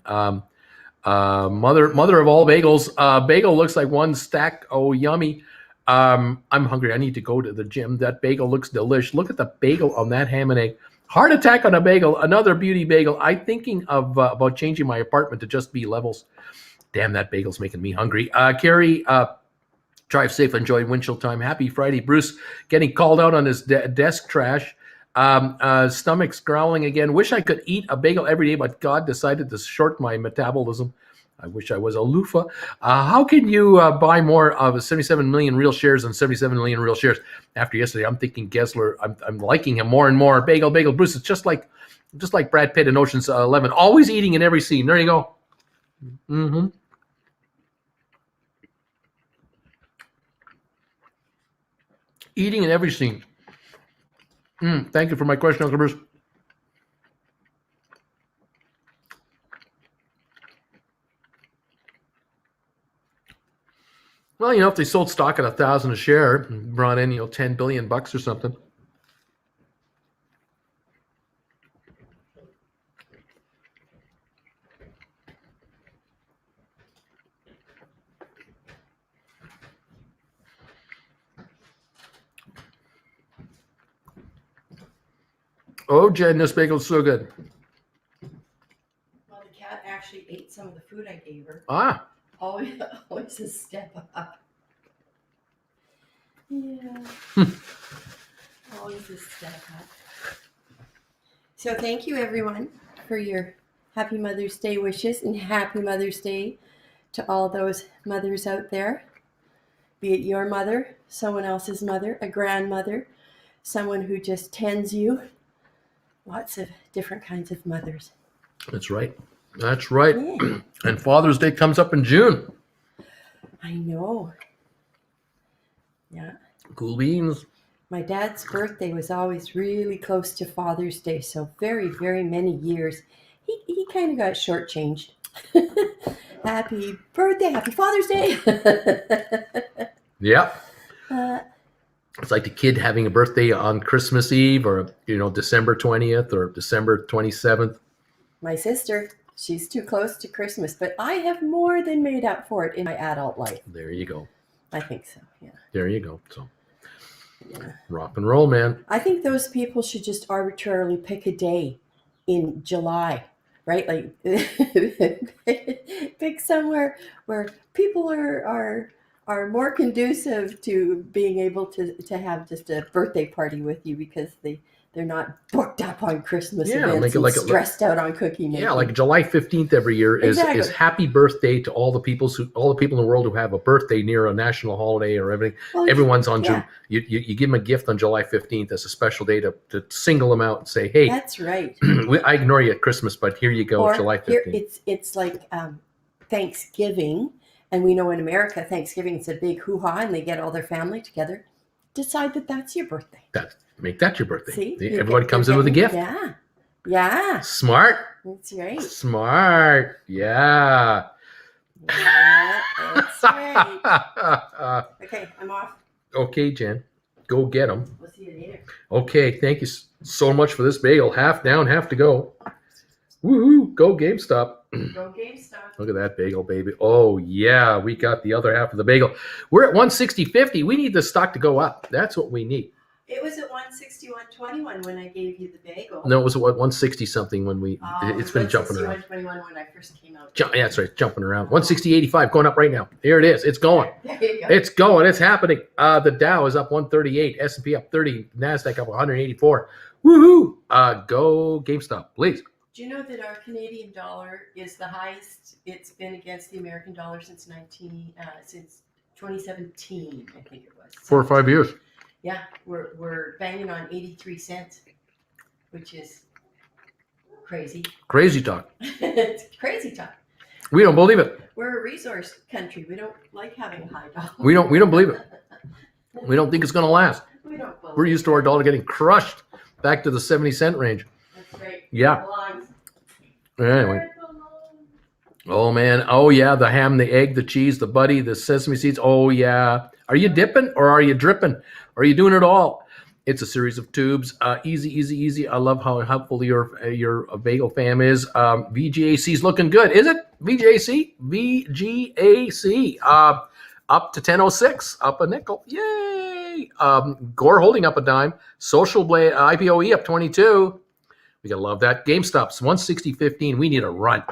Mother of all bagels. Bagel looks like one stack. Oh, yummy. I'm hungry. I need to go to the gym. That bagel looks delish. Look at the bagel on that ham and egg. Heart attack on a bagel. Another beauty bagel. I'm thinking of about changing my apartment to just be levels. Damn, that bagel's making me hungry. Carrie, drive safe. Enjoy windshield time. Happy Friday. Bruce getting called out on his desk trash. Stomach's growling again. Wish I could eat a bagel every day, but God decided to short my metabolism. I wish I was a loofah. How can you buy more of 77 million real shares than 77 million real shares? After yesterday, I'm thinking Gessler. I'm liking him more and more. Bagel. Bruce, it's just like Brad Pitt in Ocean's 11, always eating in every scene. There you go. Mm-hmm. Eating in every scene. Thank you for my question, Uncle Bruce. Well, if they sold stock at $1,000 a share, brought in, $10 billion or something. Oh, Jen, this bagel's so good. Well, the cat actually ate some of the food I gave her. Ah. Always a step up. Yeah. Always a step up. So thank you, everyone, for your Happy Mother's Day wishes, and Happy Mother's Day to all those mothers out there, be it your mother, someone else's mother, a grandmother, someone who just tends you. Lots of different kinds of mothers. That's right. That's right. Yeah. And Father's Day comes up in June. I know. Yeah. Cool beans. My dad's birthday was always really close to Father's Day, so very, very many years. He kind of got shortchanged. Happy birthday, happy Father's Day. Yeah. It's like the kid having a birthday on Christmas Eve or, December 20th or December 27th. My sister, she's too close to Christmas, but I have more than made up for it in my adult life. There you go. I think so, yeah. There you go. So, yeah. Rock and roll, man. I think those people should just arbitrarily pick a day in July, right? Like pick somewhere where people are more conducive to being able to have just a birthday party with you because they're not booked up on Christmas events make it like stressed out on cookie making. Yeah, like July 15th every year is happy birthday to all the people in the world who have a birthday near a national holiday or everything. Well, everyone's on June. You give them a gift on July 15th as a special day to single them out and say, hey, that's right. I ignore you at Christmas, but here you go, July 15th. Here, it's like Thanksgiving. And we know in America, Thanksgiving is a big hoo-ha, and they get all their family together. Decide that that's your birthday. Make that your birthday. See? Everybody comes in with a gift. Yeah. Yeah. Smart. That's right. Smart. Yeah. Yeah, that's right. Okay, I'm off. Okay, Jen. Go get them. We'll see you later. Okay, thank you so much for this bagel. Half down, half to go. Woohoo! Go GameStop. Go GameStop. Look at that bagel, baby. Oh, yeah. We got the other half of the bagel. We're at 160.50. We need the stock to go up. That's what we need. It was at 161.21 when I gave you the bagel. No, it was at 160 something when we. It's been jumping around. 161.21 when I first came out. Yeah, that's right. Jumping around. 160.85 going up right now. There it is. It's going. There you go. It's going. It's happening. The Dow is up 138. S&P up 30. NASDAQ up 184. Woohoo! Go GameStop, please. Do you know that our Canadian dollar is the highest it's been against the American dollar since 2017? I think it was 4 or 5 years. Yeah, we're banging on 83 cents, which is crazy. Crazy talk. It's crazy talk. We don't believe it. We're a resource country. We don't like having a high dollar. We don't believe it. We don't think it's going to last. We don't believe We're used to our dollar getting crushed back to the 70-cent range. That's right. Yeah. Anyway. Oh, man. Oh, yeah. The ham, the egg, the cheese, the buddy, the sesame seeds. Oh, yeah. Are you dipping or are you dripping? Are you doing it all? It's a series of tubes. Easy, easy, easy. I love how helpful your bagel fam is. VGAC is looking good. Is it? VGAC? VGAC. Up to 10.06. Up a nickel. Yay. Gore holding up a dime. Social Blade IPOE up 22. We gotta love that. GameStop's 160.15. We need a run.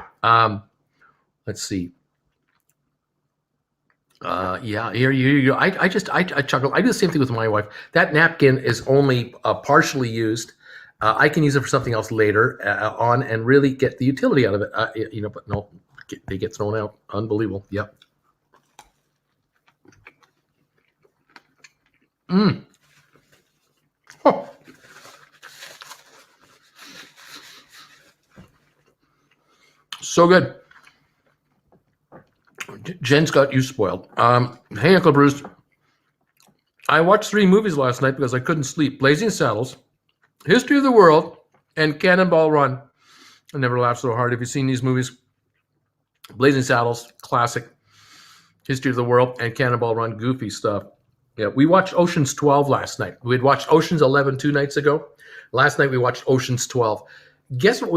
Let's see. Yeah, here you go. I chuckle. I do the same thing with my wife. That napkin is only partially used. I can use it for something else later on and really get the utility out of it. But no, they get thrown out. Unbelievable. Yep. Oh. So good. Jen's got you spoiled. Hey, Uncle Bruce. I watched 3 movies last night because I couldn't sleep. Blazing Saddles, History of the World, and Cannonball Run. I never laughed so hard. Have you seen these movies? Blazing Saddles, classic. History of the World, and Cannonball Run, goofy stuff. Yeah, we watched Ocean's 12 last night. We had watched Ocean's 11 2 nights ago. Last night we watched Ocean's 12. Guess what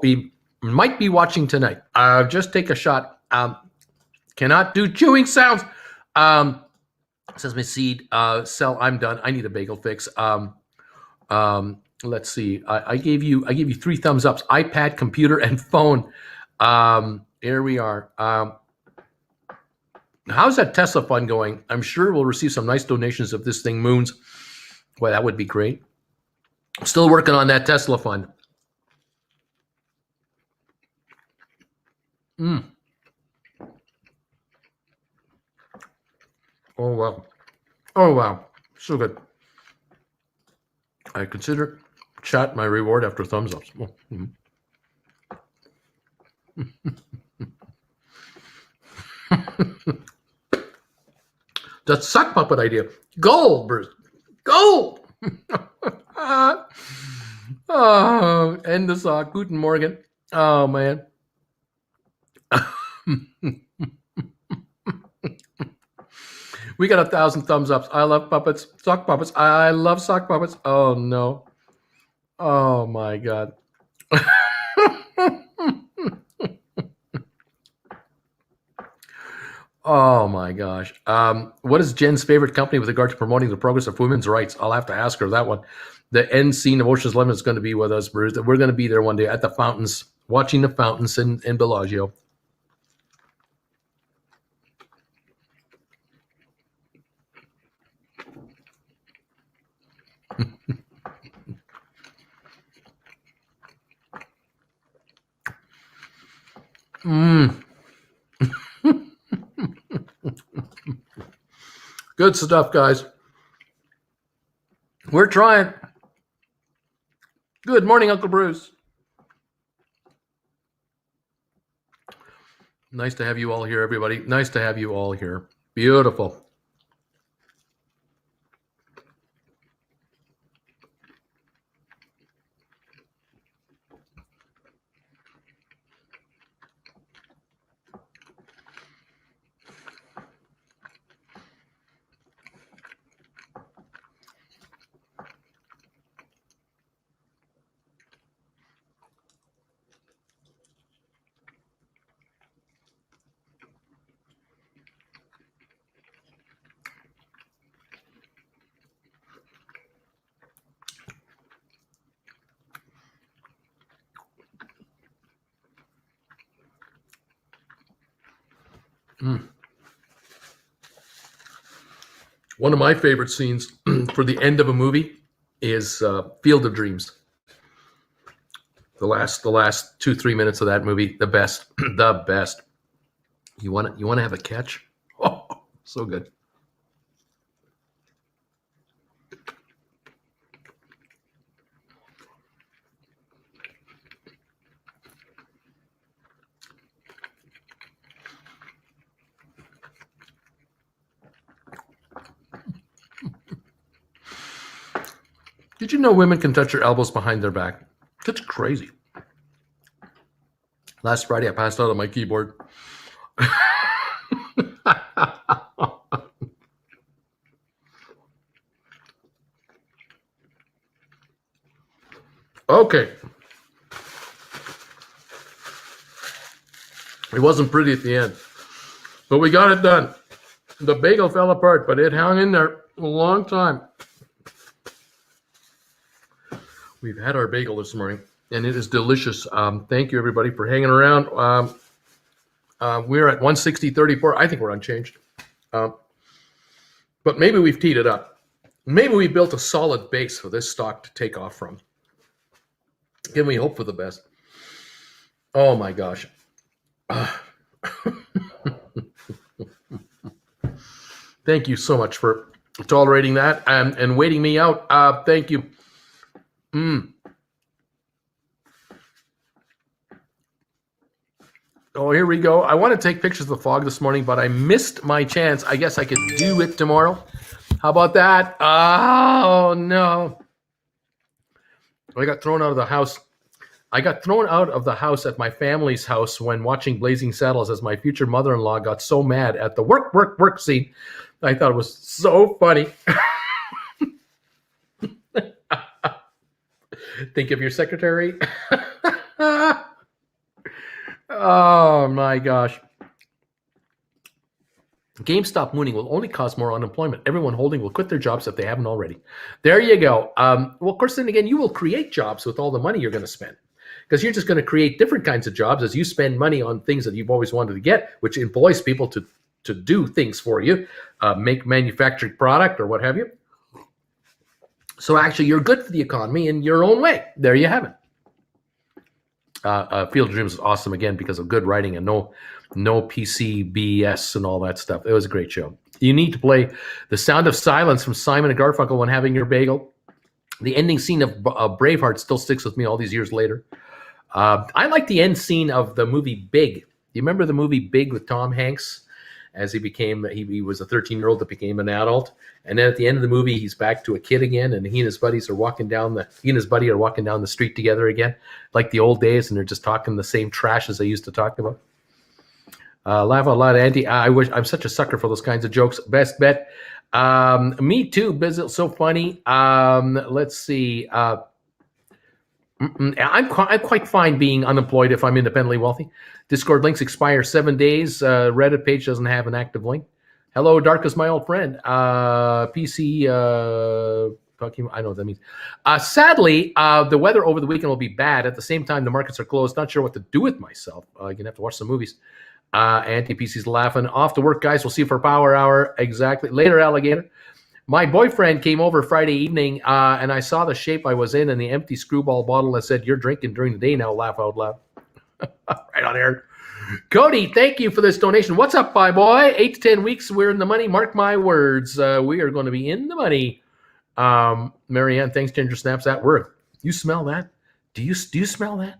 we might be watching tonight? Just take a shot. Cannot do chewing sounds. Sesame seed, cell. I'm done. I need a bagel fix. Let's see. I gave you 3 thumbs ups. iPad, computer, and phone. Here we are. How's that Tesla fund going? I'm sure we'll receive some nice donations if this thing moons. Well, that would be great. Still working on that Tesla fund. Oh, wow. Oh, wow. So good. I consider chat my reward after thumbs ups. Oh, The sock puppet idea. Gold, Bruce. Gold. Oh, and the sock. Guten Morgen. Oh, man. We got 1,000 thumbs ups. I love puppets. Sock puppets. I love sock puppets. Oh, no. Oh, my God. Oh, my gosh. What is Jen's favorite company with regard to promoting the progress of women's rights? I'll have to ask her that one. The end scene of Ocean's 11 is going to be with us, Bruce. We're going to be there one day at the fountains, watching the fountains in Bellagio. Good stuff, guys. We're trying. Good morning, Uncle Bruce. Nice to have you all here, everybody. Nice to have you all here. Beautiful. One of my favorite scenes for the end of a movie is Field of Dreams. The last 2-3 minutes of that movie, the best, the best. You want to have a catch? Oh, so good. Did you know women can touch their elbows behind their back? That's crazy. Last Friday, I passed out on my keyboard. Okay. It wasn't pretty at the end, but we got it done. The bagel fell apart, but it hung in there a long time. We've had our bagel this morning, and it is delicious. Thank you, everybody, for hanging around. We're at 160.34. I think we're unchanged. But maybe we've teed it up. Maybe we built a solid base for this stock to take off from. Can we hope for the best? Oh, my gosh. Thank you so much for tolerating that and waiting me out. Thank you. Oh, here here we go. I want to take pictures of the fog this morning, but I missed my chance. I guess I could do it tomorrow. How about that? Oh, no. I got thrown out of the house. I got thrown out of the house at my family's house when watching Blazing Saddles as my future mother-in-law got so mad at the work scene. I thought it was so funny. Think of your secretary. Oh, my gosh. GameStop mooning will only cause more unemployment. Everyone holding will quit their jobs if they haven't already. There you go. Well, of course, then again, you will create jobs with all the money you're going to spend, because you're just going to create different kinds of jobs as you spend money on things that you've always wanted to get, which employs people to do things for you, make manufactured product or what have you. So actually, you're good for the economy in your own way. There you have it. Field of Dreams is awesome again because of good writing and no PCBS and all that stuff. It was a great show. You need to play The Sound of Silence from Simon and Garfunkel when having your bagel. The ending scene of Braveheart still sticks with me all these years later. I like the end scene of the movie Big. You remember the movie Big with Tom Hanks? As he was a 13-year-old that became an adult, and then at the end of the movie, he's back to a kid again, and he and his buddy are walking down the street together again, like the old days, and they're just talking the same trash as they used to talk about. Laugh out loud, Andy. I'm such a sucker for those kinds of jokes. Best bet. Me too. Biz, so funny. Let's see. I'm quite fine being unemployed if I'm independently wealthy. Discord links expire 7 days. Reddit page doesn't have an active link. Hello, Dark is my old friend. PC, I know what that means. Sadly, the weather over the weekend will be bad. At the same time, the markets are closed. Not sure what to do with myself. You're going to have to watch some movies. Anti-PC's laughing. Off to work, guys. We'll see you for Power Hour. Exactly. Later, alligator. My boyfriend came over Friday evening, and I saw the shape I was in and the empty screwball bottle that said, "You're drinking during the day now." Laugh out loud. Right on air. Cody, thank you for this donation. What's up, my boy? 8 to 10 weeks, we're in the money. Mark my words. We are going to be in the money. Marianne, thanks, Ginger Snaps. That word. You smell that? Do you smell that?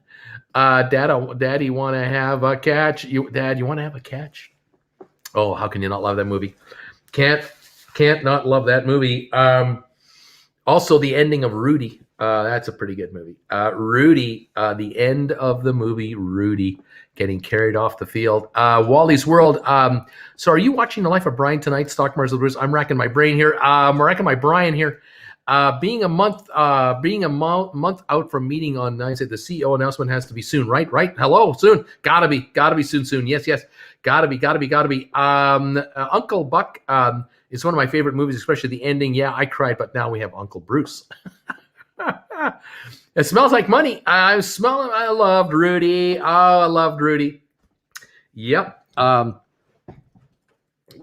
Daddy, want to have a catch? Dad, you want to have a catch? Oh, how can you not love that movie? Can't not love that movie. Also, the ending of Rudy. That's a pretty good movie. Rudy, the end of the movie, Rudy getting carried off the field. Wally's World. So are you watching The Life of Brian tonight? Stock Markets with Bruce. I'm racking my brain here. Being a month out from meeting on Wednesday, the CEO announcement has to be soon, right? Hello, soon. Gotta be soon. Yes. Gotta be. Uncle Buck, it's one of my favorite movies, especially the ending. Yeah, I cried, but now we have Uncle Bruce. It smells like money. I loved Rudy. Oh, I loved Rudy. Yep. What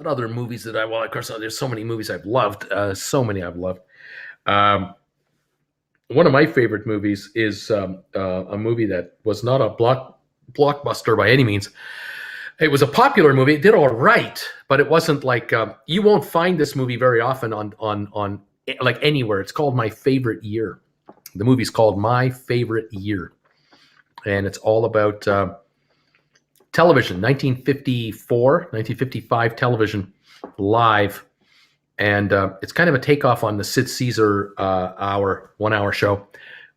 other movies did I? Well, of course, there's so many movies I've loved. One of my favorite movies is a movie that was not a blockbuster by any means. It was a popular movie. It did all right, but it wasn't like you won't find this movie very often on like anywhere. It's called My Favorite Year. The movie's called My Favorite Year, and it's all about television, 1955 television, live, and it's kind of a takeoff on the Sid Caesar 1 hour show,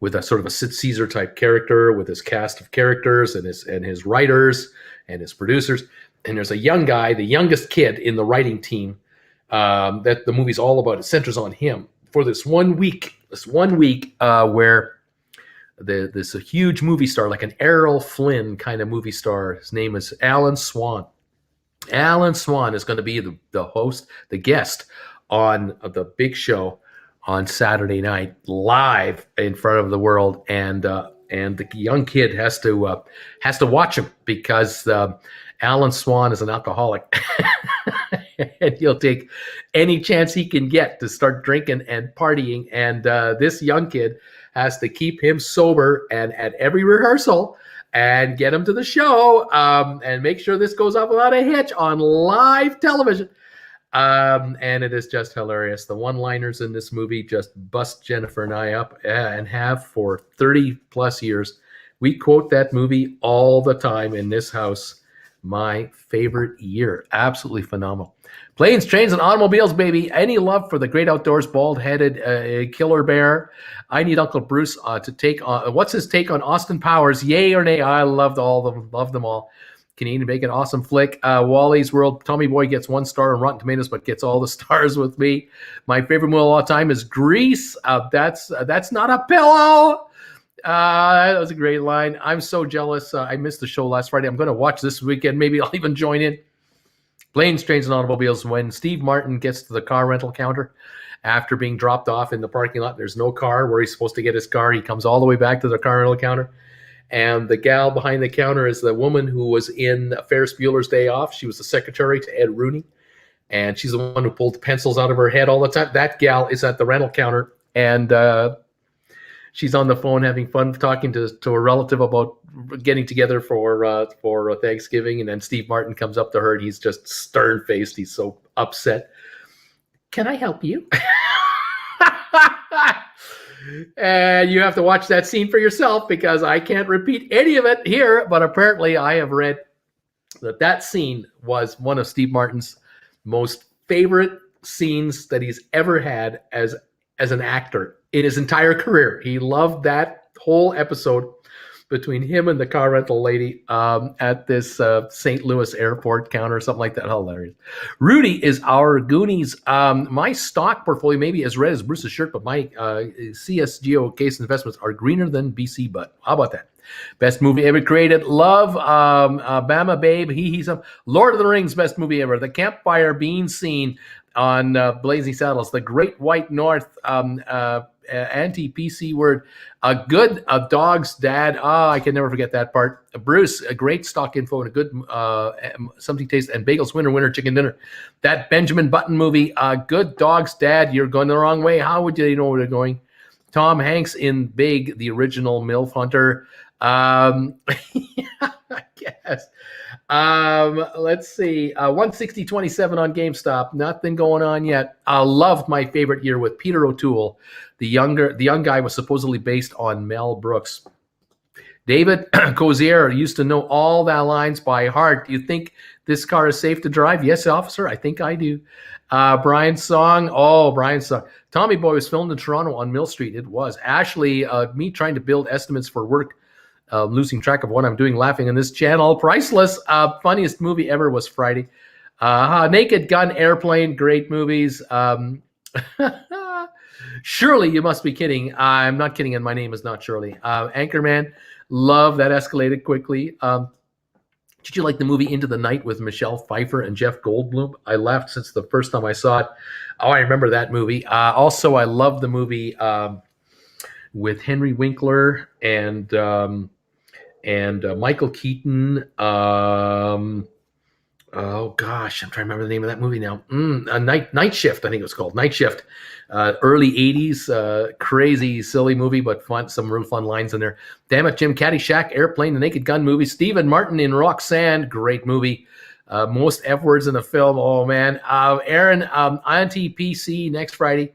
with a sort of a Sid Caesar type character, with his cast of characters and his writers and his producers. And there's a young guy, the youngest kid in the writing team, that the movie's all about. It centers on him for this 1 week. Where this a huge movie star, like an Errol Flynn kind of movie star. His name is Alan Swan. Alan Swan is going to be the host, the guest on the big show on Saturday night, live in front of the world, and the young kid has to watch him because Alan Swan is an alcoholic. And he'll take any chance he can get to start drinking and partying. And this young kid has to keep him sober and at every rehearsal and get him to the show and make sure this goes off without a hitch on live television. And it is just hilarious. The one-liners in this movie just bust Jennifer and I up, and have for 30 plus years. We quote that movie all the time in this house. my favorite year. Absolutely phenomenal. Planes, trains, and automobiles, baby. Any love for the great outdoors, bald-headed killer bear? I need Uncle Bruce to take on. What's his take on Austin Powers? Yay or nay? I loved all of them. Loved them all. Canadian Bacon, awesome flick. Wally's World. Tommy Boy gets 1 star on Rotten Tomatoes, but gets all the stars with me. My favorite movie of all time is Grease. That's not a pillow. That was a great line. I'm so jealous. I missed the show last Friday. I'm going to watch this weekend. Maybe I'll even join in. Planes, Trains, and Automobiles. When Steve Martin gets to the car rental counter after being dropped off in the parking lot, there's no car where he's supposed to get his car. He comes all the way back to the car rental counter. And the gal behind the counter is the woman who was in Ferris Bueller's Day Off. She was the secretary to Ed Rooney. And she's the one who pulled the pencils out of her head all the time. That gal is at the rental counter. And she's on the phone having fun talking to a relative about getting together for Thanksgiving. And then Steve Martin comes up to her and he's just stern-faced. He's so upset. Can I help you? And you have to watch that scene for yourself because I can't repeat any of it here. But apparently I have read that scene was one of Steve Martin's most favorite scenes that he's ever had as an actor in his entire career. He loved that whole episode between him and the car rental lady at this St. Louis airport counter or something like that. Hilarious. Rudy is our Goonies. My stock portfolio maybe as red as Bruce's shirt, but my CSGO case investments are greener than BC Bud. How about that? Best movie ever created. Love Bama Babe. He's a Lord of the Rings. Best movie ever. The campfire bean scene on Blazing Saddles. The Great White North. Anti-PC word. A good dog's dad. I can never forget that part. Bruce, a great stock info and a good something taste. And Bagels winner chicken dinner. That Benjamin Button movie. Good dog's dad. You're going the wrong way. How would you know where they're going? Tom Hanks in Big, the original MILF Hunter. Yeah, I guess. Let's see. 160.27 on GameStop. Nothing going on yet. I loved my favorite year with Peter O'Toole. The young guy was supposedly based on Mel Brooks. David Cozier used to know all that lines by heart. Do you think this car is safe to drive? Yes, officer. I think I do. Brian's song. Oh, Brian's song. Tommy Boy was filmed in Toronto on Mill Street. It was. Ashley, me trying to build estimates for work. Losing track of what I'm doing, laughing on this channel. Priceless. Funniest movie ever was Friday. Naked Gun, Airplane, great movies. Shirley, you must be kidding. I'm not kidding, and my name is not Shirley. Anchorman, love that escalated quickly. Did you like the movie Into the Night with Michelle Pfeiffer and Jeff Goldblum? I laughed since the first time I saw it. Oh, I remember that movie. Also, I love the movie with Henry Winkler and Michael Keaton. Oh gosh, I'm trying to remember the name of that movie now. Night Shift, I think it was called. Night Shift. Early 80s, crazy, silly movie, but fun. Some real fun lines in there. Damn it, Jim. Caddyshack, Airplane, The Naked Gun movie. Stephen Martin in Roxanne, great movie. Most F words in the film. Oh man. Aaron, anti-PC next Friday.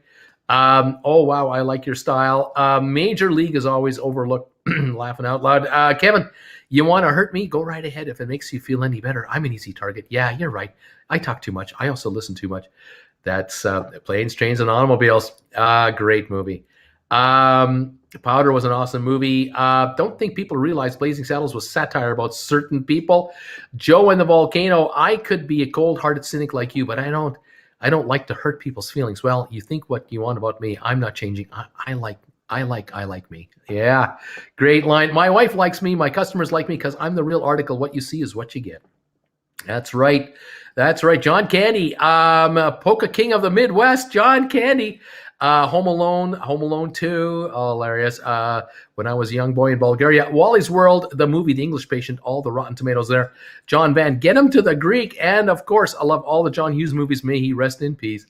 Oh wow, I like your style. Major League is always overlooked. Laughing out loud. Kevin, you want to hurt me? Go right ahead if it makes you feel any better. I'm an easy target. Yeah, you're right. I talk too much. I also listen too much. That's Planes, Trains, and Automobiles. Great movie. Powder was an awesome movie. Don't think people realize Blazing Saddles was satire about certain people. Joe and the Volcano. I could be a cold-hearted cynic like you, but I don't like to hurt people's feelings. Well, you think what you want about me. I'm not changing. I like me. Yeah, great line. My wife likes me. My customers like me because I'm the real article. What you see is what you get. That's right. John Candy, Polka King of the Midwest. John Candy, Home Alone 2. Oh, hilarious. When I was a young boy in Bulgaria. Wally's World, the movie, The English Patient. All the Rotten Tomatoes there. John Van, Get Him to the Greek, and of course, I love all the John Hughes movies. May he rest in peace.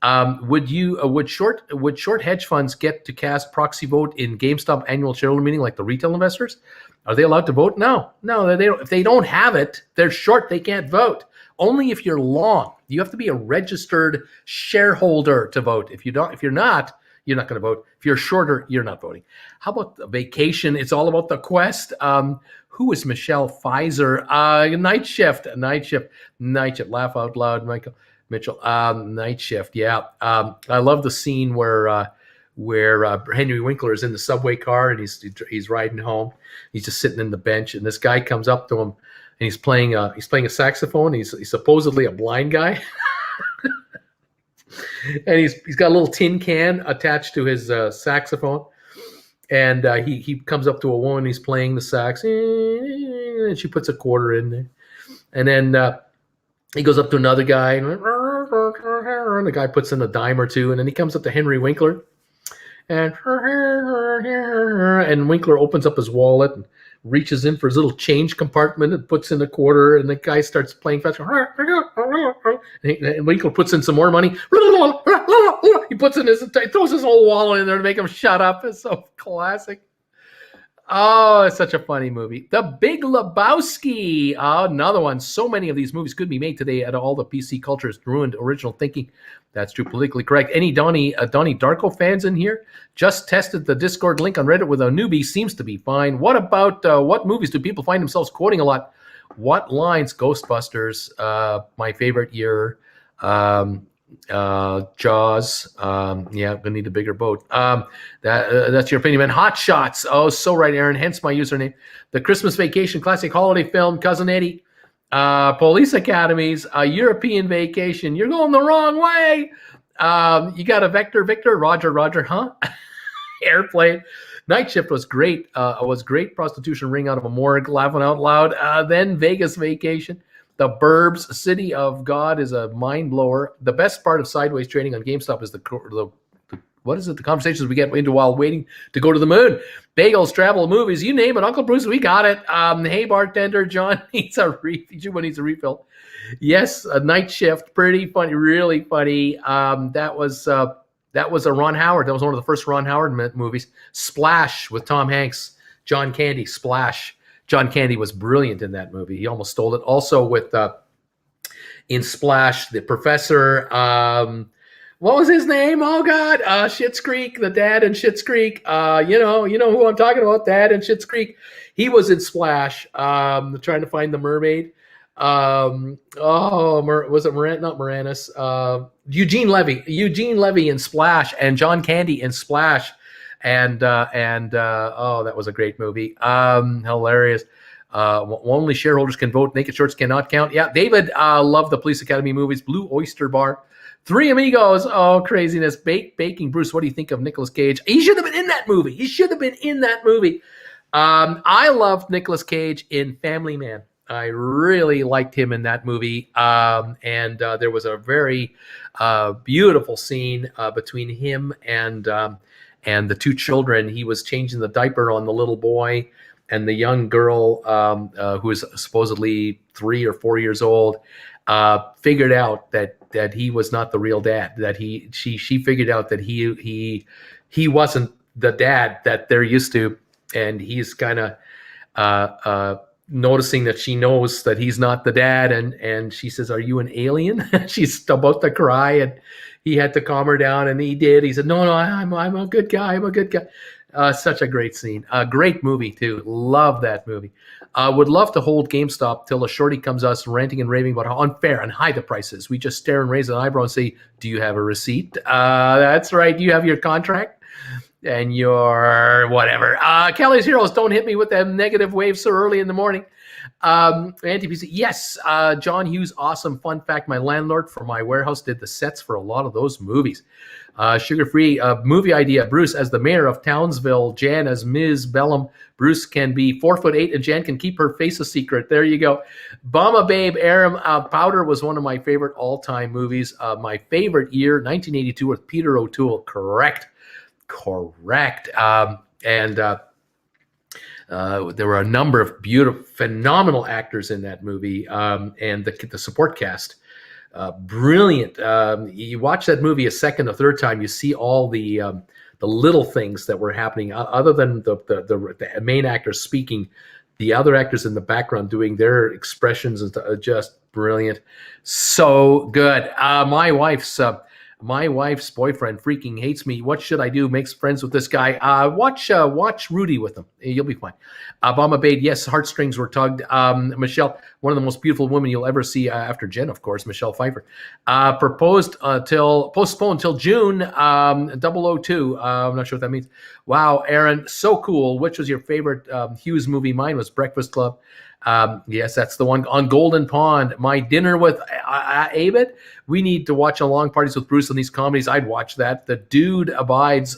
Would short hedge funds get to cast proxy vote in GameStop annual shareholder meeting like the retail investors? Are they allowed to vote? No, they don't. If they don't have it, they're short. They can't vote. Only if you're long. You have to be a registered shareholder to vote. If you're not, You're not going to vote. If you're shorter, you're not voting. How about the Vacation? It's all about the quest. Who is Michelle Pfizer? Night Shift. Laugh out loud, Michael Mitchell. Night Shift. Yeah. I love the scene where Henry Winkler is in the subway car and he's riding home. He's just sitting in the bench, and this guy comes up to him, and he's playing a saxophone. He's supposedly a blind guy. And he's got a little tin can attached to his saxophone, and he comes up to a woman. He's playing the sax, and she puts a quarter in there, and then he goes up to another guy, and the guy puts in a dime or two, and then he comes up to Henry Winkler, and Winkler opens up his wallet and reaches in for his little change compartment and puts in a quarter, and the guy starts playing fast. And Winkler puts in some more money. He puts in throws his whole wallet in there to make him shut up. It's so classic. Oh, it's such a funny movie. The Big Lebowski. Another one. So many of these movies could be made today at all the PC culture has ruined original thinking. That's true. Politically correct. Any Donnie Darko fans in here? Just tested the Discord link on Reddit with a newbie. Seems to be fine. What about what movies do people find themselves quoting a lot? What lines? Ghostbusters. My favorite year. Jaws. Yeah, we need a bigger boat. That's your opinion, man. Hot Shots. Oh, so right, Aaron. Hence my username. The Christmas Vacation classic holiday film. Cousin Eddie. Police Academies. European Vacation. You're going the wrong way. You got a Victor. Roger. Huh? Airplane. Night Shift was great. Prostitution ring out of a morgue. Laughing out loud. Then Vegas Vacation. The Burbs, City of God is a mind blower. The best part of sideways trading on GameStop is the conversations we get into while waiting to go to the moon. Bagels, travel, movies, you name it. Uncle Bruce, we got it. Hey, bartender, John needs a refill. Yes, a Night Shift, pretty funny, really funny. That was a Ron Howard. That was one of the first Ron Howard movies. Splash with Tom Hanks, John Candy. Splash. John Candy was brilliant in that movie. He almost stole it. Also with in Splash, the professor. What was his name? Oh God, Schitt's Creek. The dad in Schitt's Creek. You know who I'm talking about. Dad in Schitt's Creek. He was in Splash. Trying to find the mermaid. Was it not Moranis? Eugene Levy in Splash, and John Candy in Splash. And that was a great movie. Hilarious. Only shareholders can vote. Naked Shorts cannot count. Yeah, David loved the Police Academy movies. Blue Oyster Bar. Three Amigos. Oh, craziness. Baking. Bruce, what do you think of Nicolas Cage? He should have been in that movie. I loved Nicolas Cage in Family Man. I really liked him in that movie. And there was a very beautiful scene between him and the two children. He was changing the diaper on the little boy, and the young girl, who was supposedly 3 or 4 years old, figured out that he was not the real dad. That she figured out that he wasn't the dad that they're used to, and he's kind of noticing that she knows that he's not the dad, and she says, "Are you an alien?" She's about to cry, and he had to calm her down, and he did. He said, "No, I'm a good guy. I'm a good guy." Such a great scene. A great movie too. Love that movie. Would love to hold GameStop till a shorty comes us ranting and raving about how unfair and high the price is. We just stare and raise an eyebrow and say, "Do you have a receipt?" That's right. Do you have your contract? And your whatever. Kelly's Heroes, don't hit me with them negative waves so early in the morning. Anti-PC, yes. John Hughes, awesome. Fun fact, my landlord for my warehouse did the sets for a lot of those movies. Sugar-free movie idea. Bruce as the mayor of Townsville. Jan as Ms. Bellum. Bruce can be 4'8", and Jan can keep her face a secret. There you go. Bama Babe, Aram. Powder was one of my favorite all-time movies. My favorite year, 1982, with Peter O'Toole. Correct. There were a number of beautiful, phenomenal actors in that movie, and the support cast, brilliant. You watch that movie a second, a third time, you see all the little things that were happening, other than the main actors speaking. The other actors in the background doing their expressions are just brilliant. So good. My wife's My wife's boyfriend freaking hates me. What should I do? Makes friends with this guy. Watch Rudy with him. You'll be fine. Obama Bade, yes, heartstrings were tugged. Michelle, one of the most beautiful women you'll ever see after Jen, of course, Michelle Pfeiffer. Postponed till June 002. I'm not sure what that means. Wow, Aaron, so cool. Which was your favorite Hughes movie? Mine was Breakfast Club. Yes, that's the one on Golden Pond. My dinner with Abed. We need to watch Long Parties with Bruce on these comedies. I'd watch that. The Dude Abides.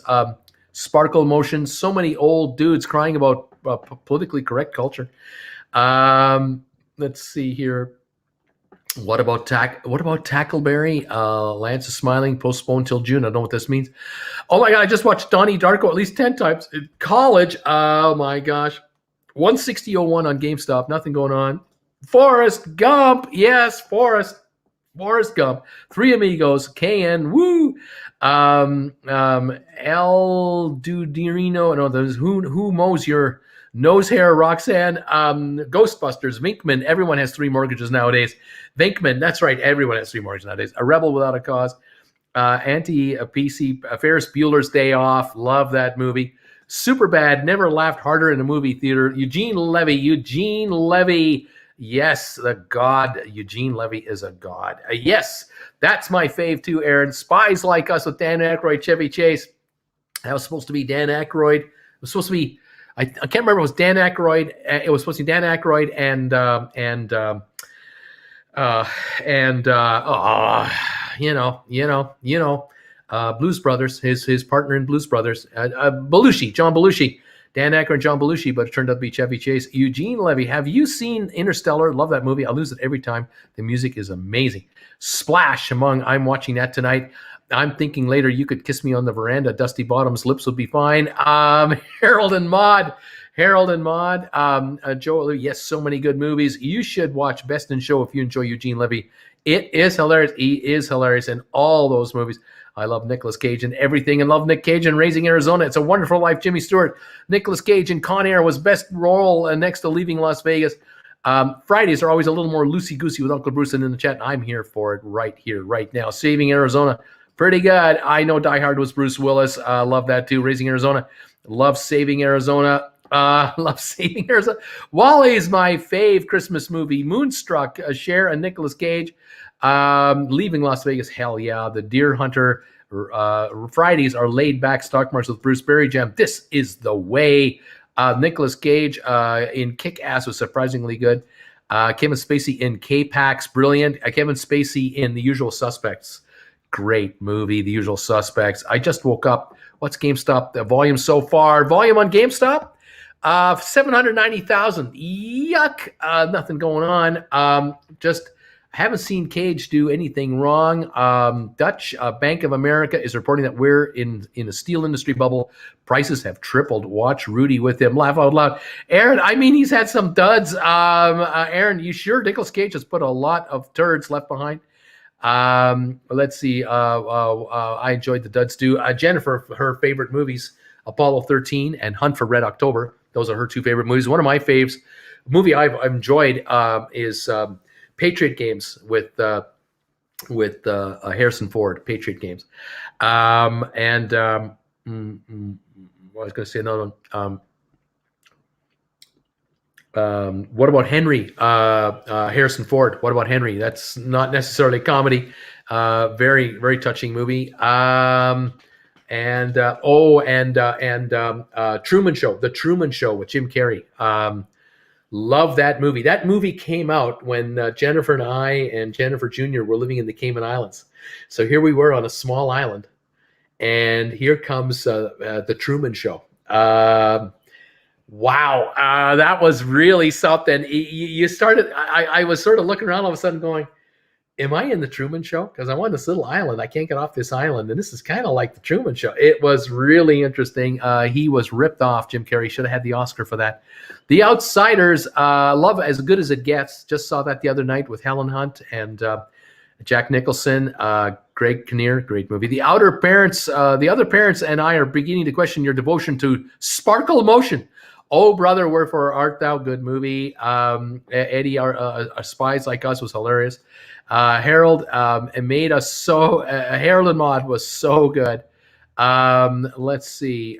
Sparkle Emotion. So many old dudes crying about politically correct culture. Let's see here. What about Tackleberry? Lance is smiling. Postponed till June. I don't know what this means. Oh my God! I just watched Donnie Darko at least 10 times in college. Oh my gosh. 160.01 on GameStop. Nothing going on. Forrest Gump. Yes, Forrest Gump. Three Amigos. KN. Woo. El Dudirino. No, there's who mows your nose hair, Roxanne. Ghostbusters. Vinkman. Everyone has 3 mortgages nowadays. Vinkman. That's right. Everyone has 3 mortgages nowadays. A Rebel Without a Cause. Anti-PC. Ferris Bueller's Day Off. Love that movie. Super bad. Never laughed harder in a movie theater. Eugene Levy. Yes, the god. Eugene Levy is a god. Yes, that's my fave too, Aaron. Spies Like Us with Dan Aykroyd, Chevy Chase. That was supposed to be Dan Aykroyd. It was supposed to be, I can't remember. It was Dan Aykroyd. It was supposed to be Dan Aykroyd Blues Brothers, his partner in Blues Brothers, John Belushi, Dan Aykroyd and John Belushi, but it turned out to be Chevy Chase. Eugene Levy, have you seen Interstellar? Love that movie. I lose it every time. The music is amazing. Splash Among, I'm watching that tonight. I'm thinking later you could kiss me on the veranda. Dusty Bottom's lips would be fine. Harold and Maude. Joel, yes, so many good movies. You should watch Best in Show if you enjoy Eugene Levy. It is hilarious. He is hilarious in all those movies. I love Nicolas Cage and everything, and love Nick Cage in Raising Arizona. It's a Wonderful Life. Jimmy Stewart. Nicolas Cage in Con Air was best role next to Leaving Las Vegas. Fridays are always a little more loosey-goosey with Uncle Bruce, and in the chat, I'm here for it right here, right now. Saving Arizona, pretty good. I know Die Hard was Bruce Willis. Love that too. Raising Arizona. Love Saving Arizona. Wally's my fave Christmas movie. Moonstruck, Cher and Nicolas Cage. Leaving Las Vegas, hell yeah. The Deer Hunter. Fridays are laid back stock markets with Bruce Berry Jam. This is the way. Nicolas Cage in Kick-Ass was surprisingly good. Kevin Spacey in K-Pax, brilliant. Kevin Spacey in The Usual Suspects. Great movie, The Usual Suspects. I just woke up. What's GameStop? The volume so far. Volume on GameStop? 790,000. Yuck. Nothing going on. Just haven't seen Cage do anything wrong. Dutch Bank of America is reporting that we're in a steel industry bubble. Prices have tripled. Watch Rudy with him. Laugh out loud. Aaron, I mean, he's had some duds. Aaron, you sure Nicolas Cage has put a lot of turds left behind? Let's see. I enjoyed the duds too. Jennifer, her favorite movies, Apollo 13 and Hunt for Red October. Those are her 2 favorite movies. One of my faves, movie I've enjoyed is Patriot Games with Harrison Ford. Patriot Games. I was going to say another one. What about Henry? Harrison Ford. What about Henry? That's not necessarily comedy. Very, very touching movie. Truman Show. The Truman Show with Jim Carrey. Love that movie. That movie came out when Jennifer and I and Jennifer Jr. were living in the Cayman Islands. So here we were on a small island, and here comes the Truman Show. Wow, that was really something. You started. I was sort of looking around all of a sudden, going, "Am I in the Truman Show?" Because I'm on this little island. I can't get off this island, and this is kind of like the Truman Show. It was really interesting. He was ripped off. Jim Carrey should have had the Oscar for that. The Outsiders, love As Good as It Gets. Just saw that the other night with Helen Hunt and Jack Nicholson. Greg Kinnear, great movie. The Other Parents and I are beginning to question your devotion to Sparkle Emotion. Oh, brother, wherefore art thou? Good movie. Eddie, our Spies Like Us was hilarious. Harold it made us so. Harold and Maude was so good. Let's see.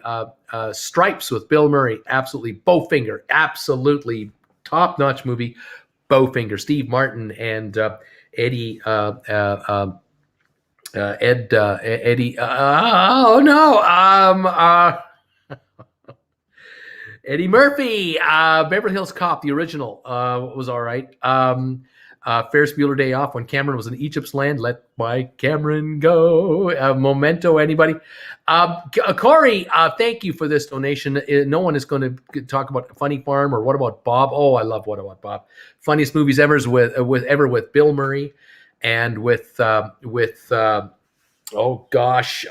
Stripes with Bill Murray, absolutely. Bowfinger, absolutely top-notch movie. Bowfinger, Steve Martin and Eddie. Eddie. Oh no. Eddie Murphy, Beverly Hills Cop, the original, was all right. Ferris Bueller Day Off, when Cameron was in Egypt's land, let my Cameron go. Memento, anybody? Corey, thank you for this donation. No one is going to talk about Funny Farm or What About Bob. Oh, I love What About Bob. Funniest movies ever with Bill Murray and with oh gosh.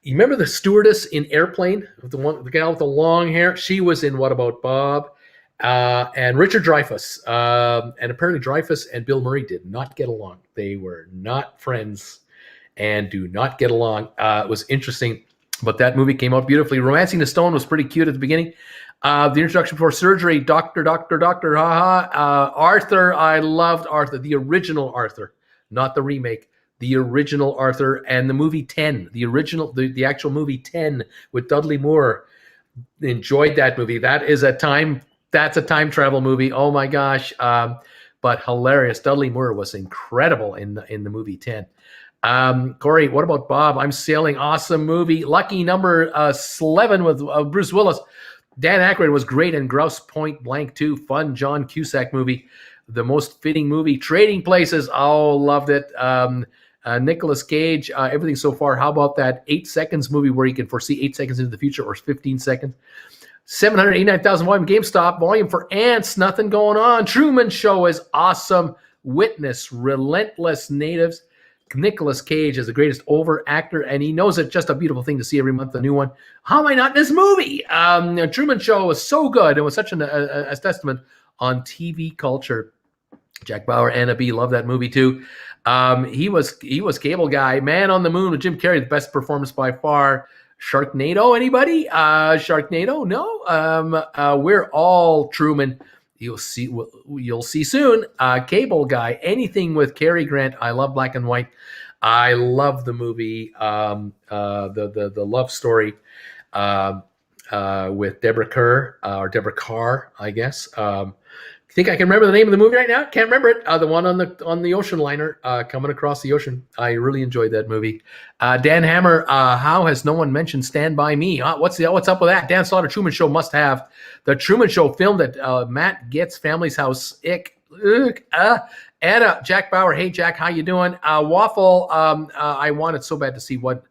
You remember the stewardess in Airplane, the gal with the long hair? She was in What About Bob? And Richard Dreyfuss. And apparently Dreyfuss and Bill Murray did not get along. They were not friends and do not get along. It was interesting, but that movie came out beautifully. Romancing the Stone was pretty cute at the beginning. The introduction before surgery, Doctor, haha. Arthur, I loved Arthur, the original Arthur, not the remake. The original Arthur, and the movie 10, the original, the actual movie 10 with Dudley Moore. Enjoyed that movie. That's a time travel movie. Oh my gosh. But hilarious. Dudley Moore was incredible in the movie 10. Corey, What About Bob? I'm Sailing, awesome movie. Lucky Number 11 with Bruce Willis. Dan Aykroyd was great in Grouse Point Blank 2. Fun John Cusack movie. The Most Fitting Movie. Trading Places. Oh, loved it. Nicolas Cage, everything so far. How about that 8 seconds movie where you can foresee 8 seconds into the future, or 15 seconds? 789,000 volume GameStop volume for ants. Nothing going on. Truman Show is awesome. Witness, Relentless Natives. Nicolas Cage is the greatest over actor, and he knows it. Just a beautiful thing to see every month, a new one. How am I not in this movie? Truman Show was so good. It was such a testament on TV culture. Jack Bauer, Anna B, love that movie too. He was Cable Guy. Man on the Moon with Jim Carrey, the best performance by far. Sharknado, anybody? Sharknado? No. We're all Truman. You'll see soon. Cable Guy. Anything with Cary Grant. I love Black and White. I love the movie. The love story with Deborah Kerr or Deborah Carr, I guess. Think I can remember the name of the movie right now? Can't remember it. The one on the ocean liner coming across the ocean. I really enjoyed that movie. Dan Hammer, how has no one mentioned Stand By Me? What's up with that? Dan Slaughter, Truman Show must have. The Truman Show filmed at Matt Getz' family's house. Anna, Jack Bauer. Hey, Jack, how you doing? Waffle, I wanted so bad to see what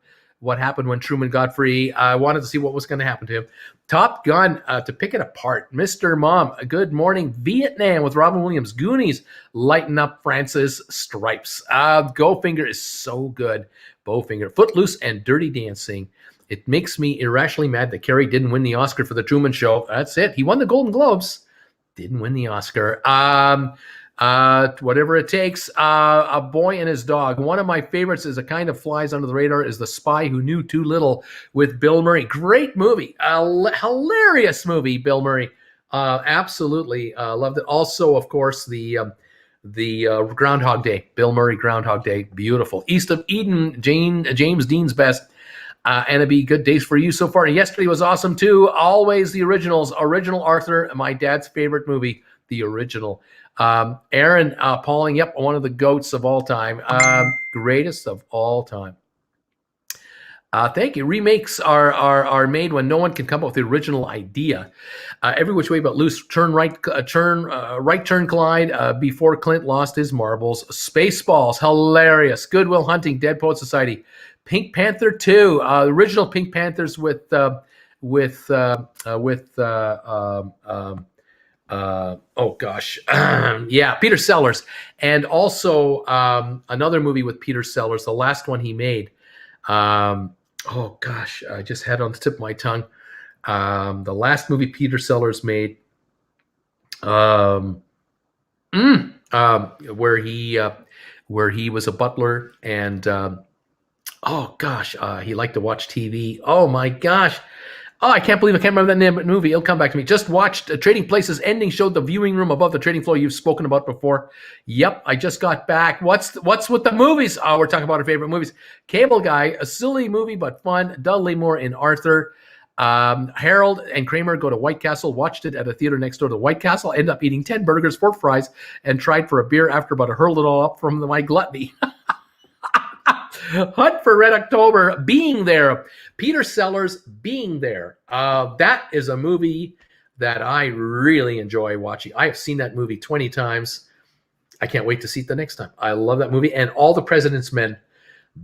happened when Truman got free. I wanted to see what was going to happen to him. Top Gun, to pick it apart. Mr. Mom, good morning. Vietnam with Robin Williams. Goonies, lighten up Francis. Stripes. Goldfinger is so good. Bowfinger. Footloose and Dirty Dancing. It makes me irrationally mad that Carey didn't win the Oscar for The Truman Show. That's it. He won the Golden Globes. Didn't win the Oscar. Whatever it takes. A Boy and His Dog. One of my favorites is a kind of flies under the radar is The Spy Who Knew Too Little with Bill Murray. Great movie. Hilarious movie, Bill Murray. Absolutely loved it. Also, of course, the Groundhog Day. Bill Murray Groundhog Day. Beautiful. East of Eden, James Dean's best. Anna B, good days for you so far. And yesterday was awesome too. Always the originals. Original Arthur, my dad's favorite movie, the original. Aaron Pauling, yep, one of the GOATs of all time. Greatest of all time. Thank you. Remakes are made when no one can come up with the original idea. Every Which Way But Loose, right turn Clyde, before Clint lost his marbles. Spaceballs, hilarious. Good Will Hunting, Dead Poet Society. Pink Panther 2, original Pink Panthers with oh gosh, yeah, Peter Sellers, and also another movie with Peter Sellers, the last one he made. Oh gosh, I just had it on the tip of my tongue. The last movie Peter Sellers made, where he was a butler and. Oh gosh, he liked to watch TV. Oh my gosh, Oh, I can't believe I can't remember that name of the movie. It'll come back to me. Just watched Trading Places ending, showed the viewing room above the trading floor you've spoken about before. Yep, I just got back. What's with the movies? Oh, we're talking about our favorite movies. Cable Guy, a silly movie but fun. Dudley Moore in Arthur. Harold and Kramer go to White Castle, watched it at a theater next door to White Castle, end up eating 10 burgers, 4 fries, and tried for a beer after about hurled it all up from my gluttony. Hunt for Red October, Being There. Peter Sellers, Being There. That is a movie that I really enjoy watching. I have seen that movie 20 times. I can't wait to see it the next time. I love that movie. And All the President's Men.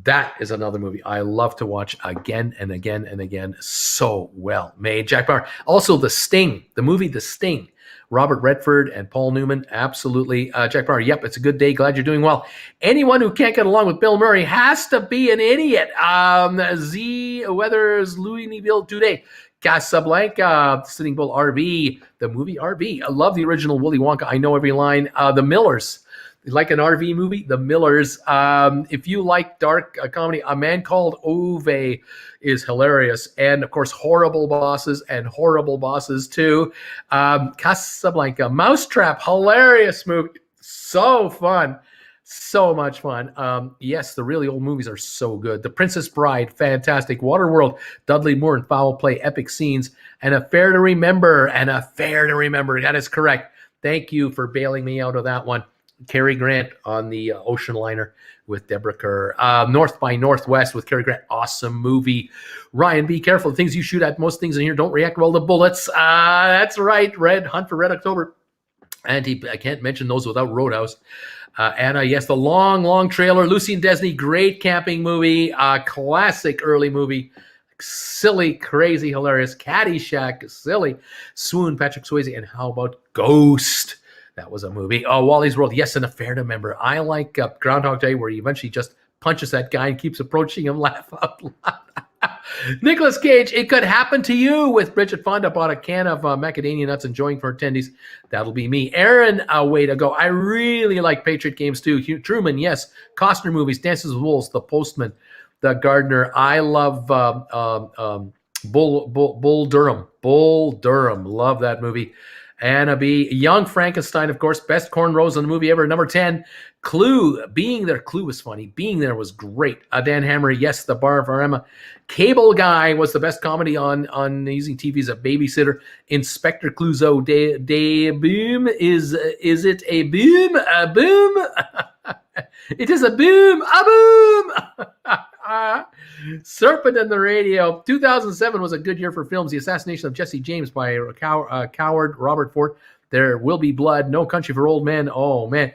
That is another movie I love to watch again and again and again. So well made. Jack Bauer. Also, The Sting, the movie The Sting. Robert Redford and Paul Newman. Absolutely. Jack Bauer. Yep, it's a good day. Glad you're doing well. Anyone who can't get along with Bill Murray has to be an idiot. Z Weathers, Louis Neville today. Casablanca, Sitting Bull, RV, the movie RV. I love the original Willy Wonka. I know every line. The Millers. Like an RV movie, The Millers. If you like dark comedy, A Man Called Ove is hilarious. And, of course, Horrible Bosses and Horrible Bosses 2. Casablanca, Mousetrap, hilarious movie. So fun. So much fun. Yes, the really old movies are so good. The Princess Bride, fantastic. Waterworld, Dudley Moore and Foul Play, epic scenes. And Affair to Remember. That is correct. Thank you for bailing me out of that one. Cary Grant on the ocean liner with Deborah Kerr. North by Northwest with Cary Grant. Awesome movie. Ryan, be careful. The things you shoot at, most things in here don't react well to bullets. That's right. Hunt for Red October. And I can't mention those without Roadhouse. Anna, yes, the long trailer. Lucy and Disney, great camping movie. Classic early movie. Silly, crazy, hilarious. Caddyshack, silly. Swoon, Patrick Swayze. And how about Ghost? That was a movie. Oh, Wally's World. Yes, an Affair to Remember. I like Groundhog Day, where he eventually just punches that guy and keeps approaching him. Laugh out loud. Nicolas Cage, It Could Happen to You with Bridget Fonda. Bought a can of macadamia nuts, enjoying for attendees. That'll be me. Aaron, way to go. I really like Patriot Games too. Hugh Truman, yes. Costner movies, Dances with Wolves, The Postman, The Gardener. I love Bull Durham. Bull Durham. Love that movie. Anna B. Young Frankenstein, of course. Best cornrows in the movie ever. Number 10. Clue. Being There. Clue was funny. Being There was great. Dan Hammer. Yes, The Bar of Emma. Cable Guy was the best comedy on using TV as a babysitter. Inspector Clouseau. Boom. Is it a boom? A boom? It is a boom. A boom. Serpent in the Radio. 2007 was a good year for films. The Assassination of Jesse James by coward Robert Ford. There Will Be Blood. No Country for Old Men. Oh, man.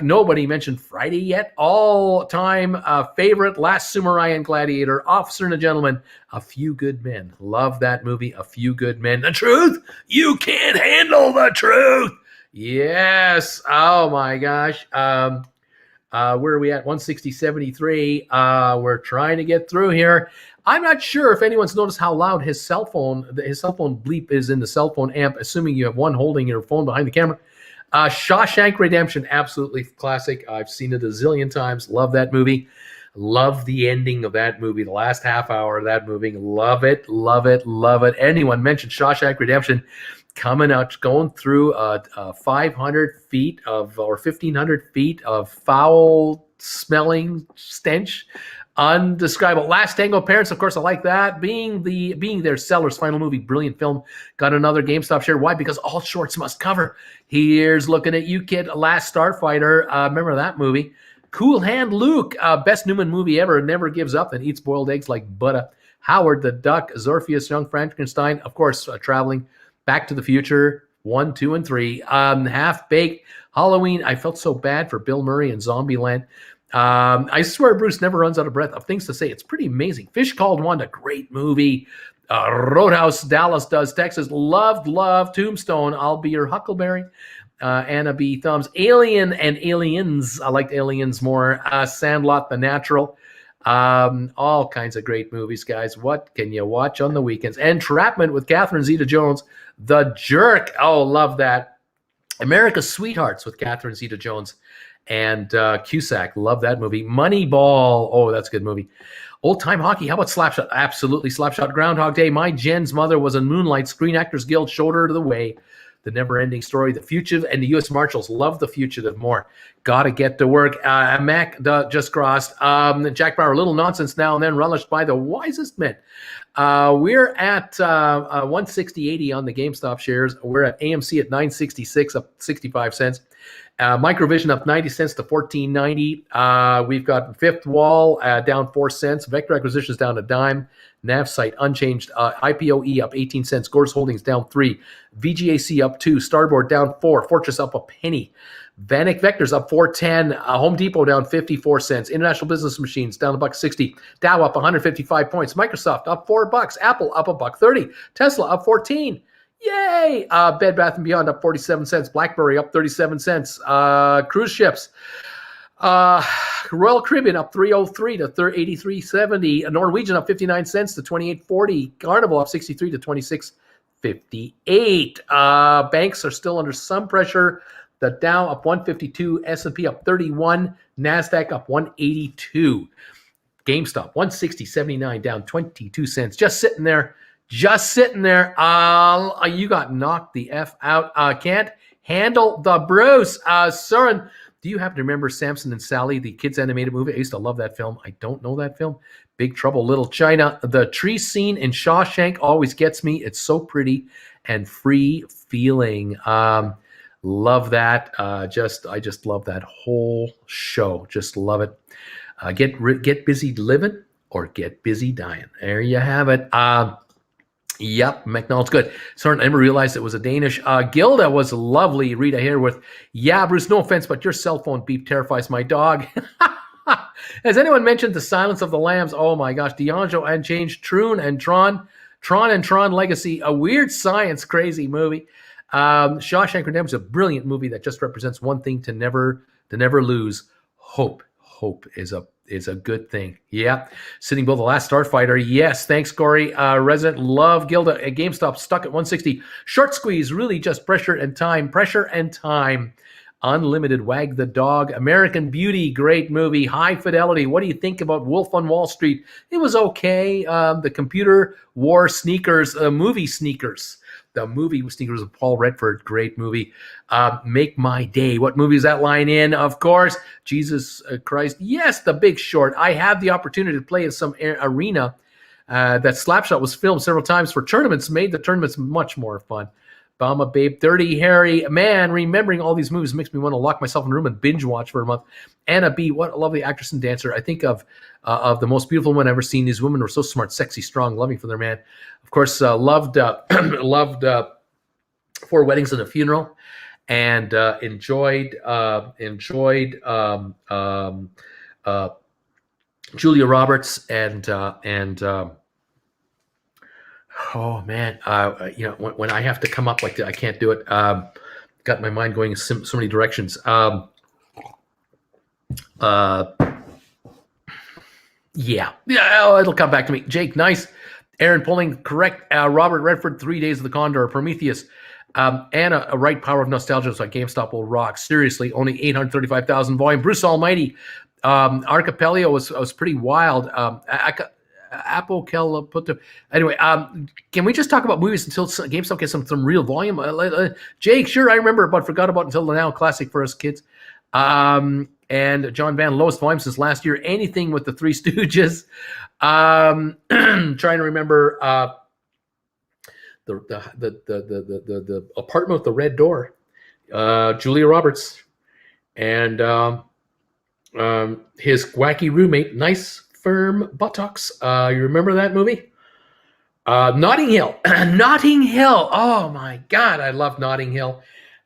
Nobody mentioned Friday yet. All-time favorite, Last Samurai and Gladiator, Officer and a Gentleman, A Few Good Men. Love that movie, A Few Good Men. The truth? You can't handle the truth. Yes. Oh, my gosh. Where are we at? 160.73. We're trying to get through here. I'm not sure if anyone's noticed how loud his cell phone bleep is in the cell phone amp, assuming you have one holding your phone behind the camera. Shawshank Redemption, absolutely classic. I've seen it a zillion times. Love that movie. Love the ending of that movie, the last half hour of that movie. Love it, love it, love it. Anyone mentioned Shawshank Redemption? Coming out, going through 500 feet of, or 1,500 feet of foul-smelling stench, undescribable. Last Tango Parents, of course, I like that. Being There, Sellers' final movie, brilliant film. Got another GameStop share. Why? Because all shorts must cover. Here's Looking at You, Kid. Last Starfighter. Remember that movie? Cool Hand Luke, best Newman movie ever. Never gives up and eats boiled eggs like butter. Howard the Duck, Zorpheus, Young Frankenstein, of course, traveling. Back to the Future, 1, 2, and 3. Half-Baked, Halloween. I felt so bad for Bill Murray and Zombieland. I swear Bruce never runs out of breath of things to say. It's pretty amazing. Fish Called Wanda, great movie. Roadhouse, Dallas Does Texas. Loved Tombstone, I'll Be Your Huckleberry. Anna B. Thumbs. Alien and Aliens. I liked Aliens more. Sandlot, The Natural. All kinds of great movies, guys. What can you watch on the weekends? Entrapment with Catherine Zeta-Jones. The Jerk. Oh, love that. America's Sweethearts with Catherine Zeta-Jones. And Cusack, love that movie. Moneyball, oh, that's a good movie. Old Time Hockey, how about Slapshot? Absolutely, Slapshot. Groundhog Day, my Jen's mother was in Moonlight, Screen Actors Guild, Shoulder to the Way, The Never-Ending Story, The Fugitive, and the U.S. Marshals. Love The Fugitive more. Gotta get to work. Mac just crossed. Jack Bauer, Little Nonsense Now and Then, relished by the wisest men. We're at 160.80 on the GameStop shares. We're at AMC at 966, up 65 cents. Microvision up 90 cents to 14.90. We've got Fifth Wall down 4 cents. Vector Acquisitions down a dime. NavSite unchanged. IPOE up 18 cents. Gores Holdings down 3. VGAC up 2. Starboard down 4. Fortress up a penny. Vanek Vectors up 4.10. Home Depot down 54 cents. International Business Machines down $1.60. Dow up 155 points. Microsoft up $4. Apple up $1.30. Tesla up 14. Yay! Bed Bath & Beyond up 47 cents. BlackBerry up 37 cents. Cruise ships. Royal Caribbean up 303 to 83.70. Norwegian up 59 cents to 28.40. Carnival up 63 to 26.58. Banks are still under some pressure. The Dow up 152. S&P up 31. NASDAQ up 182. GameStop 160.79 down 22 cents. Just sitting there. Just sitting there. You got knocked the F out. Can't handle the Bruce. Søren, do you happen to remember Samson and Sally, the kids animated movie? I used to love that film. I don't know that film. Big Trouble, Little China. The tree scene in Shawshank always gets me. It's so pretty and free feeling. Love that. I just love that whole show. Just love it. Get busy living or get busy dying. There you have it. Yep, McDonald's good. Sorry, I never realized it was a Danish. Gilda was lovely. Rita here with, yeah, Bruce, no offense, but your cell phone beep terrifies my dog. Has anyone mentioned The Silence of the Lambs? Oh my gosh, D'Angelo Unchanged, Troon and Tron and Tron Legacy, a weird science crazy movie. Shawshank Redemption is a brilliant movie that just represents one thing to never lose: hope. Hope is a good thing. Yeah. Sitting Bull, The Last Starfighter. Yes. Thanks, Corey. Resident Love Gilda at GameStop stuck at 160. Short squeeze, really just pressure and time. Unlimited Wag the Dog. American Beauty, great movie. High Fidelity. What do you think about Wolf on Wall Street? It was okay. The Computer War Sneakers, movie Sneakers. The movie Sneakers with Paul Redford, great movie. Make My Day. What movie is that line in? Of course, Jesus Christ. Yes, The Big Short. I had the opportunity to play in some arena that Slapshot was filmed several times for tournaments, made the tournaments much more fun. Bama Babe, Dirty Harry. Man, remembering all these movies makes me want to lock myself in a room and binge watch for a month. Anna B., what a lovely actress and dancer. I think of the most beautiful woman I've ever seen. These women were so smart, sexy, strong, loving for their man. Of course, loved Four Weddings and a Funeral, and enjoyed Julia Roberts and oh man, when I have to come up like that, I can't do it. Got my mind going so many directions. Yeah, it'll come back to me. Jake, nice. Aaron Pulling, correct. Robert Redford, 3 Days of the Condor. Prometheus. Anna, a right power of nostalgia. So GameStop will rock. Seriously, only 835,000 volume. Bruce Almighty. Archipelago was pretty wild. Apple Kel put the anyway. Can we just talk about movies until GameStop gets some real volume? Jake, sure, I remember, but forgot about Until Now. Classic for us kids. And John Van, lowest volume since last year. Anything with the Three Stooges. Trying to remember the Apartment with the Red Door. Julia Roberts and his wacky roommate. Nice firm buttocks. You remember that movie? Notting Hill. Notting Hill. Oh my God, I love Notting Hill.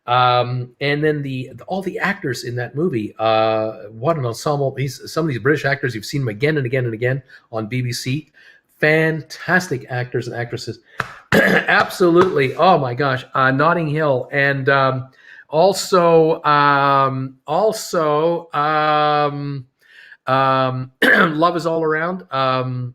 And then all the actors in that movie. What an ensemble! Some of these British actors, you've seen them again and again and again on BBC. Fantastic actors and actresses. Absolutely. Oh my gosh, Notting Hill, and also Love Is All Around.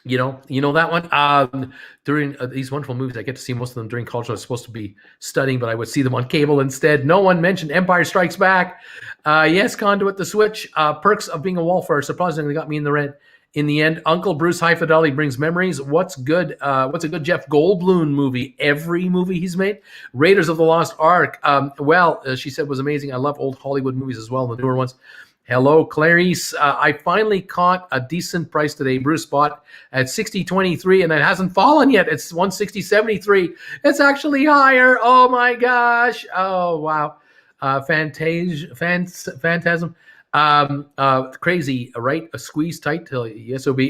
You know that one. During these wonderful movies, I get to see most of them during college. I was supposed to be studying, but I would see them on cable instead. No one mentioned Empire Strikes Back. Yes, Conduit the Switch. Perks of Being a Wallflower surprisingly got me in the red. In the end, Uncle Bruce High Fidelity brings memories. What's good? What's a good Jeff Goldblum movie? Every movie he's made. Raiders of the Lost Ark. She said was amazing. I love old Hollywood movies as well, the newer ones. Hello, Clarice. I finally caught a decent price today. Bruce bought at 60.23 and it hasn't fallen yet. It's 160.73. It's actually higher. Oh my gosh. Oh wow. Phantasm. Crazy, right? A squeeze tight till SOB.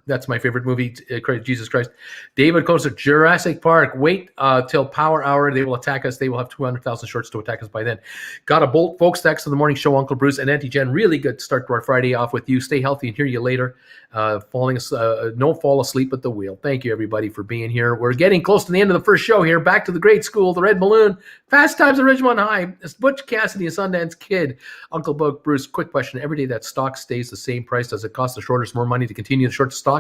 That's my favorite movie. Jesus Christ. David Costa, Jurassic Park. Wait till Power Hour. They will attack us. They will have 200,000 shorts to attack us by then. Got a bolt, folks. Thanks to the morning show, Uncle Bruce and Auntie Jen. Really good start to our Friday off with you. Stay healthy and hear you later. No fall asleep at the wheel. Thank you, everybody, for being here. We're getting close to the end of the first show here. Back to the grade school, the Red Balloon, Fast Times at Ridgemont High, Butch Cassidy, a Sundance Kid, Uncle Bug Bruce. Quick question: every day that stock stays the same price, does it cost the shorters more money to continue the short stock?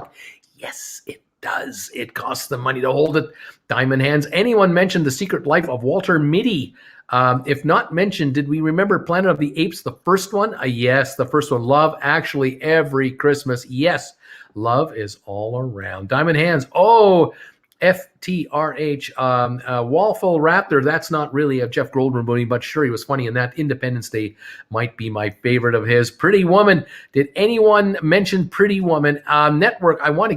Yes, it does. It costs them money to hold it. Diamond Hands. Anyone mentioned The Secret Life of Walter Mitty? If not mentioned, did we remember Planet of the Apes, the first one? Yes, the first one. Love Actually every Christmas. Yes, love is all around. Diamond Hands. Oh, FTRH. Wallful Raptor. That's not really a Jeff Goldblum movie, but sure, he was funny in that. Independence Day might be my favorite of his. Pretty Woman. Did anyone mention Pretty Woman? Network. I want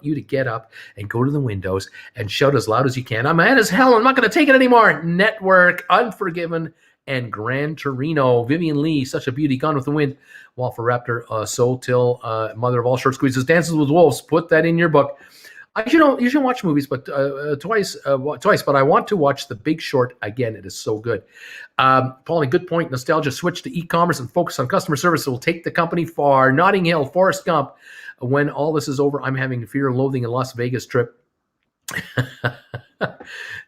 you to get up and go to the windows and shout as loud as you can. I'm mad as hell. I'm not going to take it anymore. Network. Unforgiven and Gran Torino. Vivian Lee. Such a beauty. Gone with the Wind. Wallful Raptor. Soul Till. Mother of all short squeezes. Dances with Wolves. Put that in your book. I usually watch movies, but twice. But I want to watch The Big Short again. It is so good. Paulie, good point. Nostalgia. Switch to e-commerce and focus on customer service. It will take the company far. Notting Hill, Forrest Gump. When all this is over, I'm having fear and loathing in Las Vegas trip.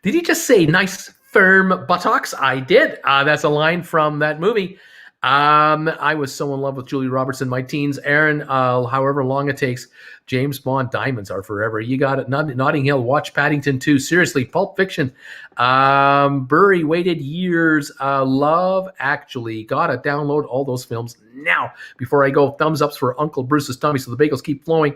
Did he just say nice firm buttocks? I did. That's a line from that movie. I was so in love with Julia Roberts in my teens. Aaron, however long it takes. James Bond, diamonds are forever. You got it. Notting Hill, watch Paddington 2. Seriously, Pulp Fiction. Burry waited years. Love Actually. Gotta download all those films now before I go. Thumbs ups for Uncle Bruce's tummy so the bagels keep flowing.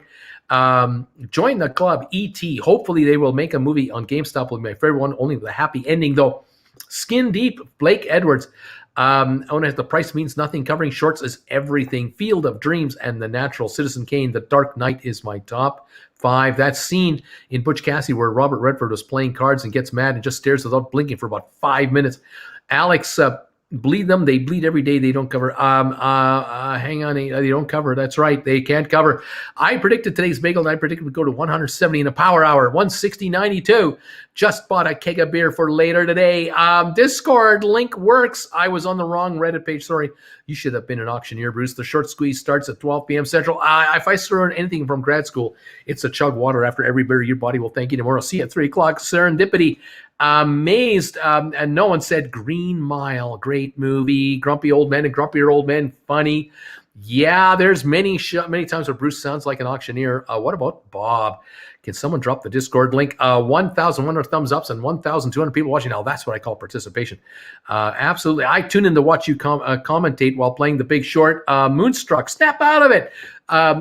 Join the club, E.T. Hopefully they will make a movie on GameStop with my favorite one, only with a happy ending though. Skin Deep, Blake Edwards. The price means nothing. Covering shorts is everything. Field of Dreams and The Natural. Citizen Kane. The Dark Knight is my top 5. That scene in Butch Cassidy where Robert Redford was playing cards and gets mad and just stares without blinking for about 5 minutes. Alex, bleed them. They bleed every day. They don't cover. Hang on. They don't cover. That's right. They can't cover. I predicted today's bagel, and I predicted we'd go to 170 in a power hour. 160.92. Just bought a keg of beer for later today. Discord link works. I was on the wrong Reddit page. Sorry. You should have been an auctioneer, Bruce. The short squeeze starts at 12 p.m. Central. If I learn anything from grad school, it's a chug water after every beer. Your body will thank you tomorrow. See you at 3 o'clock. Serendipity. Amazed, and no one said Green Mile. Great movie. Grumpy Old Men and Grumpier Old Men. Funny. Yeah, there's many times where Bruce sounds like an auctioneer. What about Bob? Can someone drop the Discord link? 1,100 thumbs ups and 1,200 people watching. Now that's what I call participation. Absolutely. I tune in to watch you commentate while playing The Big Short. Moonstruck. Snap out of it.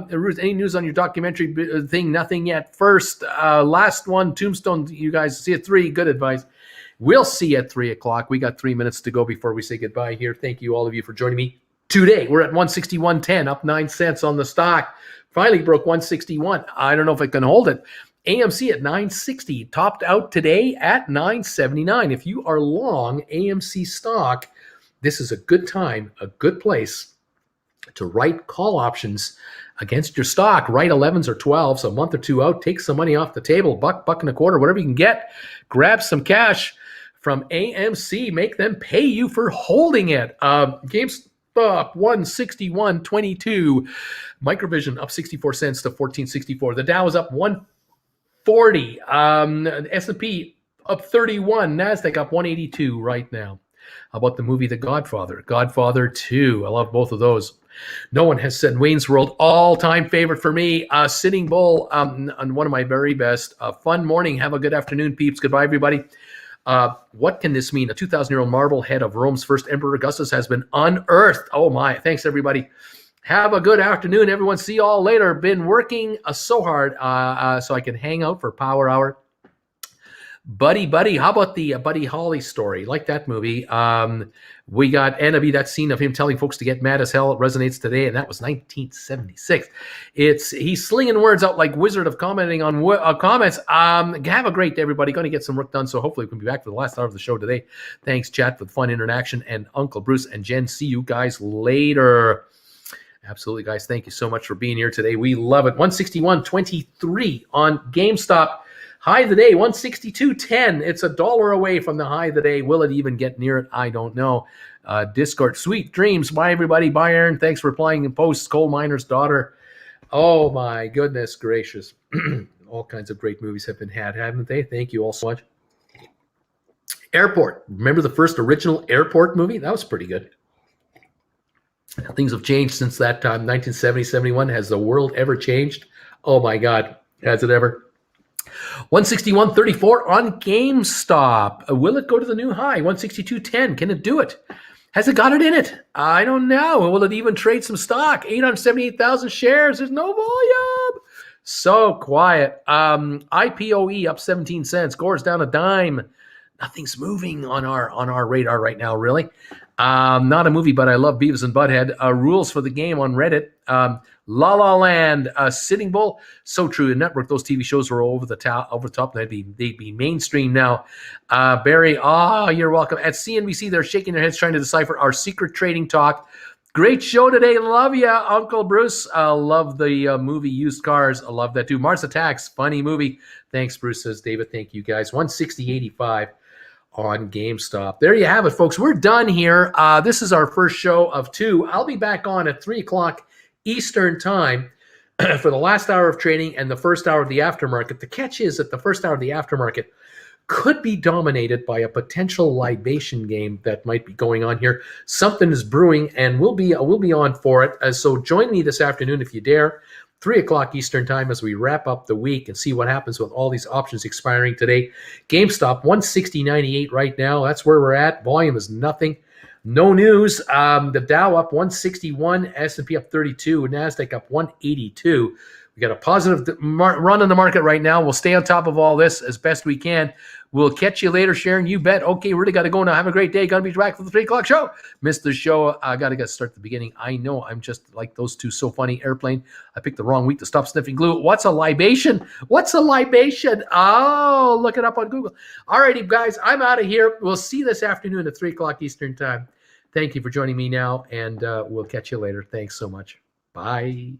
Ruth, any news on your documentary thing? Nothing yet. First, last one, Tombstone. You guys see at 3. Good advice. We'll see you at 3 o'clock. We got 3 minutes to go before we say goodbye here. Thank you, all of you, for joining me today. We're at 161.10, up 9 cents on the stock. Finally broke 161. I don't know if it can hold it. AMC at 960, topped out today at 979. If you are long AMC stock, this is a good time, a good place to write call options against your stock. Write 11s or 12s, a month or two out. Take some money off the table, buck and a quarter, whatever you can get. Grab some cash from AMC. Make them pay you for holding it. GameStop 161.22. Microvision up 64 cents to 14.64. The Dow is up 140. S&P up 31. NASDAQ up 182 right now. How about the movie The Godfather? Godfather 2. I love both of those. No one has said Wayne's World, all-time favorite for me. Sitting Bull, on one of my very best. Fun morning. Have a good afternoon, peeps. Goodbye, everybody. What can this mean? A 2,000-year-old marble head of Rome's first emperor Augustus has been unearthed. Oh, my. Thanks, everybody. Have a good afternoon, everyone. See you all later. Been working so hard so I can hang out for Power Hour. Buddy, how about the Buddy Holly story? Like that movie. We got Annabie, that scene of him telling folks to get mad as hell. It resonates today, and that was 1976. He's slinging words out like Wizard of commenting on comments. Have a great day, everybody. Going to get some work done, so hopefully we can be back for the last hour of the show today. Thanks, chat, for the fun interaction, and Uncle Bruce and Jen. See you guys later. Absolutely, guys. Thank you so much for being here today. We love it. 161.23 on GameStop. High of the day, 162.10. It's $1 away from the high of the day. Will it even get near it? I don't know. Discord, sweet dreams. Bye, everybody. Bye, Aaron. Thanks for playing in posts. Coal miner's daughter. Oh, my goodness gracious. All kinds of great movies have been had, haven't they? Thank you all so much. Airport. Remember the first original Airport movie? That was pretty good. Things have changed since that time, 1970, 71. Has the world ever changed? Oh, my God. Has it ever? 161.34 on GameStop. Will it go to the new high? 162.10. Can it do it? Has it got it in it? I don't know. Will it even trade some stock? 878,000 shares. There's no volume. So quiet. IPOE up 17 cents. Gore's down a dime. Nothing's moving on our radar right now, really. Not a movie, but I love Beavis and Butthead. Rules for the game on Reddit. La La Land, Sitting Bull. So true. The network, those TV shows were over the top. They'd be mainstream now. Barry, you're welcome. At CNBC, they're shaking their heads trying to decipher our secret trading talk. Great show today. Love ya, Uncle Bruce. Love the movie Used Cars. I love that too. Mars Attacks, funny movie. Thanks, Bruce, says David. Thank you, guys. 160.85 on GameStop. There you have it, folks. We're done here. This is our first show of two. I'll be back on at 3 o'clock Eastern time for the last hour of trading and the first hour of the aftermarket. The catch is that the first hour of the aftermarket could be dominated by a potential libation game that might be going on here. Something is brewing, and we'll be on for it. So join me this afternoon if you dare. 3 o'clock Eastern time as we wrap up the week and see what happens with all these options expiring today. GameStop 160.98 right now. That's where we're at. Volume is nothing. No news. The Dow up 161, S&P up 32, NASDAQ up 182. We got a positive run in the market right now. We'll stay on top of all this as best we can. We'll catch you later, Sharon. You bet. Okay, really got to go now. Have a great day. Got to be back for the 3 o'clock show. Missed the show. I got to start at the beginning. I know I'm just like those two. So funny. Airplane. I picked the wrong week to stop sniffing glue. What's a libation? What's a libation? Oh, look it up on Google. All righty, guys. I'm out of here. We'll see you this afternoon at 3 o'clock Eastern time. Thank you for joining me now, and we'll catch you later. Thanks so much. Bye.